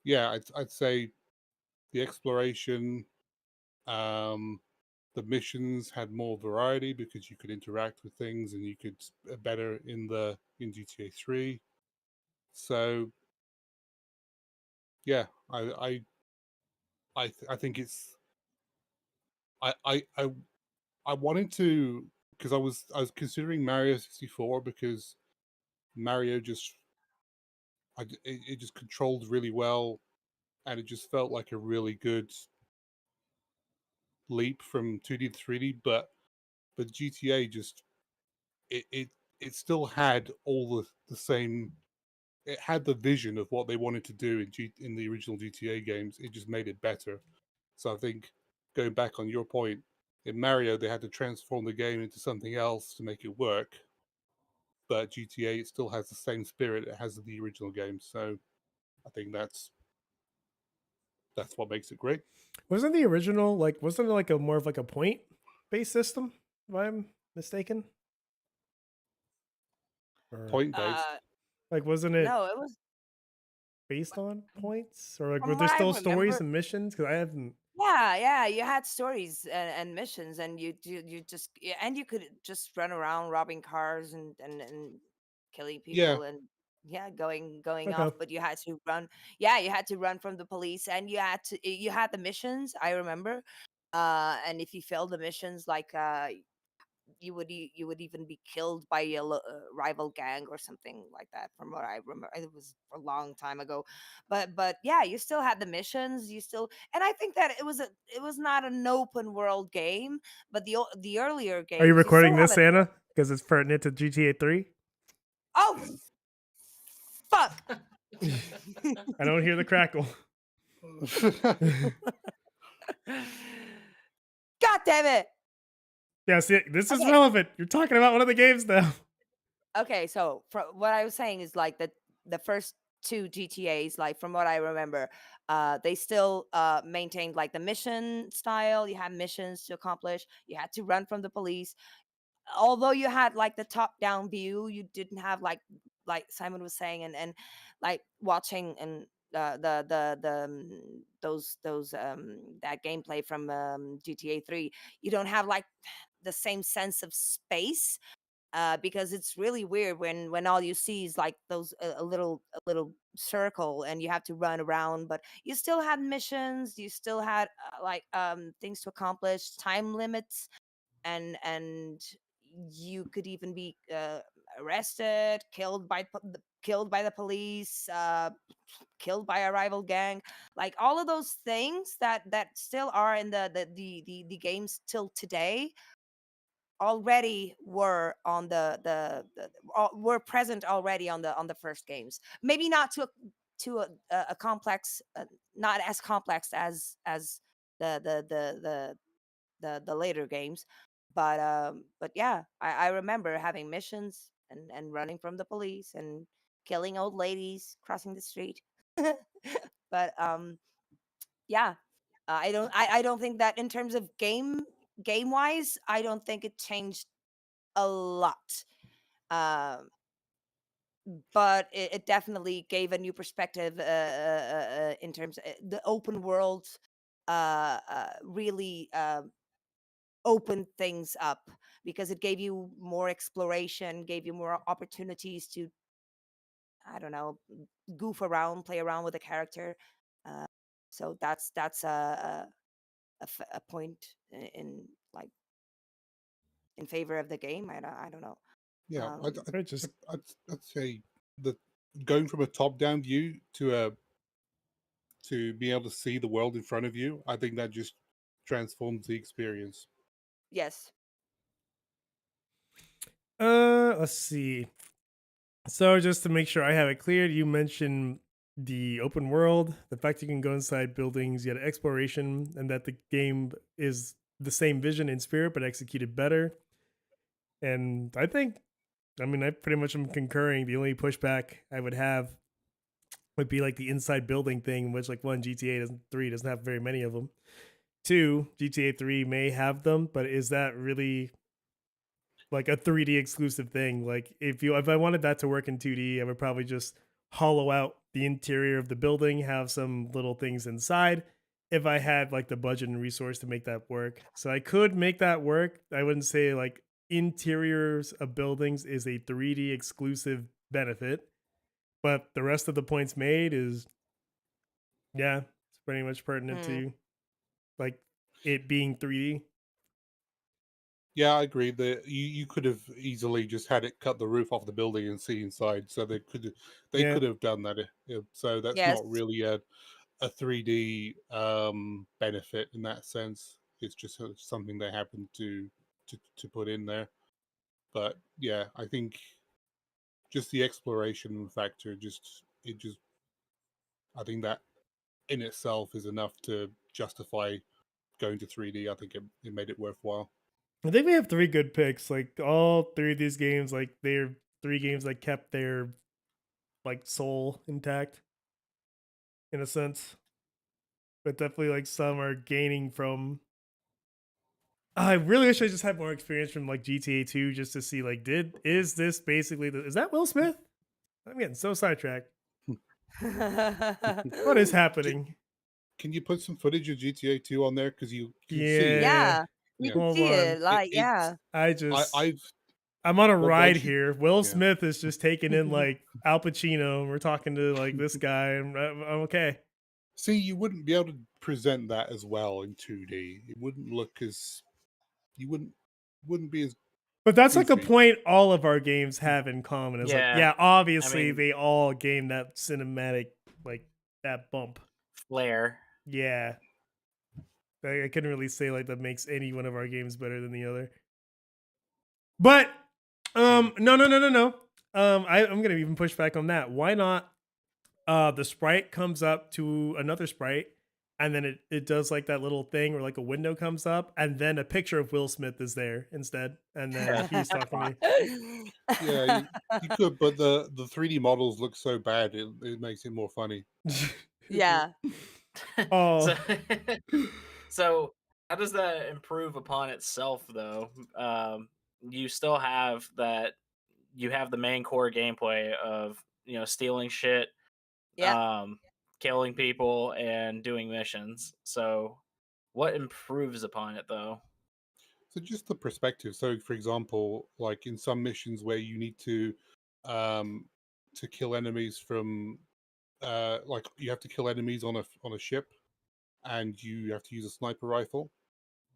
S2: yeah, I'd say the exploration, um, the missions had more variety because you could interact with things, and you could better in GTA 3. So yeah, I think it's I I I I wanted to, because I was considering Mario 64, because Mario just it just controlled really well, and it just felt like a really good leap from 2D to 3D. But GTA just it it it still had all the same. It had the vision of what they wanted to do in the original GTA games. It just made it better. So I think, going back on your point, in Mario they had to transform the game into something else to make it work. But GTA, it still has the same spirit it has in the original game. So I think that's what makes it great.
S1: Wasn't the original wasn't it like a more of like a point based system? If I'm mistaken, or
S2: Point based.
S1: wasn't it
S3: No, it was
S1: based on points, or were
S3: from
S1: there
S3: what I
S1: still stories
S3: remember.
S1: and missions? Because I haven't.
S3: Yeah, you had stories and missions, and you just and you could just run around robbing cars and killing
S2: Yeah,
S3: people and yeah, going
S1: Okay.
S3: off. But you had to run. Yeah, you had to run from the police, and you had the missions. I remember. And if you failed the missions, like you would even be killed by a rival gang or something like that. From what I remember, it was a long time ago, but yeah, you still had the missions. You still, and I think that it was not an open world game, but the earlier
S1: Are you
S3: games you
S1: recording
S3: still have
S1: this,
S3: it.
S1: Anna? Because it's pertinent to GTA 3.
S3: Oh fuck!
S1: I don't hear the crackle.
S3: God damn it!
S1: Yeah, see, this is
S3: Okay.
S1: relevant. You're talking about one of the games now.
S3: Okay, so what I was saying is like the first two GTAs, like from what I remember, they still maintained like the mission style. You had missions to accomplish. You had to run from the police. Although you had like the top down view, you didn't have like Simon was saying, and like watching and those that gameplay from GTA 3. You don't have like the same sense of space, because it's really weird when all you see is like those a little circle and you have to run around. But you still had missions, you still had like things to accomplish, time limits, and you could even be arrested, killed by the police, killed by a rival gang. Like all of those things that still are in the games till today already were on were present already on the first games. Maybe not to a complex, not as complex as the later games, but yeah, I remember having missions and running from the police and killing old ladies crossing the street. But yeah, I don't think that in terms of game wise, I don't think it changed a lot. Um, but it definitely gave a new perspective in terms of the open world. Really opened things up because it gave you more exploration, gave you more opportunities to, I don't know, goof around, play around with a character. Uh, so that's a point in like in favor of the game. I don't know.
S2: Yeah,
S1: Right, just
S2: I'd say that going from a top-down view to be able to see the world in front of you, I think that just transforms the experience.
S3: Yes.
S1: let's see. So just to make sure I have it cleared, you mentioned the open world, the fact you can go inside buildings, you had exploration, and that the game is the same vision in spirit but executed better. And I think, I mean, I pretty much am concurring. The only pushback I would have would be like the inside building thing, which like one, GTA 3 doesn't have very many of them. Two, GTA 3 may have them, but is that really like a 3D exclusive thing? Like if I wanted that to work in 2D, I would probably just hollow out the interior of the building, have some little things inside if I had like the budget and resource to make that work. So I could make that work. I wouldn't say like interiors of buildings is a 3D exclusive benefit, but the rest of the points made is, yeah, it's pretty much pertinent
S3: Hmm.
S1: to like it being 3D.
S2: Yeah, I agree that you could have easily just had it cut the roof off the building and see inside. So they
S1: Yeah.
S2: could have done that. So that's
S3: Yes.
S2: not really a 3D benefit in that sense. It's just something they happen to put in there. But yeah, I think just the exploration factor, I think that in itself is enough to justify going to 3D. I think it made it worthwhile.
S1: I think we have three good picks. Like all three of these games, like they're three games that kept their like soul intact in a sense. But definitely like some are gaining from, I really wish I just had more experience from like GTA 2 just to see like is this basically is that Will Smith? I'm getting so sidetracked. What is happening?
S2: Can you put some footage of GTA 2 on there? Because you can see it.
S1: Yeah.
S3: Yeah, you
S2: Yeah,
S3: can
S1: Hold
S3: see
S1: on.
S3: it. Like,
S2: it's
S3: yeah.
S2: I've
S1: I'm on a ride
S2: once you
S1: here. Will
S2: yeah.
S1: Smith is just taking in like Al Pacino, and we're talking to like this guy, and I'm okay.
S2: See, you wouldn't be able to present that as well in 2D. It wouldn't look as you wouldn't be as
S1: But that's like a
S2: briefly.
S1: point all of our games have in common. It's like,
S4: Yeah,
S1: yeah,
S4: I
S1: obviously
S4: mean,
S1: they all gain that cinematic, like that bump.
S4: flair.
S1: Yeah. I couldn't really say like that makes any one of our games better than the other. But no. I'm gonna even push back on that. Why not the sprite comes up to another sprite and then it does like that little thing where like a window comes up and then a picture of Will Smith is there instead and then
S4: Yeah,
S1: he's talking to
S2: Yeah, you could, but the 3D models look so bad, it makes it more funny.
S1: me.
S3: Yeah.
S1: Oh,
S4: so so how does that improve upon itself though? You still have that. You have the main core gameplay of stealing shit,
S3: Yeah.
S4: killing people, and doing missions. So what improves upon it though?
S2: So just the perspective. So for example, like in some missions where you need um to kill enemies from like you have to kill enemies on a ship and you have to use a sniper rifle.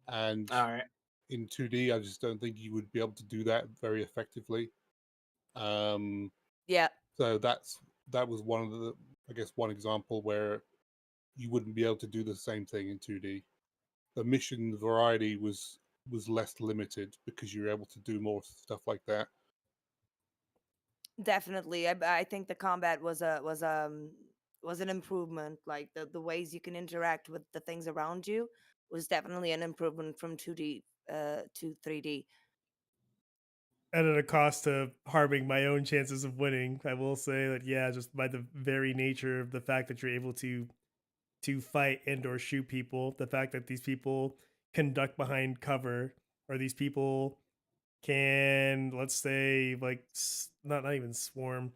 S2: And
S4: All right.
S2: in 2D, I just don't think you would be able to do that very effectively. Um
S3: Yeah.
S2: so that was one of the, I guess, one example where you wouldn't be able to do the same thing in 2D. The mission variety was less limited because you're able to do more stuff like that.
S3: Definitely. I think the combat was an improvement. Like the ways you can interact with the things around you was definitely an improvement from 2D to 3D.
S1: and at a cost of harming my own chances of winning. I will say that yeah, just by the very nature of the fact that you're able to fight and or shoot people, the fact that these people can duck behind cover, or these people can, let's say, like not even swarm.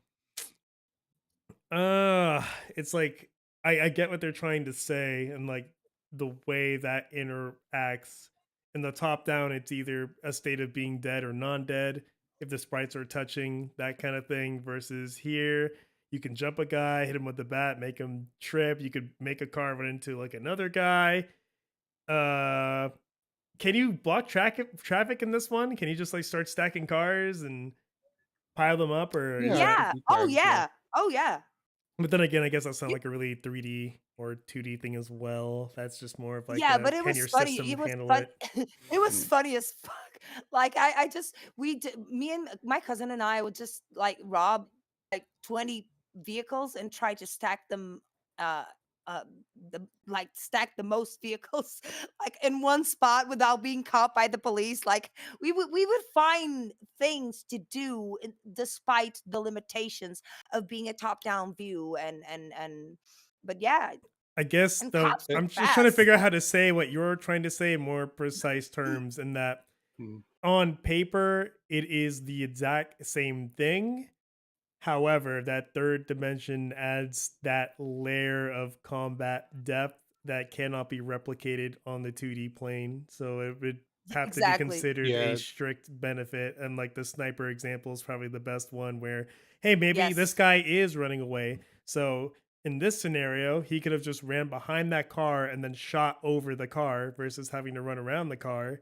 S1: It's like I get what they're trying to say, and like the way that interacts. In the top down, it's either a state of being dead or non-dead if the sprites are touching, that kind of thing. Versus here, you can jump a guy, hit him with the bat, make him trip. You could make a car run into like another guy. Uh, can you block traffic in this one? Can you just like start stacking cars and pile them up, or is
S2: Yeah, I
S1: that?
S2: think
S3: Yeah.
S2: you
S3: Oh
S2: can. Yeah.
S3: yeah. Oh yeah.
S1: But then again, I guess that's not
S3: You-
S1: like a really 3D or 2D thing as well. That's just more of like
S3: Yeah,
S1: a
S3: but it
S1: can
S3: was
S1: your
S3: funny.
S1: system
S3: It was
S1: handle
S3: fun.
S1: it?
S3: It was
S2: Mm.
S3: funny as fuck. Like I just we did, me and my cousin and I would just like rob like 20 vehicles and try to stack them uh uh stack the most vehicles like in one spot without being caught by the police. Like we would find things to do despite the limitations of being a top down view and but yeah,
S1: I guess
S3: and
S1: though,
S3: cops
S2: Eh,
S3: were
S1: I'm just trying to
S3: fast.
S1: figure out how to say what you're trying to say in more precise terms. In that,
S2: mm.
S1: on paper, it is the exact same thing. However, that third dimension adds that layer of combat depth that cannot be replicated on the 2D plane. So it would have to be
S3: Exactly.
S1: considered a
S2: Yeah,
S1: strict benefit. And like the sniper example is probably the best one where, hey, maybe this
S3: Yes.
S1: guy is running away. So in this scenario, he could have just ran behind that car and then shot over the car versus having to run around the car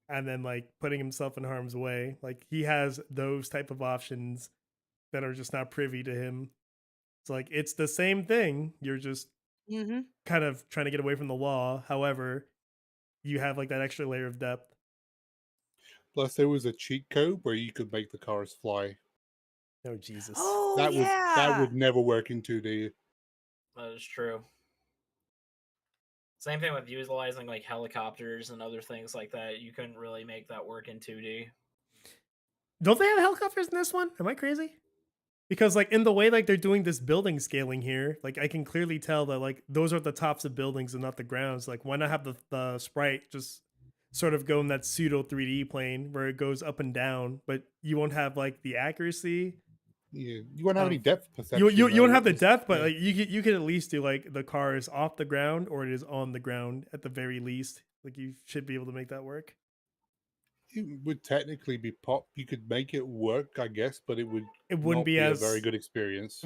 S1: and then like putting himself in harm's way. Like he has those type of options that are just not privy to him. It's like it's the same thing. You're just
S3: Hmm.
S1: kind of trying to get away from the law. However, you have like that extra layer of depth.
S2: plus there was a cheat code where you could make the cars fly.
S1: Oh Jesus.
S3: Oh
S2: That
S3: yeah.
S2: would never work in 2D.
S4: That is true. Same thing with utilizing like helicopters and other things like that. You couldn't really make that work in 2D.
S1: Don't they have helicopters in this one? Am I crazy? Because like in the way like they're doing this building scaling here, like I can clearly tell that like those are the tops of buildings and not the grounds. Like why not have the sprite just sort of go in that pseudo 3D plane where it goes up and down, but you won't have like the accuracy
S2: Yeah, you won't have any
S1: of
S2: depth
S1: you
S2: perception
S1: you won't
S2: though.
S1: have the
S2: It's,
S1: depth, but
S2: yeah,
S1: like you could at least do like the car is off the ground or it is on the ground at the very least. Like you should be able to make that work.
S2: it would technically be pop. You could make it work, I guess, but it would
S1: It wouldn't
S2: not
S1: be
S2: be a very
S1: as
S2: good experience.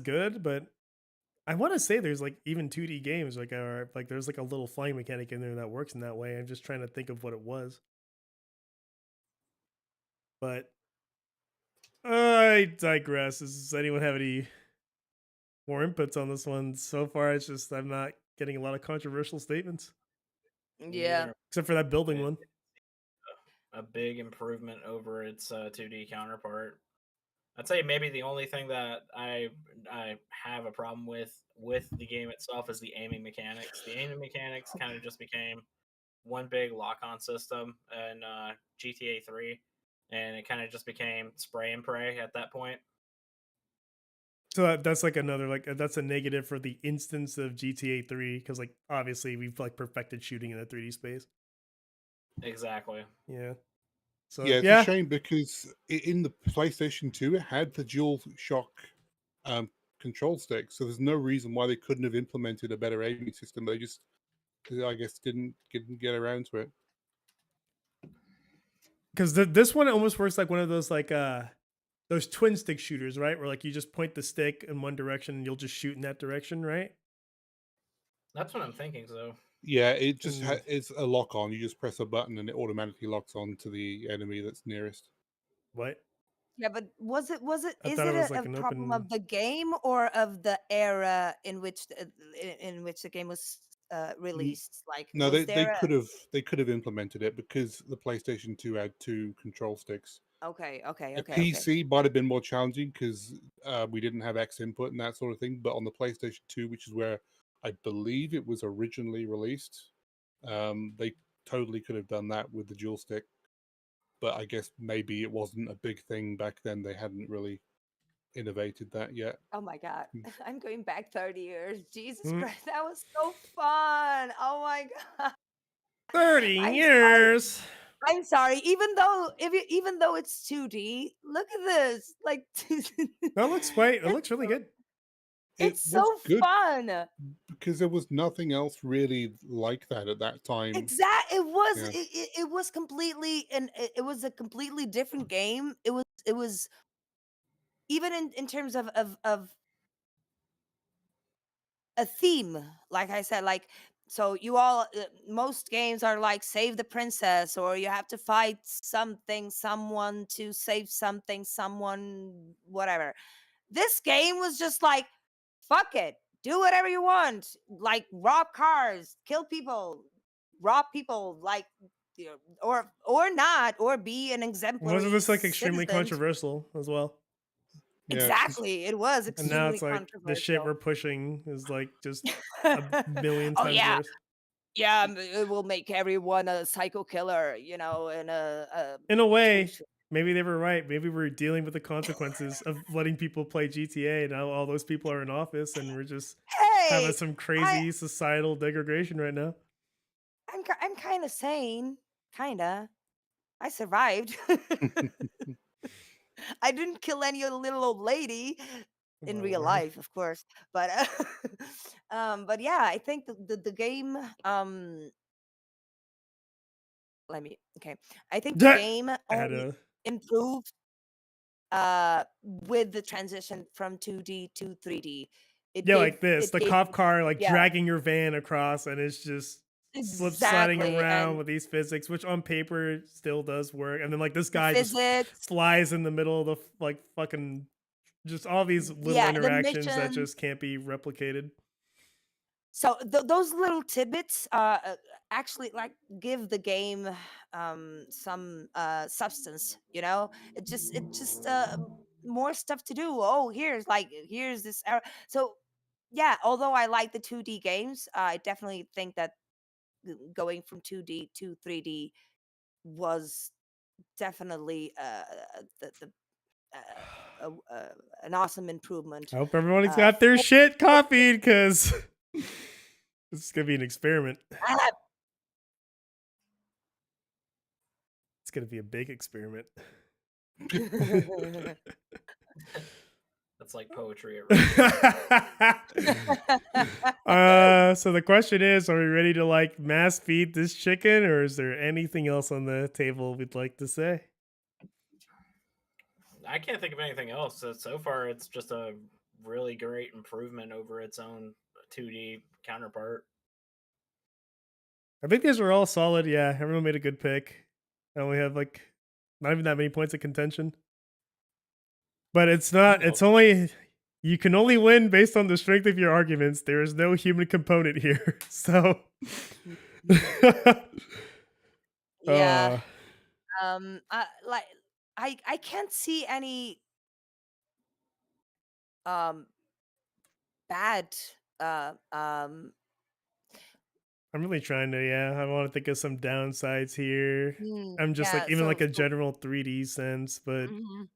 S1: good, but I want to say there's like even 2D games like are like there's like a little flying mechanic in there that works in that way. I'm just trying to think of what it was. But I digress. Does anyone have any more inputs on this one? So far, it's just I'm not getting a lot of controversial statements,
S3: Yeah.
S1: except for that building
S4: It-
S1: one.
S4: A big improvement over its 2D counterpart. I'd say maybe the only thing that I have a problem with the game itself is the aiming mechanics. The aiming mechanics kind of just became one big lock-on system in GTA 3, and it kind of just became spray and pray at that point.
S1: So that's like another that's a negative for the instance of GTA 3 because like obviously we've like perfected shooting in the 3D space.
S4: Exactly.
S1: Yeah. So
S2: Yeah, it's a
S1: yeah,
S2: shame because in the PlayStation 2 it had the dual shock um, control stick, so there's no reason why they couldn't have implemented a better aiming system. They just, I guess, didn't get around to it.
S1: because this one almost works like one of those twin stick shooters, right? Where like you just point the stick in one direction and you'll just shoot in that direction, right?
S4: That's what I'm thinking. So
S2: Yeah, it just
S1: And
S2: it's a lock on. You just press a button and it automatically locks on to the enemy that's nearest.
S1: what?
S3: Yeah, but
S1: I
S3: is
S1: thought it
S3: it
S1: was
S3: a
S1: like an
S3: problem
S1: open.
S3: of the game or of the era in which the game was released? Like,
S2: No,
S3: was
S2: they
S3: there
S2: could have implemented it because the PlayStation 2 had two control sticks.
S3: okay, okay,
S2: A
S3: okay, okay.
S2: PC might have been more challenging because we didn't have X input and that sort of thing. But on the PlayStation 2, which is where I believe it was originally released, they totally could have done that with the dual stick. But I guess maybe it wasn't a big thing back then. They hadn't really innovated that yet.
S3: Oh my God,
S2: Mm.
S3: I'm going back 30 years. Jesus
S1: Mm,
S3: Christ, that was so fun. Oh my God.
S1: 30
S3: I'm sorry.
S1: years.
S3: I'm sorry. Even though it's 2D, look at this. Like
S1: That looks great. It
S3: it's
S1: looks really good.
S2: It
S3: it's
S2: was
S3: so
S2: good
S3: fun.
S2: because there was nothing else really like that at that time. Yeah.
S3: It was completely and it was a completely different game. It was even in terms of a theme, like I said, like so you all most games are like save the princess or you have to fight something someone to save something someone whatever. This game was just like fuck it, do whatever you want, like rob cars, kill people, rob people, like you know, or not, or be an
S1: Wasn't
S3: exemplary
S1: this like extremely
S3: citizen.
S1: controversial as well?
S2: Yeah, because
S3: Exactly, it was
S1: And now
S3: extremely
S1: it's like the shit
S3: controversial.
S1: we're pushing is like just a million
S3: Oh
S1: times
S3: yeah,
S1: worse.
S3: yeah, it will make everyone a psycho killer, you know, in a
S1: In a way,
S3: bullshit.
S1: maybe they were right. Maybe we're dealing with the consequences of letting people play GTA. And now all those people are in office, and we're just having
S3: Hey,
S1: some
S3: I
S1: crazy societal degradation right now.
S3: I'm kind of sane, kinda. I survived. I didn't kill any little old lady in
S1: My
S3: real
S1: lord.
S3: life, of course, but but yeah, I think the game let me okay. I think the
S1: I
S3: game
S1: had
S3: only
S1: a
S3: improved with the transition from 2D to 3D.
S1: yeah, like this
S3: It
S1: the
S3: gave
S1: cop car like
S3: yeah,
S1: dragging your van across, and it's just slip sliding
S3: exactly.
S1: around
S3: And
S1: with these physics, which on paper still does work. And then like this
S3: the
S1: guy just
S3: physics,
S1: flies in the middle of the like fucking just all these little
S3: yeah, the
S1: interactions that
S3: mission.
S1: just can't be replicated.
S3: So those little tidbits actually like give the game some substance, you know. It just more stuff to do. Oh, here's this era. So yeah, although I like the 2D games, I definitely think that going from 2D to 3D was definitely the an awesome improvement.
S1: I hope everybody's
S3: Uh,
S1: got their
S3: for,
S1: shit
S3: for
S1: copied because this is gonna be an experiment. It's gonna be a big experiment.
S4: that's like poetry at runtime.
S1: So the question is, are we ready to like mass feed this chicken, or is there anything else on the table we'd like to say?
S4: I can't think of anything else. So far, it's just a really great improvement over its own 2D counterpart.
S1: I think these are all solid. Yeah, everyone made a good pick. And we have like Not even that many points of contention. But it's not.
S2: Well,
S1: It's only. You can only win based on the strength of your arguments. There is no human component here. So.
S3: Yeah.
S1: uh,
S3: Like I can't see any um bad um
S1: I'm really trying to. Yeah, I want to think of some downsides here. I'm just like
S3: yeah,
S1: even like a
S3: so
S1: general 3D sense, but
S3: mhm.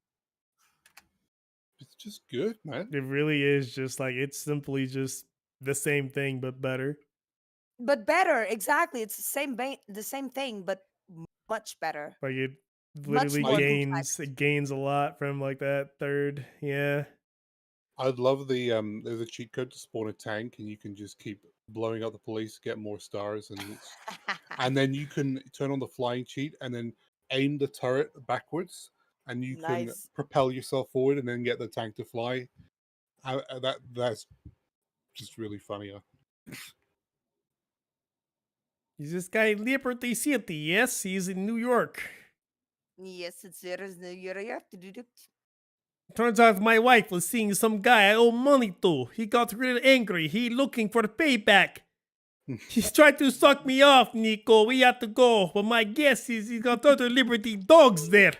S2: it's just good, man.
S1: it really is just like it's simply just the same thing but better.
S3: But better, exactly. It's the same thing, but much better,
S1: Like it
S3: much
S1: literally
S3: more
S2: I
S1: gains
S3: complex.
S1: it gains a lot from like that third. Yeah.
S2: I'd love there's a cheat code to spawn a tank and you can just keep blowing up the police, get more stars, and then you can turn on the flying cheat and then aim the turret backwards and you can
S3: Nice.
S2: propel yourself forward and then get the tank to fly. That's just really funny.
S1: He's this guy in Liberty City. Yes, he's in New York.
S3: Yes, it's there is no you're
S1: Turns out my wife was seeing some guy I owe money to. He got really angry. He looking for payback. He's trying to suck me off, Nico. We have to go. But my guess is he's got other Liberty dogs there.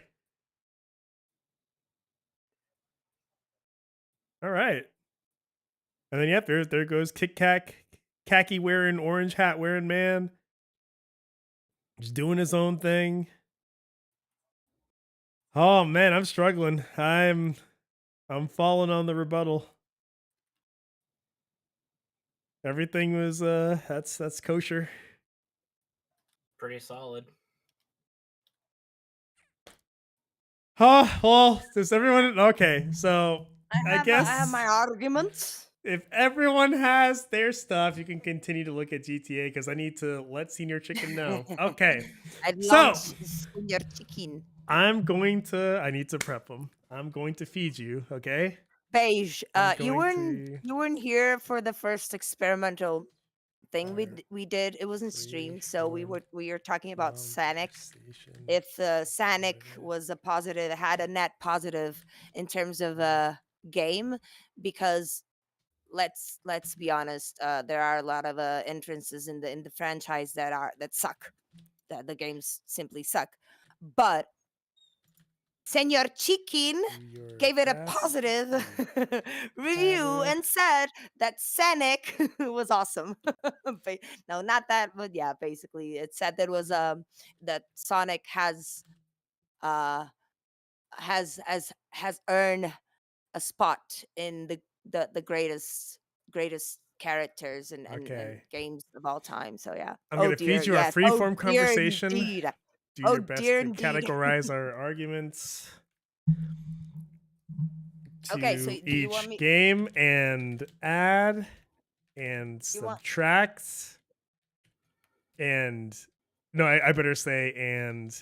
S1: All right. And then, yep, there goes Kit Kat, khaki wearing, orange hat wearing man. Just doing his own thing. Oh man, I'm struggling. I'm falling on the rebuttal. Everything was that's kosher.
S4: Pretty solid.
S1: Oh, well, does everyone okay, so I
S3: I have my
S1: guess
S3: arguments.
S1: if everyone has their stuff, you can continue to look at GTA because I need to let Senior Chicken know. Okay.
S3: I'd
S1: So
S3: launch Senior Chicken.
S1: I need to prep them. I'm going to feed you, okay?
S3: Beige.
S1: I'm
S3: You
S1: going
S3: weren't here for the first experimental thing
S1: to
S3: we did. It wasn't streamed, so we were talking about Sanic. If Sanic was a positive, had a net positive in terms of game, because let's be honest, there are a lot of entrances in the franchise that suck. That the games simply suck, but Senor Chicken gave it a positive review and said that Sonic was awesome. No, not that, but yeah, basically it said that was that Sonic uh has earned a spot in the greatest characters and
S1: Okay.
S3: games of all time. So yeah.
S1: I'm
S3: Oh
S1: gonna
S3: dear,
S1: feed you our
S3: yes. Oh
S1: freeform
S3: dear
S1: conversation.
S3: indeed.
S1: Do
S3: Oh
S1: your best
S3: dear
S1: to
S3: indeed.
S1: categorize our arguments
S3: Okay, so
S1: to
S3: do you want
S1: each
S3: me
S1: game and add and
S3: you want
S1: subtract and no, I better say and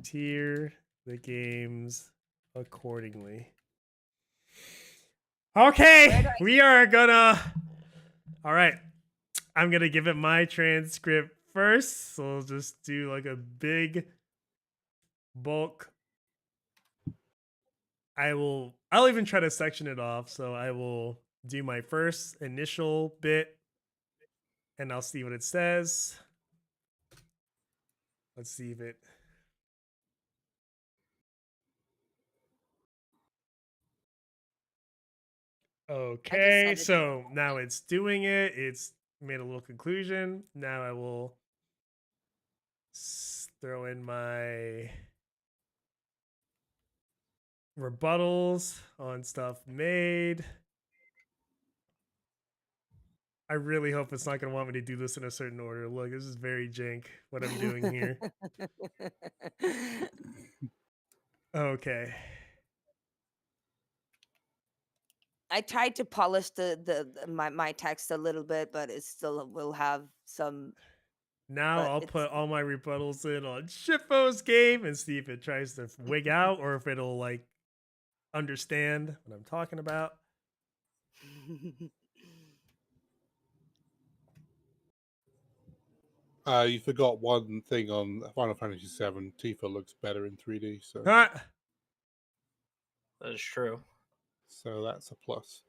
S1: tier the games accordingly. Okay, we are gonna. All right, I'm gonna give it my transcript first. So I'll just do like a big bulk. I'll even try to section it off. So I will do my first initial bit and I'll see what it says. Let's see if it. Okay, so now it's doing it. It's made a little conclusion. Now I will throw in my rebuttals on stuff made. I really hope it's not going to want me to do this in a certain order. Look, this is very jank what I'm doing here. Okay.
S3: I tried to polish my text a little bit, but it still will have some.
S1: Now
S3: But
S1: I'll
S3: it's
S1: put all my rebuttals in on Shiffo's game and see if it tries to wig out or if it'll like understand what I'm talking about.
S2: You forgot one thing on Final Fantasy VII. Tifa looks better in 3D,
S1: Ah,
S4: That is true.
S2: so that's a plus.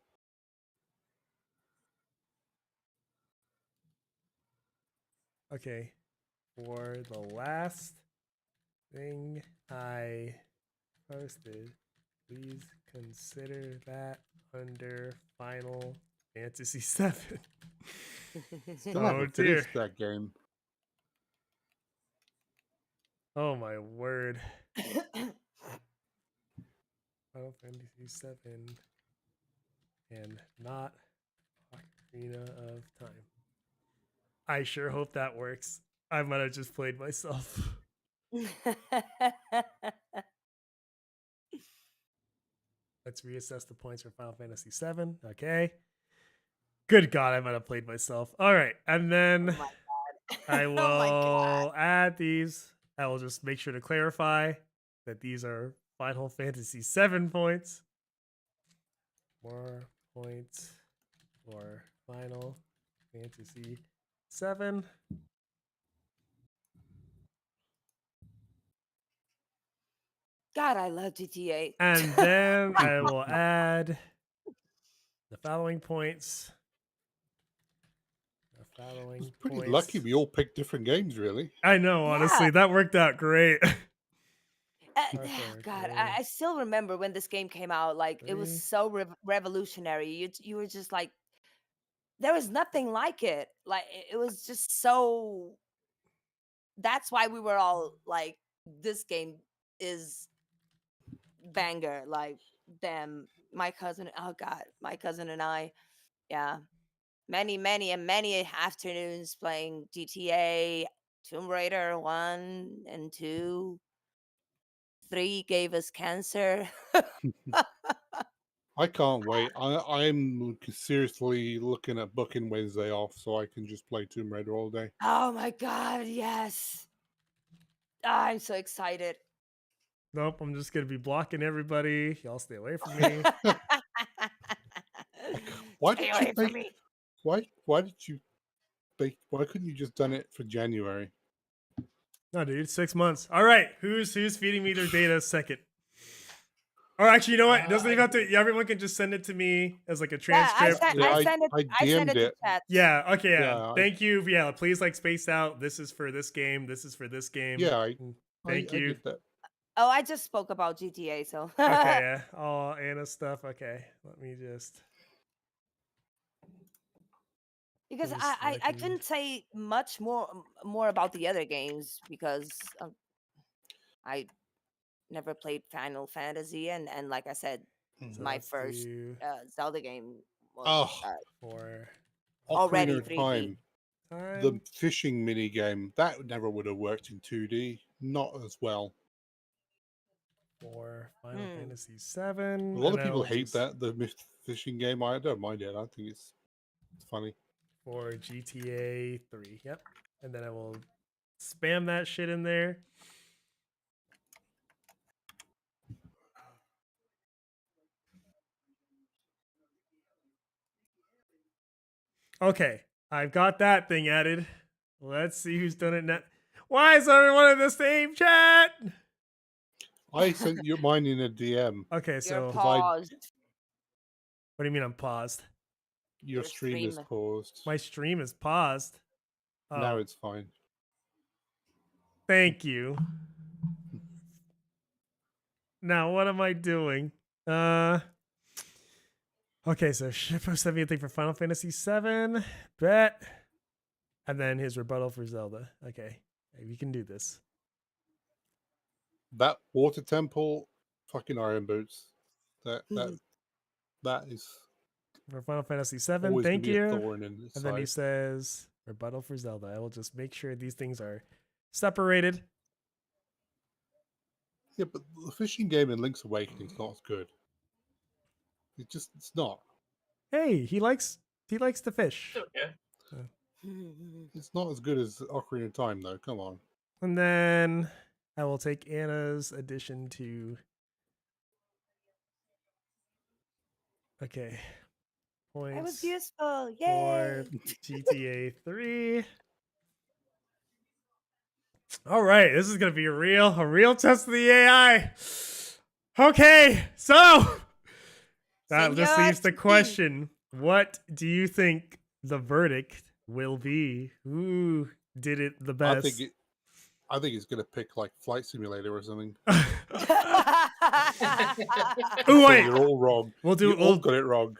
S1: okay. For the last thing I posted, please consider that under Final Fantasy VII.
S2: Still
S1: Oh
S2: haven't
S1: dear.
S2: finished that game.
S1: Oh my word. Final Fantasy VII and not Ocarina of Time. I sure hope that works. I might have just played myself. Let's reassess the points for Final Fantasy VII. Okay. Good God, I might have played myself. All right. And then
S3: Oh my god.
S1: I
S3: Oh my god.
S1: will add these. I will just make sure to clarify that these are Final Fantasy VII points. More points for Final Fantasy VII.
S3: God, I love GTA.
S1: And then I will add the following points. The following
S2: It's pretty
S1: points.
S2: lucky we all picked different games, really.
S1: I know, honestly,
S3: Yeah.
S1: that worked out great.
S3: God, I still remember when this game came out. Like it was
S1: Three.
S3: so revolutionary. You were just like, there was nothing like it. Like it was just so. That's why we were all like, this game is banger. Like, damn, my cousin. Oh God, my cousin and I. Yeah, many afternoons playing GTA, Tomb Raider 1 and 2. 3 gave us cancer.
S2: I can't wait. I'm seriously looking at booking Wednesday off so I can just play Tomb Raider all day.
S3: Oh my god, yes. I'm so excited.
S1: Nope, I'm just gonna be blocking everybody. Y'all stay away from me.
S2: Why
S3: Stay
S2: did
S3: away
S2: you
S3: from
S2: make?
S3: me.
S2: Why did you make? Why couldn't you just done it for January?
S1: No, dude, 6 months. All right, who's feeding me their data second? Or actually, you know what? It doesn't even have to. Everyone can just send it to me as like a
S3: Yeah,
S1: transcript.
S3: I send it.
S2: I
S3: I send
S2: DM'd
S3: it to
S2: it.
S3: chat.
S1: Yeah. Okay. Yeah.
S2: Yeah,
S1: Thank you. Yeah. Please like space out. This is for this game. This is for this game.
S2: Yeah, I
S1: Thank
S2: I
S1: you.
S2: did that.
S3: Oh, I just spoke about GTA, so
S1: Okay. Yeah. All Anna stuff. Okay. Let me just.
S3: because
S1: Just
S3: I
S1: fucking-
S3: couldn't say much more about the other games because I never played Final Fantasy and like I said,
S1: So
S3: my
S1: let's
S3: first
S1: do
S3: Zelda game was
S2: Oh,
S1: for
S3: already
S2: Ocarina of
S3: 3D.
S2: Time.
S1: time
S2: The fishing mini game that never would have worked in 2D. Not as well.
S1: for Final
S3: Hmm.
S1: Fantasy VII.
S2: A lot of
S1: and I
S2: people
S1: will
S2: hate
S1: just-
S2: that the fishing game. I don't mind it. I think it's funny.
S1: For GTA 3. Yep. And then I will spam that shit in there. Okay. I've got that thing added. Let's see who's done it now. Why is everyone in the same chat?
S2: I sent you mine in a DM.
S1: Okay,
S3: You're
S1: so
S3: paused.
S1: what do you mean I'm paused?
S2: Your
S3: Your
S2: stream is
S3: stream.
S2: paused.
S1: My stream is paused. Oh,
S2: Now it's fine.
S1: thank you. Now what am I doing? Okay, so Shippo sent me a thing for Final Fantasy VII. Bet. And then his rebuttal for Zelda. Okay. We can do this.
S2: That water temple, fucking iron boots. That is
S1: For Final Fantasy VII,
S2: always gonna
S1: thank
S2: be a
S1: you.
S2: thorn in his
S1: And then he
S2: side.
S1: says rebuttal for Zelda. I will just make sure these things are separated.
S2: Yeah, but the fishing game in Link's Awakening is not as good. It's not.
S1: Hey, he likes to fish.
S4: Okay.
S2: It's not as good as Ocarina of Time, though. Come on.
S1: And then I will take Anna's addition to. Okay.
S3: It was
S1: Points
S3: useful.
S1: for
S3: Yay!
S1: GTA 3. All right, this is gonna be a real test of the AI. Okay, so that just
S3: Senor
S1: leaves the
S3: Chichi.
S1: question: what do you think the verdict will be? Who did it the
S2: I
S1: best?
S2: think it's gonna pick like Flight Simulator or something.
S1: Ooh,
S2: So
S1: wait.
S2: you're all wrong. You all got it wrong.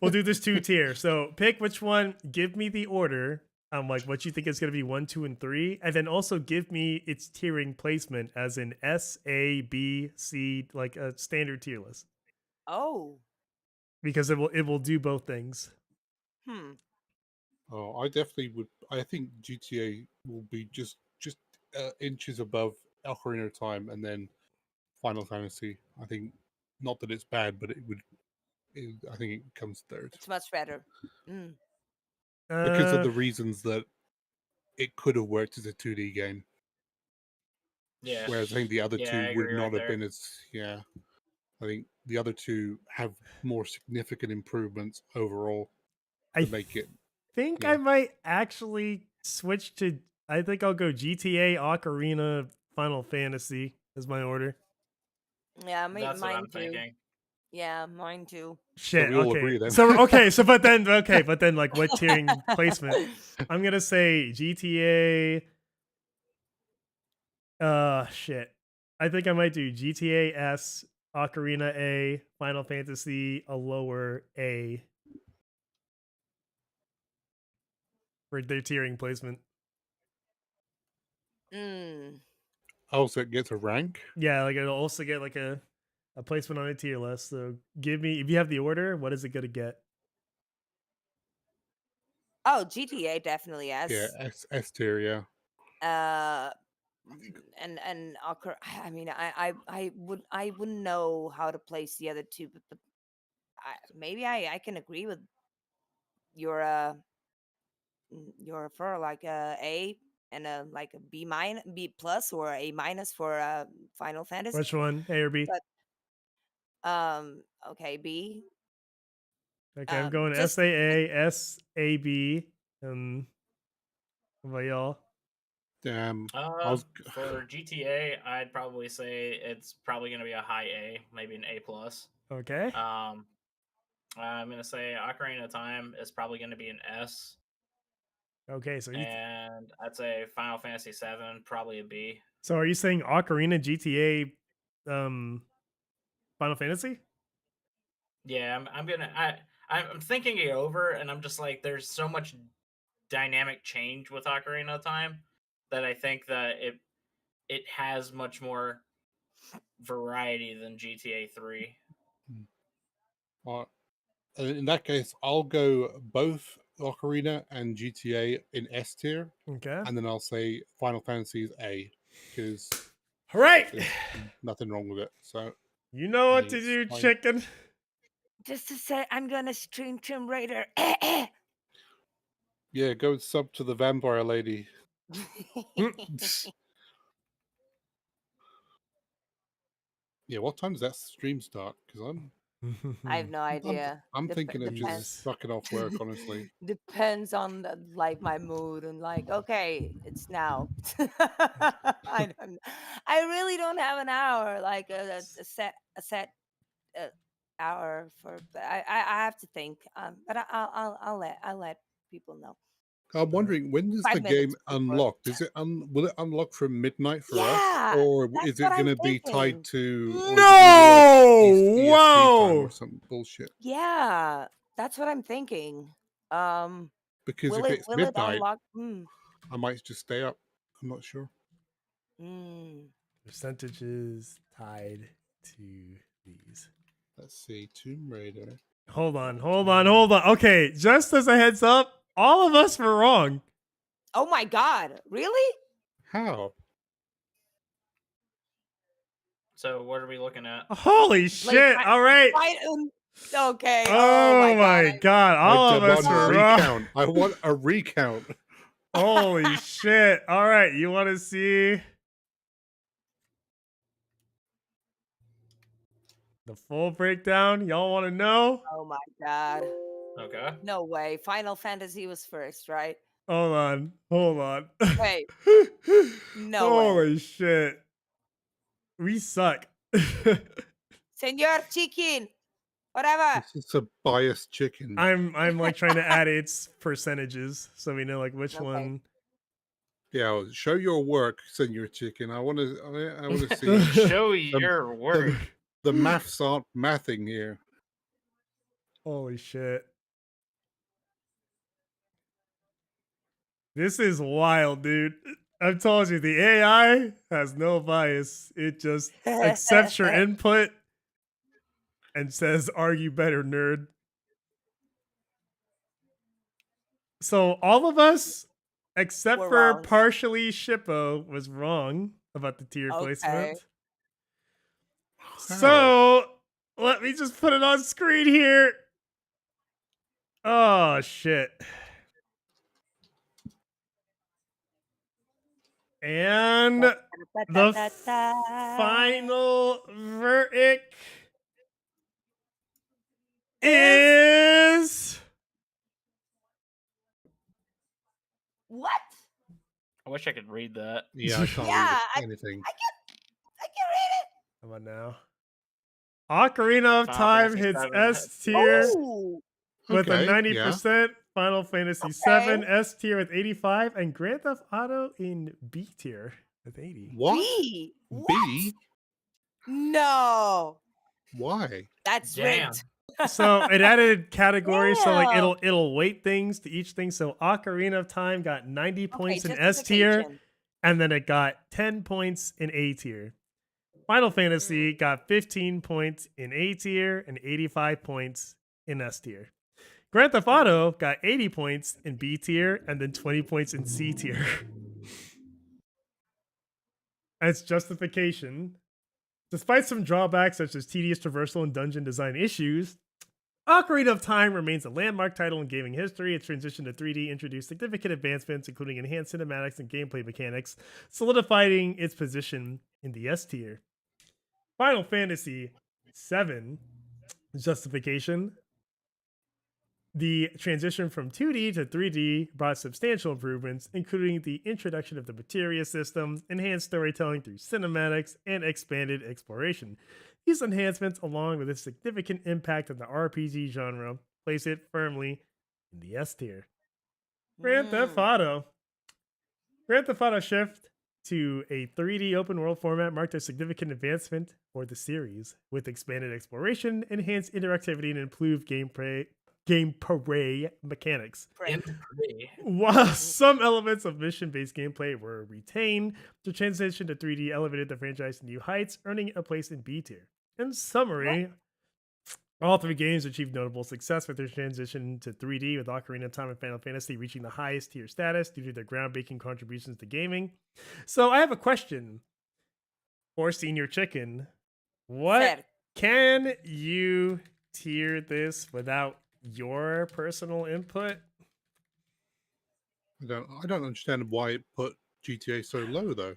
S1: We'll do this 2-tier. So pick which one. Give me the order. Like what you think is going to be 1, 2, and 3, and then also give me its tiering placement, as in S, A, B, C, like a standard tier list,
S3: Oh.
S1: because it will do both things.
S2: Oh, I definitely would. I think GTA will be just inches above Ocarina of Time, and then Final Fantasy. I think not that it's bad, but it would. I think it comes third
S3: It's much better. Mm.
S2: because of
S1: Uh,
S2: the reasons that it could have worked as a 2D game.
S4: Yeah.
S2: Whereas I think the other
S4: Yeah,
S2: two
S4: I
S2: would
S4: agree
S2: not
S4: right
S2: have
S4: there.
S2: been as I think the other two have more significant improvements overall to
S1: I
S2: make it.
S1: think
S2: yeah.
S1: I might actually switch to. I think I'll go GTA, Ocarina, Final Fantasy as my order.
S3: Yeah,
S4: That's what
S3: mine
S4: I'm
S3: too.
S4: thinking.
S3: Yeah, mine too.
S1: Shit.
S2: we all
S1: Okay.
S2: agree then.
S1: So but then like what tiering placement? I'm gonna say GTA. Shit. I think I might do GTA S, Ocarina A, Final Fantasy a lower A for their tiering placement.
S3: Mm.
S2: Oh, so it gets a rank?
S1: Yeah, like it'll also get like a placement on a tier list. So give me, if you have the order, what is it gonna get?
S3: Oh, GTA definitely
S2: Yeah,
S3: yes.
S2: S tier, yeah.
S3: And I mean, I wouldn't know how to place the other two, but maybe I can agree with your your for like A and like a B plus or A minus for Final Fantasy.
S1: Which one? A or B?
S3: But okay, B.
S1: Okay, I'm going
S3: Just
S1: SAA, SAB, and what about y'all?
S2: Damn. I was
S4: For GTA, I'd probably say it's probably going to be a high A, maybe an A plus.
S1: Okay.
S4: I'm going to say Ocarina of Time is probably going to be an S,
S1: Okay, so
S4: and I'd say Final Fantasy 7 probably a B.
S1: so are you saying Ocarina, GTA, Final Fantasy?
S4: Yeah, I'm thinking it over, and I'm just like, there's so much dynamic change with Ocarina of Time that I think that it has much more variety than GTA 3.
S2: in that case, I'll go both Ocarina and GTA in S tier,
S1: Okay.
S2: and then I'll say Final Fantasy is A because
S1: All right.
S2: there's nothing wrong with it. So
S1: You know
S2: I
S1: what
S2: think
S1: to
S2: it's
S1: do,
S2: fine.
S1: chicken.
S3: to say, I'm gonna stream Tomb Raider.
S2: Yeah, go sub to the vampire lady. Yeah, what time does that stream start? Because
S3: I have no idea.
S2: I'm thinking of
S3: Depends.
S2: just fucking off work, honestly.
S3: Depends on like my mood and like, okay, it's now. I don't. I really don't have an hour, like a set hour for. But I have to think. But I'll let people know.
S2: I'm wondering, when does
S3: 5
S2: the game
S3: minutes before.
S2: unlock? Does it will it unlock from midnight for us,
S3: Yeah,
S2: or
S3: that's
S2: is
S3: what
S2: it going
S3: I'm
S2: to be tied
S3: thinking.
S2: to, or is it going to be like
S1: No!
S2: EST time or
S1: Whoa!
S2: some bullshit?
S3: Yeah, that's what I'm thinking.
S2: Because if it's
S3: Will it
S2: midnight,
S3: unlock?
S2: I might just stay up. I'm not sure.
S1: Percentages tied to these.
S2: Let's see, Tomb Raider.
S1: Hold on. Okay, just as a heads up, all of us were wrong.
S3: Oh my god, really?
S2: How?
S4: So what are we looking at?
S1: Holy shit! All right.
S3: Okay.
S1: Oh my god! All
S2: I
S1: of us
S2: want a
S1: were wrong.
S2: recount. I want a recount.
S1: Holy shit! All right, you want to see the full breakdown? Y'all want to know?
S3: Oh my god.
S4: Okay.
S3: No way. Final Fantasy was first, right?
S1: Hold on.
S3: Wait. No way.
S1: Holy shit. We suck.
S3: Senor Chicken. Whatever.
S2: This is a biased chicken.
S1: I'm like trying to add its percentages so we know like which
S3: Okay.
S1: one.
S2: Yeah, show your work, Senor Chicken. I want to see.
S4: Show your work.
S2: The maths aren't mathing here.
S1: Holy shit. This is wild, dude. I've told you, the AI has no bias. It just accepts your input and says, argue better, nerd. So all of us, except
S3: We're
S1: for
S3: wrong.
S1: partially Shippo, was wrong about the tier
S3: Okay.
S1: placement.
S2: How?
S1: So let me just put it on screen here. Oh, shit. And the final verdict is
S3: What?
S4: I wish I could read that.
S2: Yeah, I can't
S3: Yeah,
S2: read anything.
S3: I can read it.
S1: how about now? Ocarina of
S4: Final
S1: Time
S4: Fantasy
S1: hits
S4: VII
S1: S tier
S3: Oh,
S1: with a
S2: Okay,
S1: 90%, Final Fantasy
S3: Okay.
S1: VII S tier with 85, and Grand Theft Auto in B tier with 80.
S2: What?
S3: B. What?
S2: B?
S3: No.
S2: Why?
S3: That's
S4: Damn.
S3: rigged.
S1: So it added categories, so like
S3: Damn.
S1: it'll weight things to each thing. So Ocarina of Time got 90 points in S tier,
S3: justification.
S1: and then it got 10 points in A tier. Final Fantasy got 15 points in A tier and 85 points in S tier. Grand Theft Auto got 80 points in B tier and then 20 points in C tier. As justification, despite some drawbacks such as tedious traversal and dungeon design issues, Ocarina of Time remains a landmark title in gaming history. Its transition to 3D introduced significant advancements, including enhanced cinematics and gameplay mechanics, solidifying its position in the S tier. Final Fantasy VII justification. The transition from 2D to 3D brought substantial improvements, including the introduction of the materia system, enhanced storytelling through cinematics, and expanded exploration. These enhancements, along with a significant impact on the RPG genre, place it firmly in the S tier. Grand Theft Auto. Grand Theft Auto shift to a 3D open world format marked a significant advancement for the series, with expanded exploration, enhanced interactivity, and improved gameplay mechanics. While some elements of mission-based gameplay were retained, the transition to 3D elevated the franchise to new heights, earning a place in B tier. In summary, all three games achieved notable success with their transition to 3D, with Ocarina of Time and Final Fantasy reaching the highest tier status due to their groundbreaking contributions to gaming. So I have a question for Senior Chicken. What
S3: Fair.
S1: can you tier this without your personal input?
S2: I don't understand why it put GTA so low though.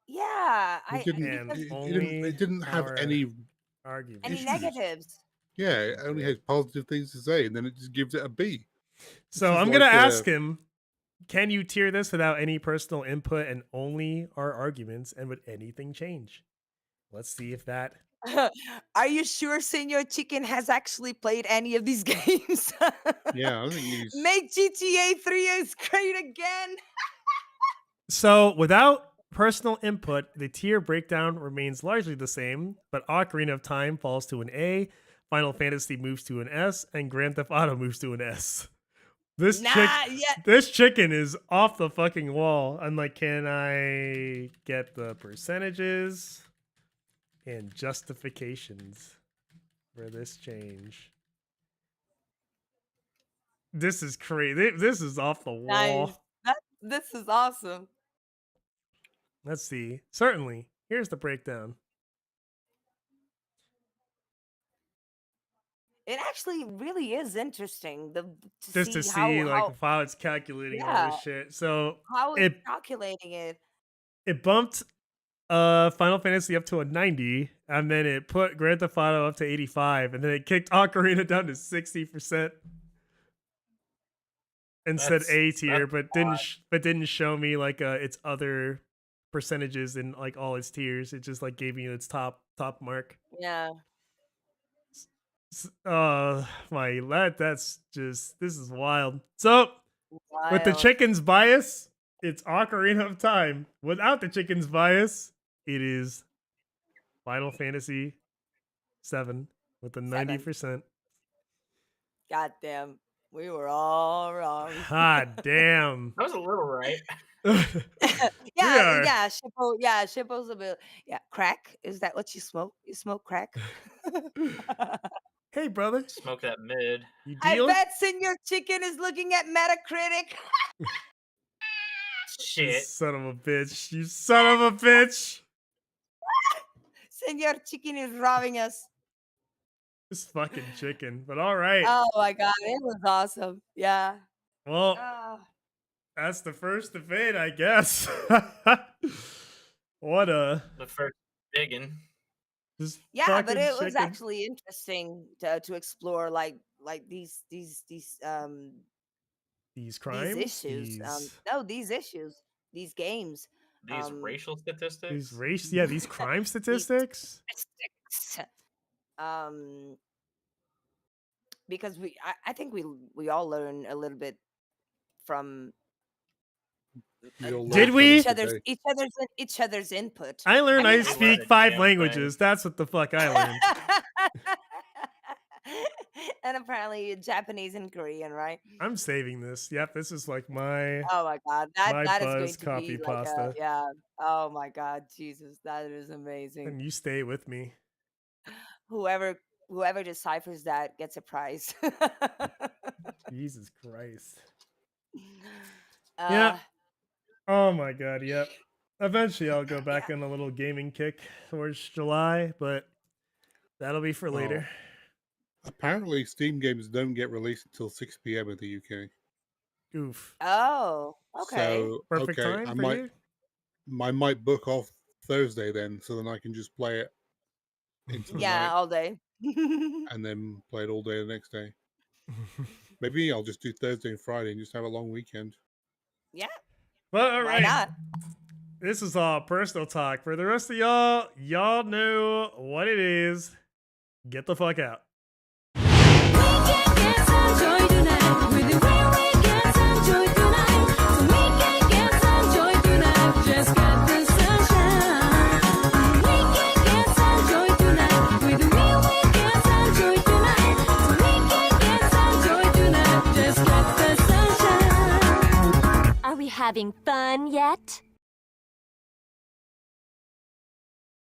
S3: Yeah,
S2: It didn't.
S1: And
S3: because
S2: It didn't have
S1: our
S2: any.
S1: argument.
S3: any
S2: issues.
S3: negatives.
S2: Yeah, it only has positive things to say, and then it just gives it a B.
S1: So
S2: This is
S1: I'm gonna
S2: like,
S1: ask him, can you tier this without any personal input and only our arguments, and would anything change? Let's see if that.
S3: Are you sure Senor Chicken has actually played any of these games?
S2: Yeah, I think he's.
S3: Make GTA 3 is great again.
S1: So without personal input, the tier breakdown remains largely the same, but Ocarina of Time falls to an A, Final Fantasy moves to an S, and Grand Theft Auto moves to an S. This chicken is off the fucking wall. I'm like, can I get the percentages and justifications for this change? This is crazy. This is off the wall.
S3: Nice. This is awesome.
S1: Let's see. Certainly. Here's the breakdown.
S3: It actually really is interesting
S1: Just to see how it's calculating all this shit. So
S3: how it's calculating it.
S1: It bumped Final Fantasy up to a 90, and then it put Grand Theft Auto up to 85, and then it kicked Ocarina down to 60%. and said
S4: That's-
S1: A tier,
S4: that's
S1: but didn't show me like its other percentages in like all its tiers. It just like gave me its top mark.
S3: Yeah.
S1: That's just, this is wild. So with the
S3: Wild.
S1: chicken's bias, it's Ocarina of Time. Without the chicken's bias, it is Final Fantasy 7 with a 90%.
S3: God damn. We were all wrong.
S1: God damn.
S4: That was a little right.
S3: Yeah, Shippo's a bit. Yeah, crack. Is that what you smoke? You smoke crack?
S1: Hey, brother.
S4: Smoke that mid.
S1: You
S3: I
S1: deal?
S3: bet Senor Chicken is looking at Metacritic.
S1: You
S4: Shit.
S1: son of a bitch. You son of a bitch.
S3: Senor Chicken is robbing us.
S1: This fucking chicken. But all right.
S3: Oh my god, it was awesome. Yeah.
S1: Well,
S3: Oh,
S1: that's the first debate, I guess. What a
S4: The first biggin.
S1: just
S3: yeah, but
S1: fucking
S3: it was
S1: chicken.
S3: actually interesting to explore like these
S1: crimes.
S3: issues. No, these issues, these games.
S4: These racial statistics.
S1: These race, yeah, these crime statistics.
S3: Statistics. Because I think we all learn a little bit from
S2: We all
S1: Did
S2: learn
S1: we?
S2: something today.
S3: each other's input.
S1: I learned I
S3: mean,
S1: speak
S4: learned a
S1: 5
S4: damn
S1: languages. That's what the fuck I learned.
S3: And apparently Japanese and Korean, right?
S1: I'm saving this. Yep, this is like my
S3: Oh my god,
S1: My
S3: that is
S1: buzz
S3: going to
S1: copy
S3: be like
S1: pasta.
S3: yeah. Oh my god, Jesus, that is amazing.
S1: and you stay with me.
S3: Whoever deciphers that gets a prize.
S1: Jesus Christ.
S3: Uh,
S1: Oh my god, yep. Eventually I'll go back on a little gaming kick towards July, but that'll be for later.
S2: Apparently, Steam games don't get released until 6 p.m. in the UK.
S1: Oof.
S3: Oh, okay.
S2: So,
S1: Perfect
S2: okay,
S1: time for you?
S2: I might book off Thursday then, so then I can just play it into the
S3: Yeah,
S2: night
S3: all day.
S2: and then play it all day the next day. Maybe I'll just do Thursday and Friday and just have a long weekend.
S3: Yeah,
S1: But all
S3: why
S1: right.
S3: not?
S1: This is all personal talk. For the rest of y'all know what it is. Get the fuck out.
S5: Are we having fun yet?